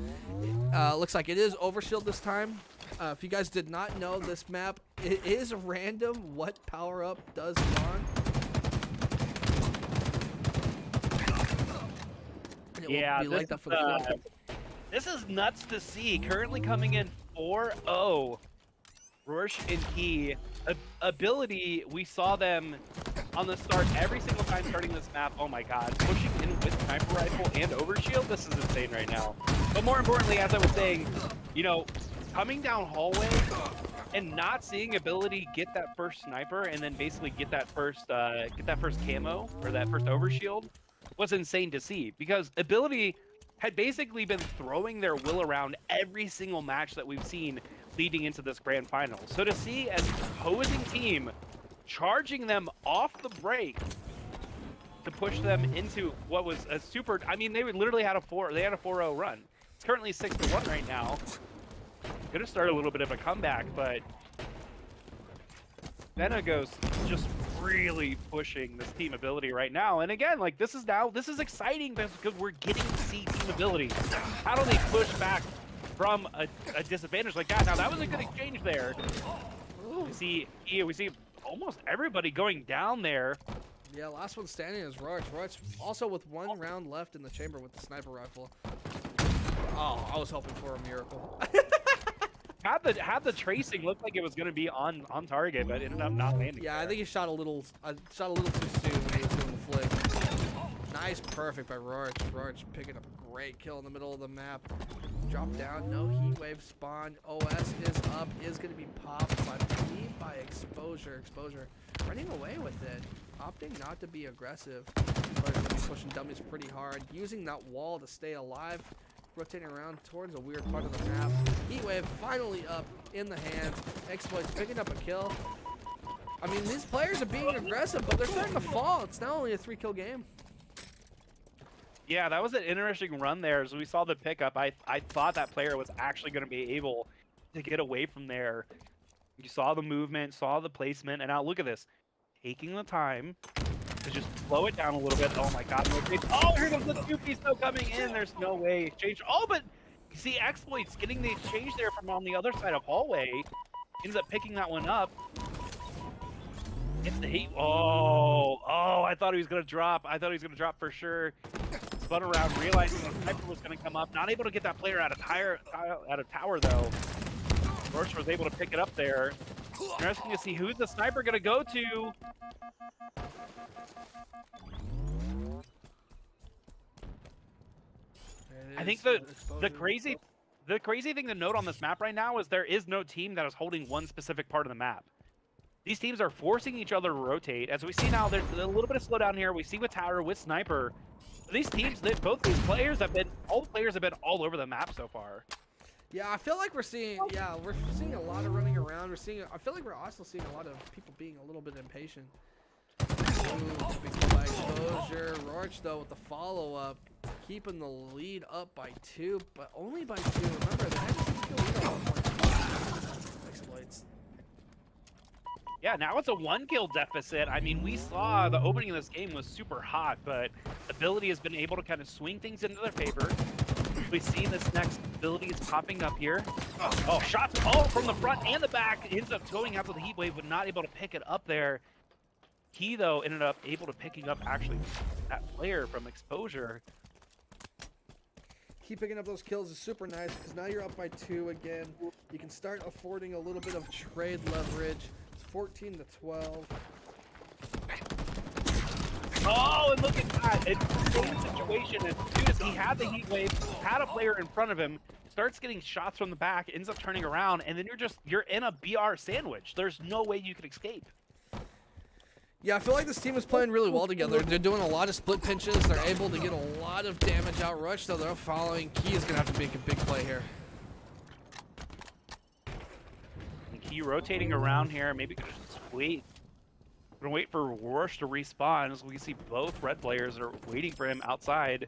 Looks like it is overshield this time. If you guys did not know, this map, it is random what power up does spawn. Yeah, be like that for the film. this is nuts to see. Currently coming in 4-0. Rourke and Key. Ability, we saw them on the start every single time starting this map. Oh my god, pushing in with sniper rifle and overshield. This is insane right now. But more importantly, as I was saying, coming down hallway and not seeing ability get that first sniper and then basically get that first camo or that first overshield was insane to see, because ability had basically been throwing their will around every single match that we've seen leading into this grand final. So to see an opposing team charging them off the break to push them into what was a super, they literally had a 4-0 run. It's currently 6-1 right now. Gonna start a little bit of a comeback, but Benagos just really pushing this team ability right now. And again, this is exciting because we're getting to see team ability. How do they push back from a disadvantage like that. Now that was a good exchange there. Ooh. We see almost everybody going down there. Yeah, last one standing is Roach. Roach also with 1 round left in the chamber with the sniper rifle. Oh, I was hoping for a miracle. Had the tracing looked like it was going to be on target, but ended up not landing. Yeah, there. I think he shot a little too soon when he was doing the flick. Nice, perfect by Roach. Roach picking up a great kill in the middle of the map. Drop down, no heat wave spawn. OS is up, is going to be popped, but by Exposure. Exposure running away with it, opting not to be aggressive. But going to be pushing dummies pretty hard, using that wall to stay alive. Rotating around towards a weird part of the map. Heatwave finally up in the hands. Exploits picking up a kill. I mean, these players are being aggressive, but they're starting to fall. It's now only a 3-kill game. Yeah, that was an interesting run there. As we saw the pickup, I thought that player was actually going to be able to get away from there. You saw the movement, saw the placement, and now look at this. Taking the time to just slow it down a little bit. Oh my god, no exchange. Oh, here comes the 2-piece though coming in. There's no way. Exchange. Oh, but you see Exploits getting the exchange there from on the other side of hallway. Ends up picking that one up. It's the heat. Oh, I thought he was going to drop. I thought he was going to drop for sure. Spun around, realizing the sniper was going to come up. Not able to get that player out of tower though. Roach was able to pick it up there. Interesting to see who's the sniper going to go to. I think the crazy thing to note on this map right now is there is no team that is holding one specific part of the map. These teams are forcing each other to rotate. As we see now, there's a little bit of slowdown here. We see with Tower, with Sniper. These teams, both these players have been, all the players have been all over the map so far. Yeah, I feel like we're seeing a lot of running around. I feel like we're also seeing a lot of people being a little bit impatient. Ooh, big kill by Exposure. Roach though with the follow-up, keeping the lead up by 2, but only by 2. Remember, they had to kill lead at one point. Exploits. Yeah, now it's a 1-kill deficit. I mean, we saw the opening of this game was super hot, but Ability has been able to kind of swing things into their favor. We see this next ability is popping up here. Oh, shots all from the front and the back. Ends up going out to the heat wave, but not able to pick it up there. He, though, ended up able to picking up actually that player from Exposure. Keep picking up those kills is super nice because now you're up by 2 again. You can start affording a little bit of trade leverage. It's 14 to 12. Oh, and look at that. It's the same situation as soon as he had the heat wave, had a player in front of him, starts getting shots from the back, ends up turning around, and then you're in a BR sandwich. There's no way you can escape. Yeah, I feel like this team is playing really well together. They're doing a lot of split pinches. They're able to get a lot of damage out rush, so they're following. Key is going to have to make a big play here. And Key rotating around here. Maybe could just wait. We're going to wait for Rush to respawn. As we can see both red players are waiting for him outside.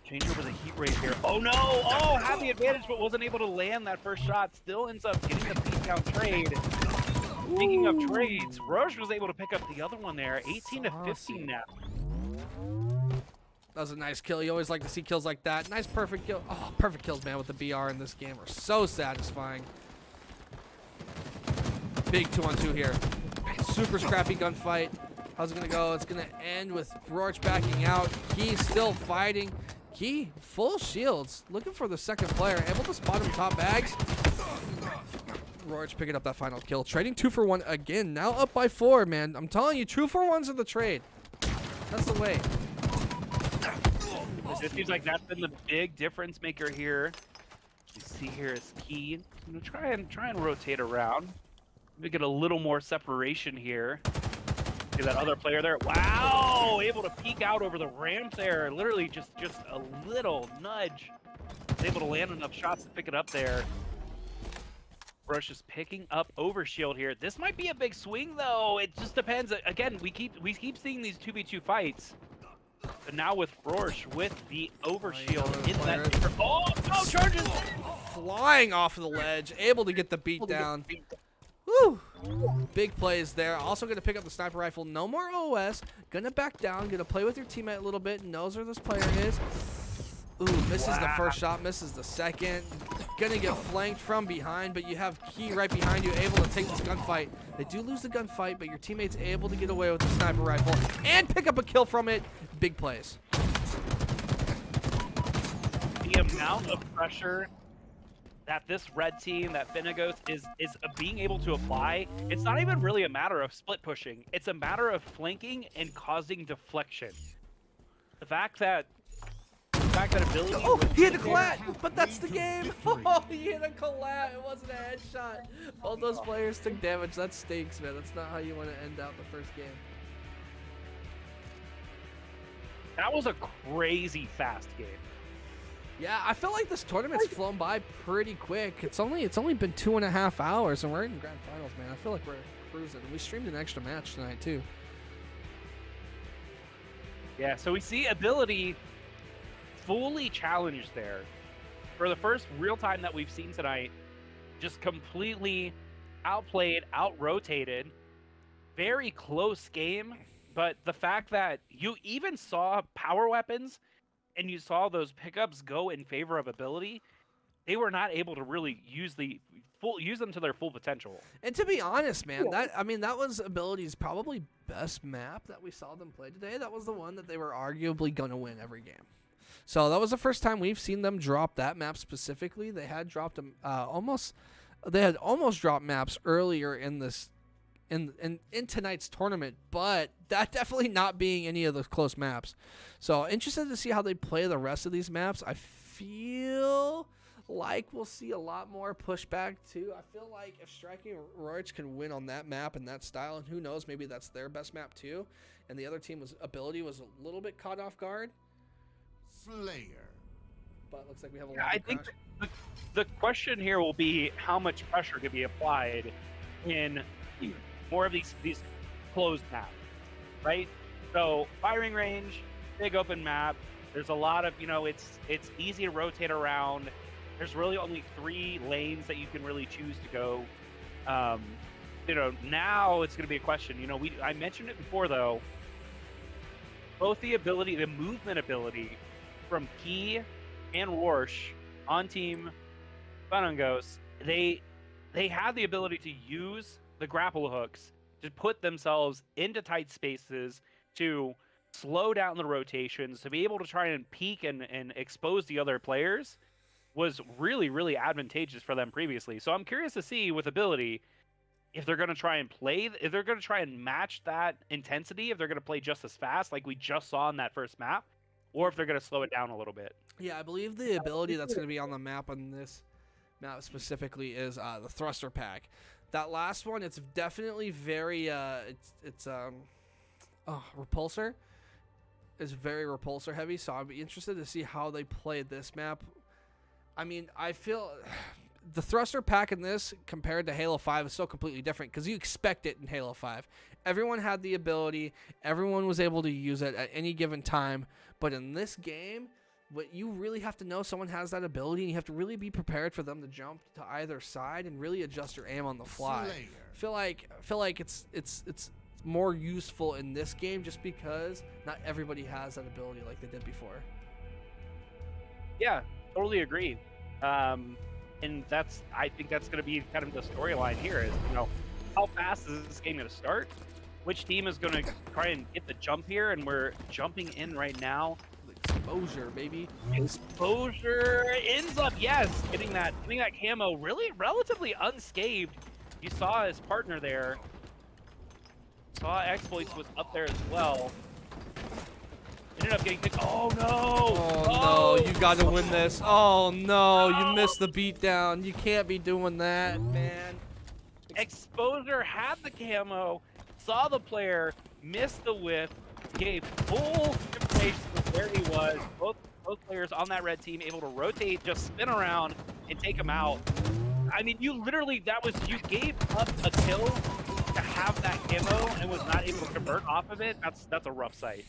Change over the heat rate here. Oh no! Oh, had the advantage but wasn't able to land that first shot. Still ends up getting the peak down trade. Speaking of trades, Rush was able to pick up the other one there. 18 to 15 now. That was a nice kill. You always like to see kills like that. Nice perfect kill. Oh, perfect kills, man, with the BR in this game are so satisfying. Big 2-on-2 here. Super scrappy gunfight. How's it gonna go? It's gonna end with Roach backing out. Key still fighting. Key full shields. Looking for the second player. Able to spot him top bags. Roach picking up that final kill. Trading 2 for 1 again. Now up by 4, man. I'm telling you, 2 for 1s in the trade. That's the way. It seems like that's been the big difference maker here. You see here is Key. I'm gonna try and rotate around. Maybe get a little more separation here. See that other player there? Wow! Able to peek out over the ramp there. Literally just a little nudge. Was able to land enough shots to pick it up there. Rush is picking up overshield here. This might be a big swing though. It just depends. Again, we keep seeing these 2v2 fights. But now with Roche with the overshield in that. Oh no! Charges! Flying off of the ledge, able to get the beat down. Woo! Big plays there. Also going to pick up the sniper rifle. No more OS. Gonna back down. Gonna play with your teammate a little bit. Knows where this player is. Ooh, misses the first shot, misses the second. Gonna get flanked from behind, but you have Key right behind you, able to take this gunfight. They do lose the gunfight, but your teammate's able to get away with the sniper rifle and pick up a kill from it. Big plays. The amount of pressure that this red team, that Finagos, is being able to apply, it's not even really a matter of split pushing. It's a matter of flanking and causing deflection. The fact that ability. Oh, he hit a collat, but that's the game. Oh, he hit a collat. It wasn't a headshot. Both those players took damage. That stinks, man. That's not how you want to end out the first game. That was a crazy fast game. Yeah, I feel like this tournament's flown by pretty quick. It's only been 2.5 hours, and we're in grand finals, man. I feel like we're cruising. We streamed an extra match tonight too. Yeah, so we see ability fully challenged there. For the first real time that we've seen tonight, just completely outplayed, out-rotated. Very close game, but the fact that you even saw power weapons and you saw those pickups go in favor of ability, they were not able to really use them to their full potential. And to be honest, man, that was Ability's probably best map that we saw them play today. That was the one that they were arguably gonna win every game. So that was the first time we've seen them drop that map specifically. They had dropped them almost dropped maps earlier in this in tonight's tournament, but that definitely not being any of those close maps. So interested to see how they play the rest of these maps. I feel like we'll see a lot more pushback too. I feel like if Striking Roach can win on that map and that style, and who knows, maybe that's their best map too, and the other team Ability was a little bit caught off guard. Slayer. But looks like we have a lot. Yeah, I think the question here will be how much pressure can be applied in more of these closed maps, right? So firing range, big open map. There's a lot of, it's easy to rotate around. There's really only 3 lanes that you can really choose to go. Now it's going to be a question. I mentioned it before though. Both the movement ability from Key and Warsh on Team Funangos, they have the ability to use the grapple hooks to put themselves into tight spaces, to slow down the rotations, to be able to try and peek and expose the other players was really, really advantageous for them previously. So I'm curious to see with ability if they're going to try and if they're going to try and match that intensity, if they're going to play just as fast like we just saw in that first map, or if they're going to slow it down a little bit. Yeah, I believe the ability that's going to be on the map on this map specifically is the thruster pack. That last one, it's definitely very repulsor. It's very repulsor heavy, so I'd be interested to see how they play this map. I mean, I feel the thruster pack in this compared to Halo 5 is so completely different because you expect it in Halo 5. Everyone had the ability, everyone was able to use it at any given time, but in this game, what you really have to know someone has that ability, and you have to really be prepared for them to jump to either side and really adjust your aim on the fly. Slayer. Feel like it's more useful in this game just because not everybody has that ability like they did before. Yeah, totally agree. And I think that's going to be kind of the storyline here is, how fast is this game going to start? Which team is going to try and get the jump here? And we're jumping in right now. Exposure, baby. Exposure ends up, getting that camo really relatively unscathed. You saw his partner there. Saw Exploits was up there as well. Ended up getting picked. Oh no! Oh no, you gotta win this. Oh no, you missed the beatdown. You can't be doing that, man. Exposure had the camo, saw the player, missed the whiff, gave full information of where he was. Both players on that red team able to rotate, just spin around, and take him out. I mean, you gave up a kill to have that camo and was not able to convert off of it. That's a rough sight.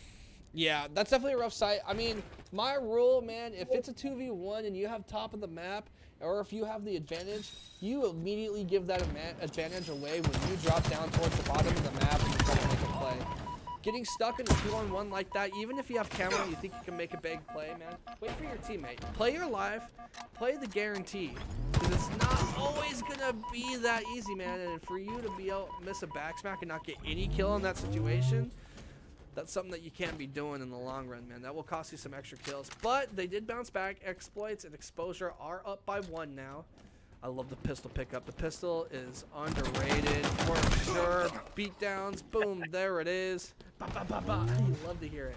Yeah, that's definitely a rough sight. I mean, my rule, man, if it's a 2v1 and you have top of the map, or if you have the advantage, you immediately give that advantage away when you drop down towards the bottom of the map and you try to make a play. Getting stuck in a 2-on-1 like that, even if you have camera, you think you can make a big play, man. Wait for your teammate. Play your life. Play the guarantee. Because it's not always gonna be that easy, man. And for you to be able to miss a back smack and not get any kill in that situation, that's something that you can't be doing in the long run, man. That will cost you some extra kills. But they did bounce back. Exploits and exposure are up by 1 now. I love the pistol pickup. The pistol is underrated for sure. Beatdowns, boom, there it is. Ba, ba, ba, ba. I love to hear it.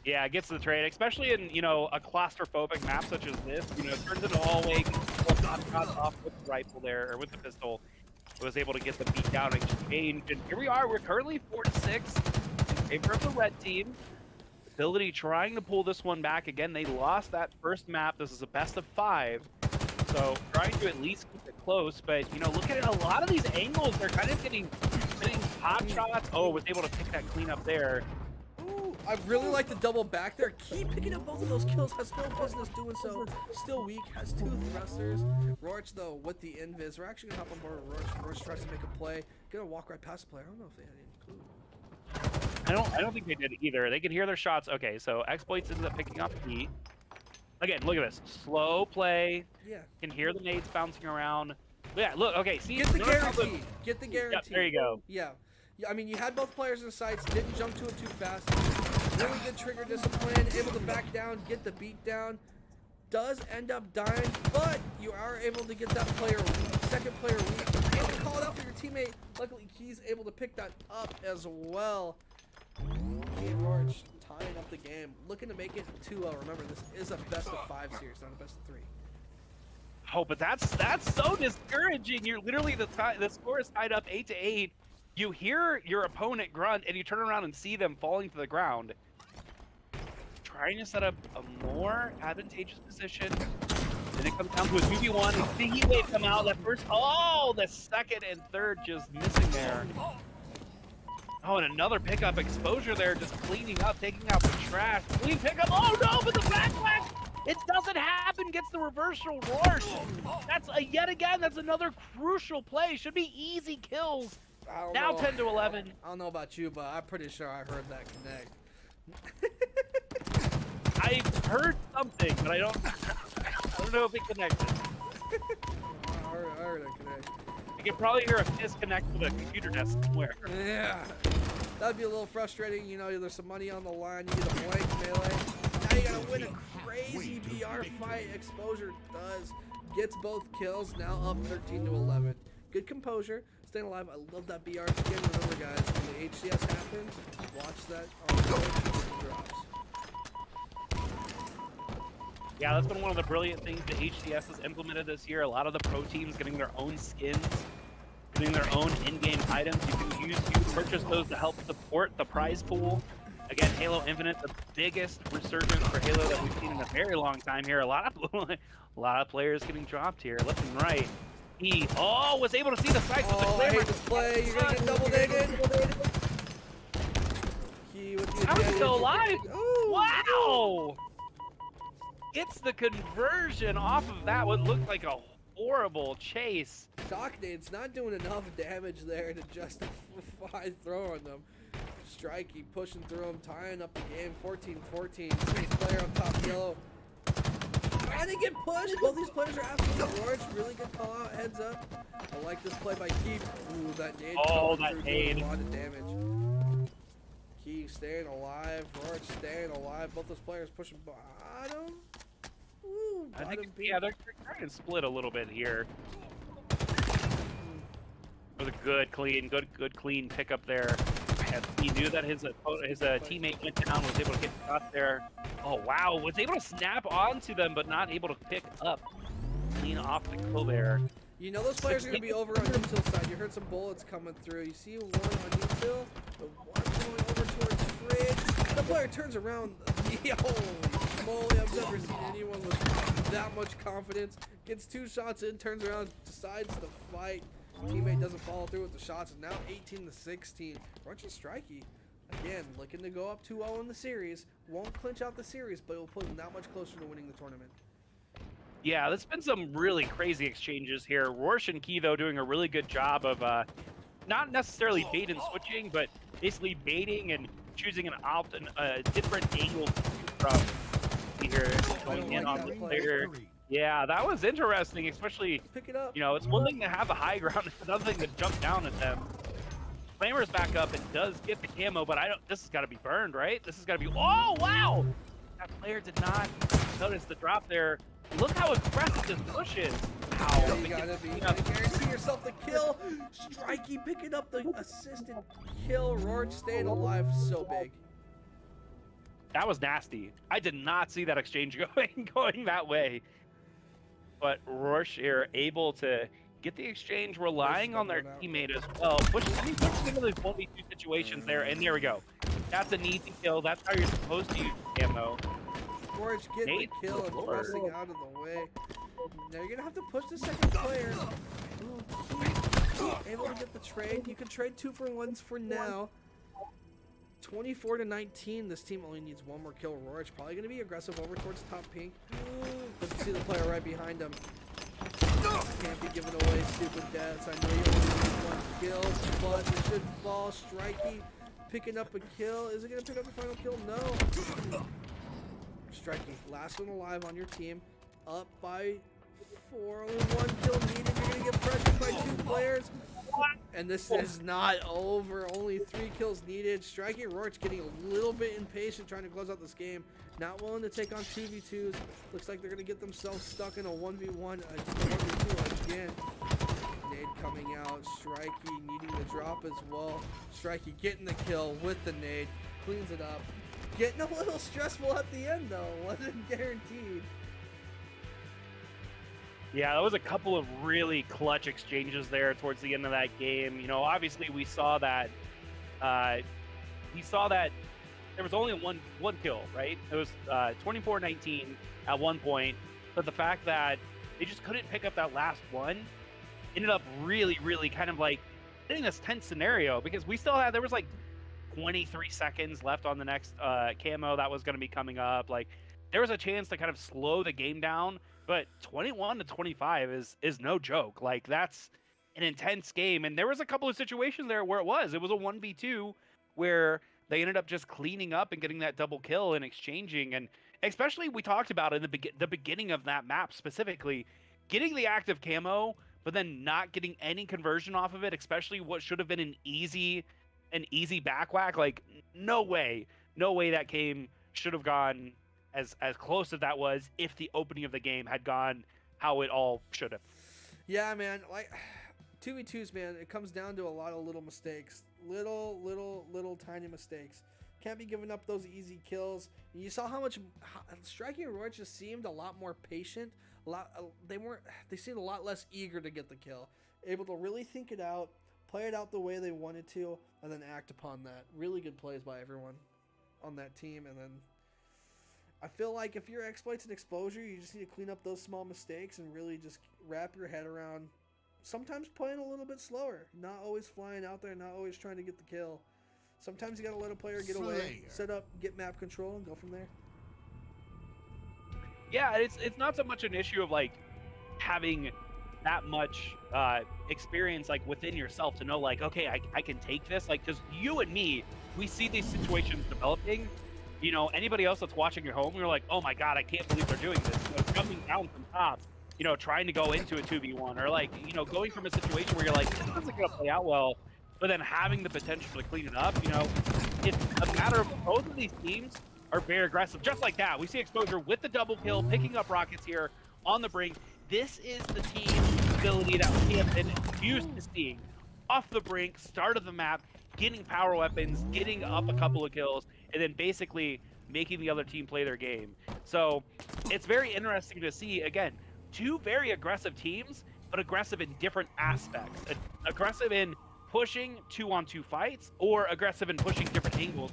Yeah, it gets to the trade, especially in, you know, a claustrophobic map such as this. You know, it turns into a hallway, shots off with the rifle there, or with the pistol. It was able to get the beat down and exchange. And here we are, we're currently 4-6 in favor of the red team. Ability trying to pull this one back. Again, they lost that first map. This is a best of 5. So trying to at least keep it close, but you know, look at it. A lot of these angles, they're kind of getting hot shots. Oh, was able to pick that clean up there. Ooh, I really like the double back there. Keep picking up both of those kills. Has no business doing so. Still weak. Has 2 thrusters. Roach though with the invis. We're actually gonna hop on board with Roach. Roach tries to make a play. Gonna walk right past the player. I don't know if they had any clue. I don't think they did either. They could hear their shots. Okay, so Exploits ends up picking up heat. Again, look at this. Slow play. Yeah. Can hear the nades bouncing around. But yeah, look, okay, see? Get the guarantee. Get the guarantee. Yep, there you go. Yeah. I mean, you had both players in sights. Didn't jump to it too fast. Really good trigger discipline. Able to back down, get the beat down. Does end up dying, but you are able to get that player weak. Second player weak. Able to call it out for your teammate. Luckily, he's able to pick that up as well. Ian Roach tying up the game. Looking to make it 2-0. Remember, this is a best of 5 series, not a best of 3. Oh, but that's so discouraging. You're literally the score is tied up 8-8. You hear your opponent grunt, and you turn around and see them falling to the ground. Trying to set up a more advantageous position. Then it comes down to a 2v1. The heat wave come out. That first, oh, the second and third just missing there. Oh, and another pickup exposure there, just cleaning up, taking out the trash. Clean pickup. Oh no, but the backlash! It doesn't happen. Gets the reversal Roar. That's yet again. That's another crucial play. Should be easy kills. Now 10-11. I don't know about you, but I'm pretty sure I heard that connect. I heard something, but I don't know if it connected. I heard it connect. You can probably hear a disconnect with a computer desk somewhere. Yeah, that'd be a little frustrating. You know, there's some money on the line. You get a blank melee. Now you gotta win a crazy BR fight. Exposure gets both kills. Now up 13-11. Good composure. Staying alive. I love that BR. Again, remember guys, when the HCS happens, watch that on the drops. Yeah, that's been one of the brilliant things that HCS has implemented this year. A lot of the pro teams getting their own skins, getting their own in-game items. You can purchase those to help support the prize pool. Again, Halo Infinite, the biggest resurgence for Halo that we've seen in a very long time here. A lot of players getting dropped here, left and right. He was able to see the sights with the I hate this play. You're gonna get double naked. How is he still alive? Wow! Gets the conversion off of that. What looked like a horrible chase. Shock nade's not doing enough damage there to justify throwing them. Strikey pushing through him, tying up the game. 14-14. Player on top yellow. Trying to get pushed. Both these players are absolutely large. Really good call out. Heads up. I like this play by Keith. Ooh, that nade. Oh, that nade. A lot of damage. Keith staying alive. Roach staying alive. Both those players pushing bottom. Ooh, I think, yeah, they're trying to split a little bit here. With a good clean pickup there. And he knew that his teammate went down, was able to get shot there. Oh wow, was able to snap onto them, but not able to pick up. Clean off the kill there. You know those players are gonna be over on Util side. You heard some bullets coming through. You see one on Util, the one going over towards Fridge. The player turns around. Holy moly, I've never seen anyone with that much confidence. Gets 2 shots in, turns around, decides to fight. Teammate doesn't follow through with the shots. Now 18-16. Roach and Strikey, again, looking to go up 2-0 in the series. Won't clinch out the series, but it will put them that much closer to winning the tournament. Yeah, there's been some really crazy exchanges here. Rorsch and Key, though, doing a really good job of not necessarily bait and switching, but basically baiting and choosing a different angle from here, going in on the player. Yeah, that was interesting, especially, Pick it up. you know, it's one thing to have the high ground, it's another thing to jump down at them. Flamer's back up and does get the camo, but this has got to be burned, right? This has got to be, oh, wow! That player did not notice the drop there. Look how aggressive this push is. Wow. You gotta guarantee yourself the kill. Strikey picking up the assisted kill. Rourke staying alive, so big. That was nasty. I did not see that exchange going that way. But Rourke here able to get the exchange, relying on their teammate as well. Pushing into those 1v2 situations there, and there we go. That's an easy kill. That's how you're supposed to use ammo. Rourke getting the kill and pressing out of the way. Now you're gonna have to push the second player. Ooh, able to get the trade. You can trade 2-for-1s for now. 24-19. This team only needs one more kill. Rourke probably gonna be aggressive over towards top pink. Doesn't see the player right behind him. Can't be giving away stupid deaths. I know you only need one kill, but it should fall. Strikey picking up a kill. Is it gonna pick up the final kill? No. Strikey, last one alive on your team. Up by 4, only 1 kill needed. You're gonna get pressured by 2 players. And this is not over. Only 3 kills needed. Strikey Rourke getting a little bit impatient trying to close out this game. Not willing to take on 2v2s. Looks like they're gonna get themselves stuck in a 1v1, 1v2 again. Nade coming out. Strikey needing the drop as well. Strikey getting the kill with the nade. Cleans it up. Getting a little stressful at the end though. Wasn't guaranteed. Yeah, that was a couple of really clutch exchanges there towards the end of that game. You know, obviously we saw that there was only one kill, right? It was 24-19 at one point, but the fact that they just couldn't pick up that last one ended up really, really kind of like in this tense scenario, because there was like 23 seconds left on the next camo that was going to be coming up. Like, there was a chance to kind of slow the game down, but 21-25 is no joke. Like, that's an intense game, and there was a couple of situations there where it was a 1v2 where they ended up just cleaning up and getting that double kill and exchanging. And especially, we talked about in the beginning of that map specifically, getting the active camo but then not getting any conversion off of it, especially what should have been an easy back whack. Like, no way that game should have gone as close as that was if the opening of the game had gone how it all should have. Yeah, man, like 2v2s, man, it comes down to a lot of little mistakes. Little tiny mistakes. Can't be giving up those easy kills. You saw how Strikey and Rourke just seemed a lot more patient. They seemed a lot less eager to get the kill. Able to really think it out, play it out the way they wanted to, and then act upon that. Really good plays by everyone on that team. And then I feel like if you're exploits and exposure, you just need to clean up those small mistakes and really just wrap your head around sometimes playing a little bit slower, not always flying out there, not always trying to get the kill. Sometimes you got to let a player get away, set up, get map control, and go from there. Yeah, it's not so much an issue of like having that much experience like within yourself to know like, okay, I can take this. Like, because you and me, we see these situations developing. You know, anybody else that's watching at home, you're like, oh my god, I can't believe they're doing this. You know, jumping down from top, you know, trying to go into a 2v1, or like, you know, going from a situation where you're like, this isn't gonna play out well, but then having the potential to clean it up. You know, it's a matter of both of these teams are very aggressive, just like that. We see Exposure with the double kill, picking up rockets here on the brink. This is the team's ability that we have been used to seeing. Off the brink, start of the map, getting power weapons, getting up a couple of kills, and then basically making the other team play their game. So it's very interesting to see, again, two very aggressive teams, but aggressive in different aspects. Aggressive in pushing 2-on-2 fights, or aggressive in pushing different angles.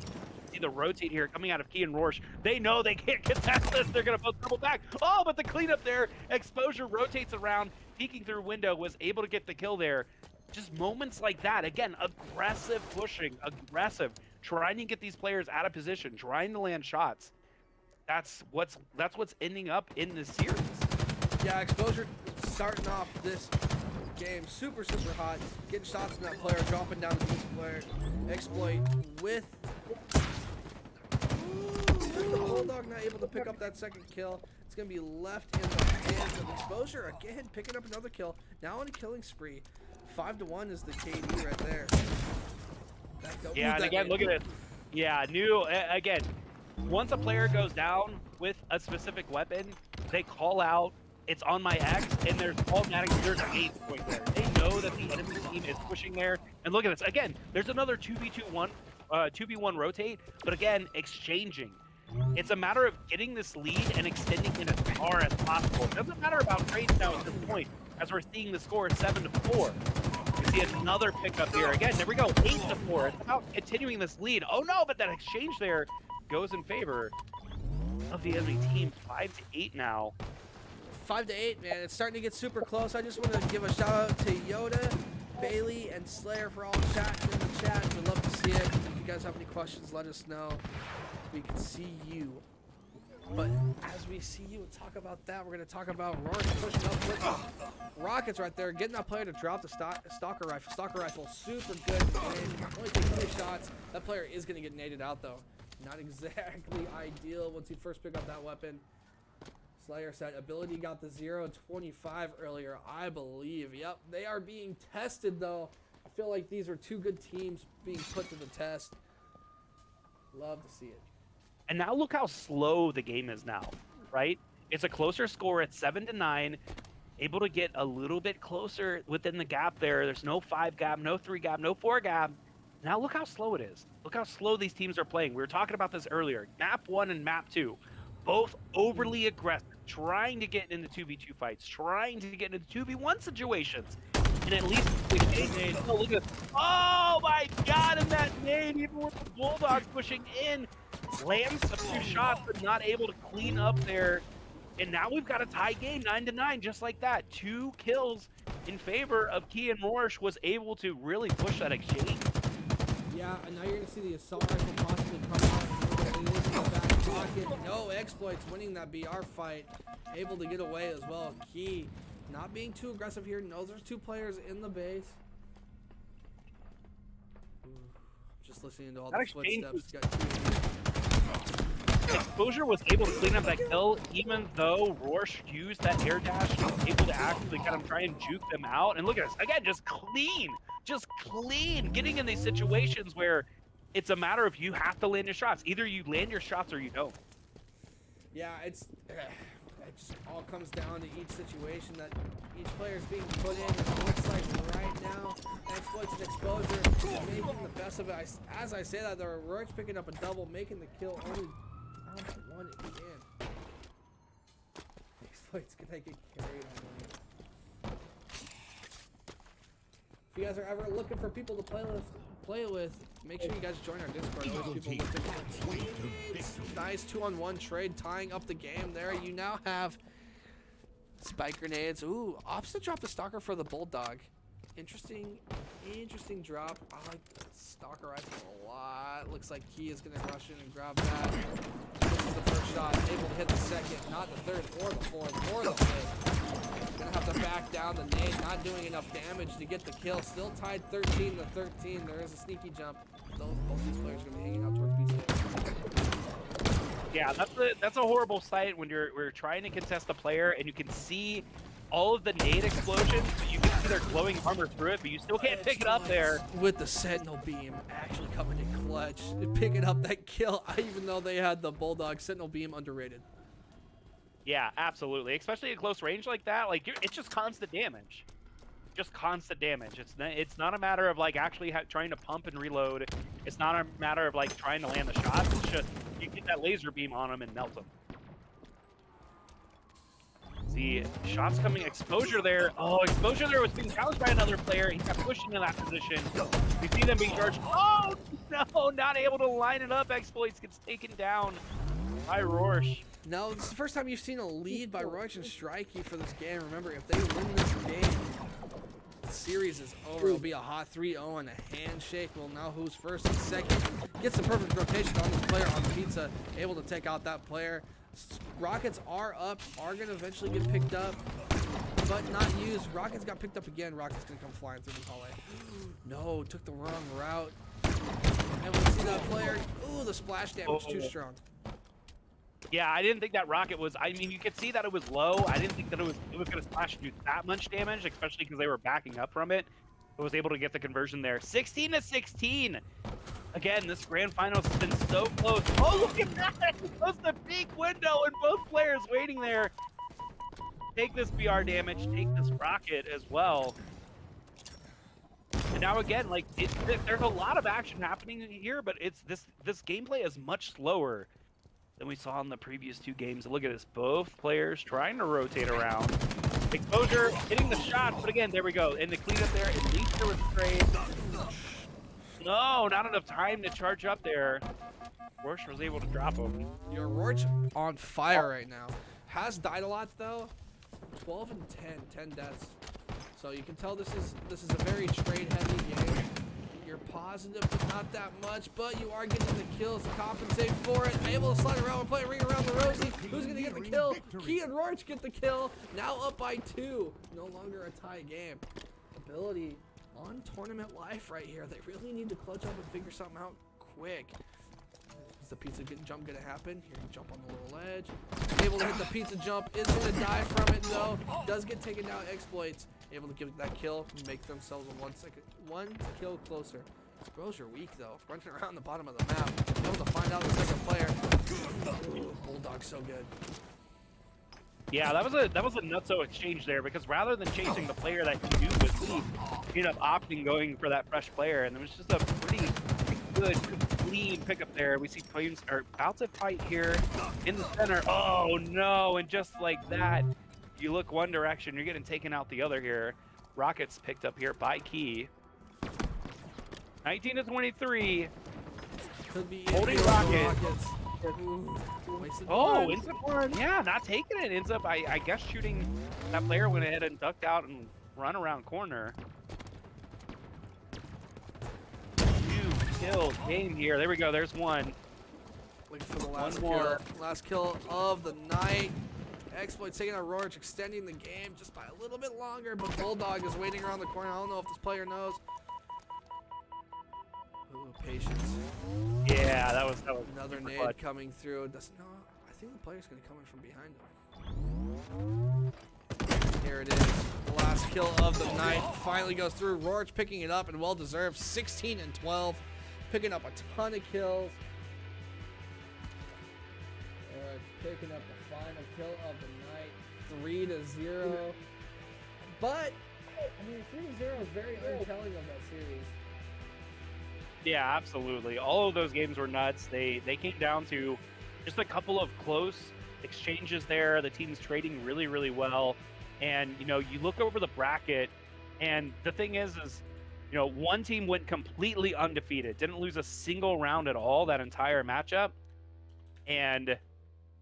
See the rotate here coming out of Key and Rourke. They know they can't contest this. They're going to both double back. Oh, but the cleanup there. Exposure rotates around, peeking through window, was able to get the kill there. Just moments like that. Again, aggressive pushing, aggressive, trying to get these players out of position, trying to land shots. That's what's ending up in this series. Yeah, Exposure starting off this game. Super hot. Getting shots from that player, dropping down the player. Exploit with the Bulldog not able to pick up that second kill. It's going to be left in the hands of Exposure. Again, picking up another kill. Now on a killing spree. 5-1 is the KD right there. Yeah, and again, look at it. Yeah, again, once a player goes down with a specific weapon, they call out, it's on my X, and there's an ace point there. They know that the enemy team is pushing there. And look at this. Again, there's another 2v1 rotate, but again, exchanging. It's a matter of getting this lead and extending it as far as possible. It doesn't matter about trades now at this point, as we're seeing the score 7-4. You see another pickup here. Again, there we go, 8-4. It's about continuing this lead. Oh no, but that exchange there goes in favor of the enemy team. 5-8 now. 5-8, man. It's starting to get super close. I just want to give a shout out to Yoda, Bailey, and Slayer for all chatting in the chat. We'd love to see it. If you guys have any questions, let us know. We can see you. But as we see you and talk about that, we're going to talk about Rourke pushing up with rockets right there, getting that player to drop the stalker rifle. Stalker rifle, super good. Only takes 3 shots. That player is going to get naded out, though. Not exactly ideal once you first pick up that weapon. Slayer said ability got the 0-25 earlier, I believe. Yep, they are being tested, though. I feel like these are 2 good teams being put to the test. Love to see it. And now look how slow the game is now, right? It's a closer score at 7-9, able to get a little bit closer within the gap there. There's no 5 gap, no 3 gap, no 4 gap. Now look how slow it is. Look how slow these teams are playing. We were talking about this earlier. Map 1 and Map 2, both overly aggressive, trying to get into 2v2 fights, trying to get into 2v1 situations. And at least oh, look at this. Oh my god, and that nade, even with the Bulldogs pushing in, lands a few shots, but not able to clean up there. And now we've got a tie game, 9-9, just like that. 2 kills in favor of Key, and Morsh was able to really push that exchange. Yeah, and now you're going to see the assault rifle possibly come out. It is in the back pocket. No exploits, winning that BR fight. Able to get away as well. Key not being too aggressive here. Knows there's 2 players in the base. Just listening to all the footsteps. Got 2. Exposure was able to clean up that kill, even though Rorsch used that air dash, able to actually kind of try and juke them out. And look at this, again, just clean, getting in these situations where it's a matter of you have to land your shots. Either you land your shots or you don't. Yeah, it just all comes down to each situation that each player is being put in. It looks like right now, exploits and exposure, making the best of it. As I say that, they're Rourke's picking up a double, making the kill only down to 1 again. Exploits gonna get carried on. If you guys are ever looking for people to play with, make sure you guys join our Discord. Those people nice 2-on-1 trade, tying up the game there. You now have spike grenades. Ooh, opposite drop the stalker for the Bulldog. Interesting drop. I like the stalker rifle a lot. Looks like Key is gonna rush in and grab that. This is the first shot, able to hit the second, not the third or the fourth or the fifth. Gonna have to back down the nade, not doing enough damage to get the kill. Still tied 13-13. There is a sneaky jump. Both these players are gonna be hanging out towards BC. Yeah, that's a horrible sight when we're trying to contest the player and you can see all of the nade explosions, but you can see their glowing armor through it, but you still can't pick it up there. With the Sentinel Beam actually coming in clutch, picking up that kill, even though they had the Bulldog. Sentinel Beam underrated. Yeah, absolutely. Especially at close range like that, like it's just constant damage. Just constant damage. It's not a matter of like actually trying to pump and reload. It's not a matter of like trying to land the shots. It's just you get that laser beam on them and melt them. See, shots coming, exposure there. Oh, exposure there was being challenged by another player. He got pushed into that position. You see them being charged. Oh, no, not able to line it up. Exploits gets taken down by Rorsch. No, this is the first time you've seen a lead by Roach and Strikey for this game. Remember, if they win this game, the series is over. It'll be a hot 3-0 and a handshake. We'll know who's first and second. Gets the perfect rotation on this player on Pizza. Able to take out that player. Rockets are up, are going to eventually get picked up. but not used. Rockets got picked up again. Rockets gonna come flying through the hallway. No, took the wrong route. And we see that player. Ooh, the splash damage too strong. Yeah, I didn't think that rocket was. I mean, you could see that it was low. I didn't think that it was going to splash and do that much damage, especially because they were backing up from it. It was able to get the conversion there. 16 to 16. Again, this grand finals has been so close. Oh, look at that! It was the peak window, and both players waiting there. Take this BR damage. Take this rocket as well. And now again, like there's a lot of action happening here, but it's this gameplay is much slower than we saw in the previous two games. Look at this, both players trying to rotate around. Exposure, hitting the shot, but again, there we go. And the cleanup there, at least there was trade. No, not enough time to charge up there. Rorsch was able to drop him. Your Rorsch on fire right now. Has died a lot though. 12 and 10 deaths. So you can tell this is a very trade heavy game. You're positive, but not that much. But you are getting the kills to compensate for it. Able to slide around and play a ring around the rosy. Who's gonna get the kill? Key and Rorsch get the kill. Now up by 2. No longer a tie game. Ability on tournament life right here. They really need to clutch up and figure something out quick. Is the pizza jump gonna happen? Here, you jump on the little ledge. Able to hit the pizza jump. Is gonna die from it though. Does get taken down. Exploits. Able to give that kill, make themselves one kill closer. Bros are weak though, running around the bottom of the map. Able to find out the second player. Ooh, Bulldog's so good. Yeah, that was a nutso exchange there, because rather than chasing the player that you knew was weak, you ended up opting going for that fresh player, and it was just a pretty good, clean pickup there. We see Flames are about to fight here in the center. Oh no, and just like that, you look one direction, you're getting taken out the other here. Rockets picked up here by Key. 19 to 23. Could be holding Rocket. Ooh, oh, ends up one. Yeah, not taking it. Ends up, I guess, shooting. That player went ahead and ducked out and run around corner. 2 kills game here. There we go. There's one. Looking for the last One more. kill. Last kill of the night. Exploit taking a Rorsch, extending the game just by a little bit longer, but Bulldog is waiting around the corner. I don't know if this player knows. Ooh, patience. Yeah, that was Another nade clutch. coming through. Doesn't know. I think the player's gonna come in from behind him. Here it is. The last kill of the night finally goes through. Rorsch picking it up and well deserved. 16 and 12, picking up a ton of kills. Picking up the final kill of the night, 3-0. But I mean, 3-0 is very untelling of that series. Yeah, absolutely. All of those games were nuts. They came down to just a couple of close exchanges there. The teams trading really, really well. And, you know, you look over the bracket, and the thing is, you know, one team went completely undefeated, didn't lose a single round at all that entire matchup. And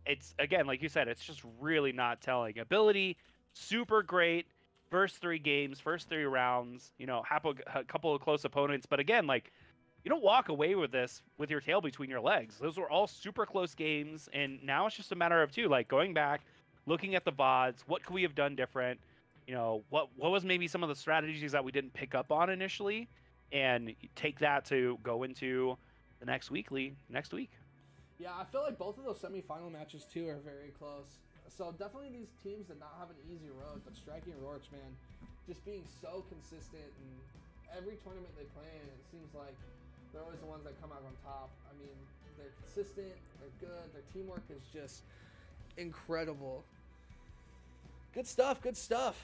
it's, again, like you said, it's just really not telling. Ability, super great. First 3 games, first 3 rounds, you know, a couple of close opponents. But again, like, you don't walk away with this with your tail between your legs. Those were all super close games. And now it's just a matter of going back, looking at the VODs. What could we have done different? You know, what was maybe some of the strategies that we didn't pick up on initially? And take that to go into the next week. Yeah, I feel like both of those semifinal matches too are very close. So definitely these teams did not have an easy road, but Striking Rorsch, man, just being so consistent, and every tournament they play in, it seems like they're always the ones that come out on top. I mean, they're consistent, they're good, their teamwork is just incredible. Good stuff, good stuff.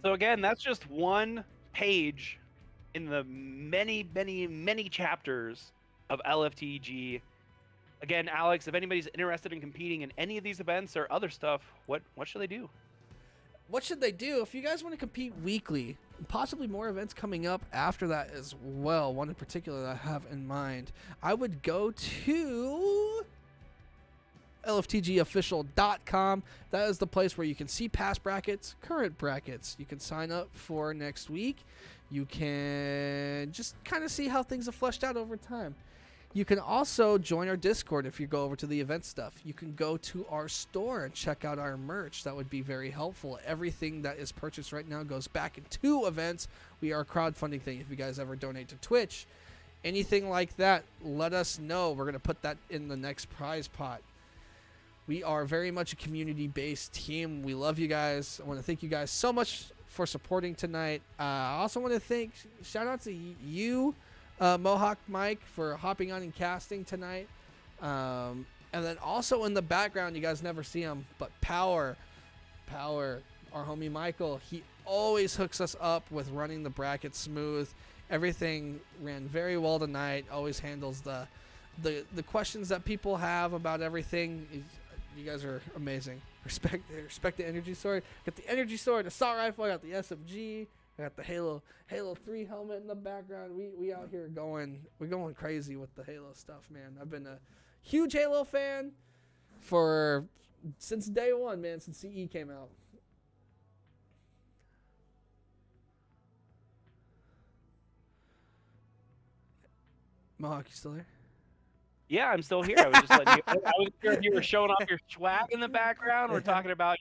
So again, that's just one page in the many, many, many chapters of LFTG. Again, Alex, if anybody's interested in competing in any of these events or other stuff, what should they do? What should they do? If you guys want to compete weekly, possibly more events coming up after that as well, one in particular that I have in mind, I would go to LFTGofficial.com. That is the place where you can see past brackets, current brackets. You can sign up for next week. You can just kind of see how things have fleshed out over time. You can also join our Discord if you go over to the event stuff. You can go to our store and check out our merch. That would be very helpful. Everything that is purchased right now goes back into events. We are a crowdfunding thing. If you guys ever donate to Twitch, anything like that, let us know. We're going to put that in the next prize pot. We are very much a community-based team. We love you guys. I want to thank you guys so much for supporting tonight. I also want to shout out to you, Mohawk Mike, for hopping on and casting tonight. And then also in the background, you guys never see him, but Power, our homie Michael, he always hooks us up with running the bracket smooth. Everything ran very well tonight. Always handles the questions that people have about everything. You guys are amazing. Respect the energy sword. Got the energy sword, assault rifle. I got the SMG. I got the Halo 3 helmet in the background. We out here we're going crazy with the Halo stuff, man. I've been a huge Halo fan since day one, man, since CE came out. Mohawk, you still there? Yeah, I'm still here. I was just letting you. I wasn't sure if you were showing off your swag in the background. We're talking about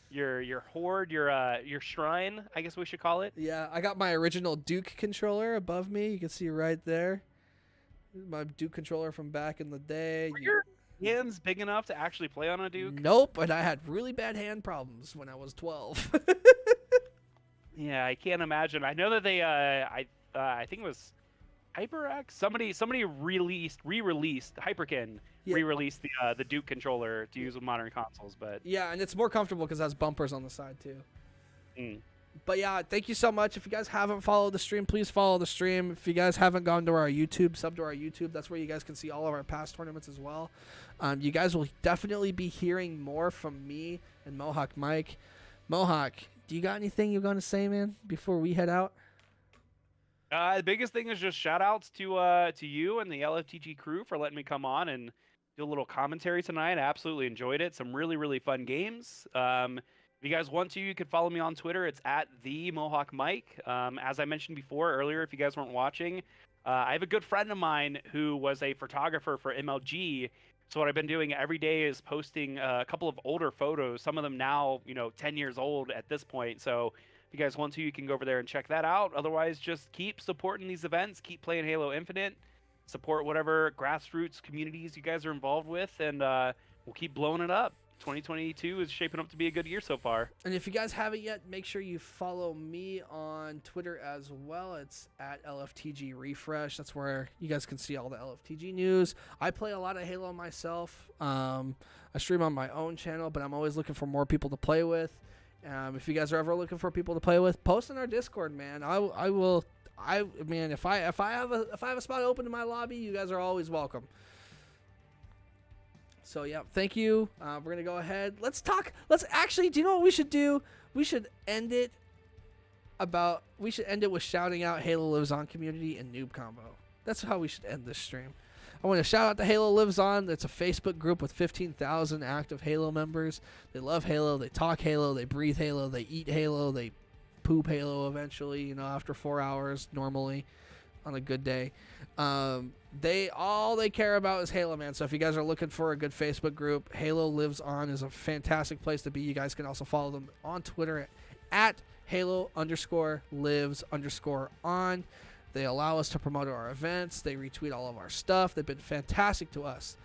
your horde, your shrine, I guess we should call it. Yeah, I got my original Duke controller above me. You can see right there. My Duke controller from back in the day. Were your hands big enough to actually play on a Duke? Nope, and I had really bad hand problems when I was 12. Yeah, I can't imagine. I know that they I think it was HyperX. Somebody re-released Hyperkin. Yeah. Re-released the Duke controller to use with modern consoles, but yeah, and it's more comfortable because it has bumpers on the side too. Mm. But yeah, thank you so much. If you guys haven't followed the stream, please follow the stream. If you guys haven't gone to our YouTube, sub to our YouTube. That's where you guys can see all of our past tournaments as well. You guys will definitely be hearing more from me and Mohawk Mike. Mohawk, do you got anything you're going to say, man, before we head out? The biggest thing is just shout outs to you and the LFTG crew for letting me come on and do a little commentary tonight. I absolutely enjoyed it. Some really, really fun games. If you guys want to, you can follow me on Twitter. It's at the Mohawk Mike. As I mentioned before earlier, if you guys weren't watching, I have a good friend of mine who was a photographer for MLG. So what I've been doing every day is posting a couple of older photos, some of them now, 10 years old at this point. So if you guys want to, you can go over there and check that out. Otherwise, just keep supporting these events, keep playing Halo Infinite, support whatever grassroots communities you guys are involved with, and we'll keep blowing it up. 2022 is shaping up to be a good year so far. And if you guys haven't yet, make sure you follow me on Twitter as well. It's at LFTG Refresh. That's where you guys can see all the LFTG news. I play a lot of Halo myself. I stream on my own channel, but I'm always looking for more people to play with. If you guys are ever looking for people to play with, post in our Discord, man. I will. If I have a spot open in my lobby, you guys are always welcome. So yeah, thank you. We're gonna go ahead. Let's talk. Let's actually. Do you know what we should do? We should end it with shouting out Halo Lives On community and Noob Combo. That's how we should end this stream. I want to shout out to Halo Lives On. It's a Facebook group with 15,000 active Halo members. They love Halo. They talk Halo. They breathe Halo. They eat Halo. They poop Halo eventually. After 4 hours normally, on a good day. They care about is Halo, man. So if you guys are looking for a good Facebook group, Halo Lives On is a fantastic place to be. You guys can also follow them on Twitter at Halo_lives_on. They allow us to promote our events. They retweet all of our stuff. They've been fantastic to us.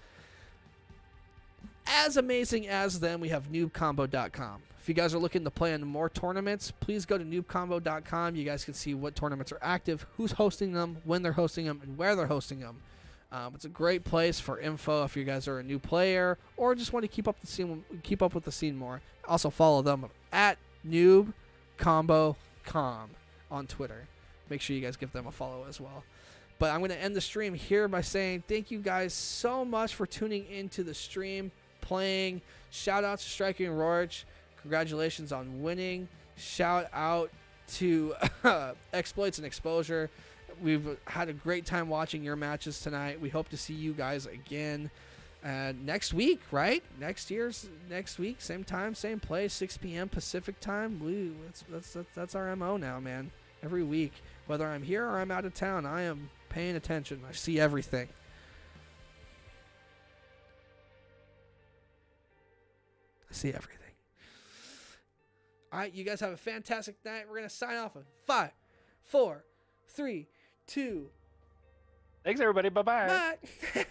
As amazing as them, we have noobcombo.com. If you guys are looking to play in more tournaments, please go to noobcombo.com. You guys can see what tournaments are active, who's hosting them, when they're hosting them, and where they're hosting them. It's a great place for info if you guys are a new player or just want to keep up with the scene more. Also follow them at noobcombo.com on Twitter. Make sure you guys give them a follow as well. But I'm going to end the stream here by saying thank you guys so much for tuning into the stream, playing. Shout out to Striking Rorich. Congratulations on winning. Shout out to Exploits and Exposure. We've had a great time watching your matches tonight. We hope to see you guys again next week, right? Next week, same time, same place, 6 p.m. Pacific time. That's our MO now, man. Every week, whether I'm here or I'm out of town, I am paying attention. I see everything. see everything. All right, you guys have a fantastic night. We're going to sign off in 5, 4, 3, 2. Thanks, everybody. Bye-bye. Bye.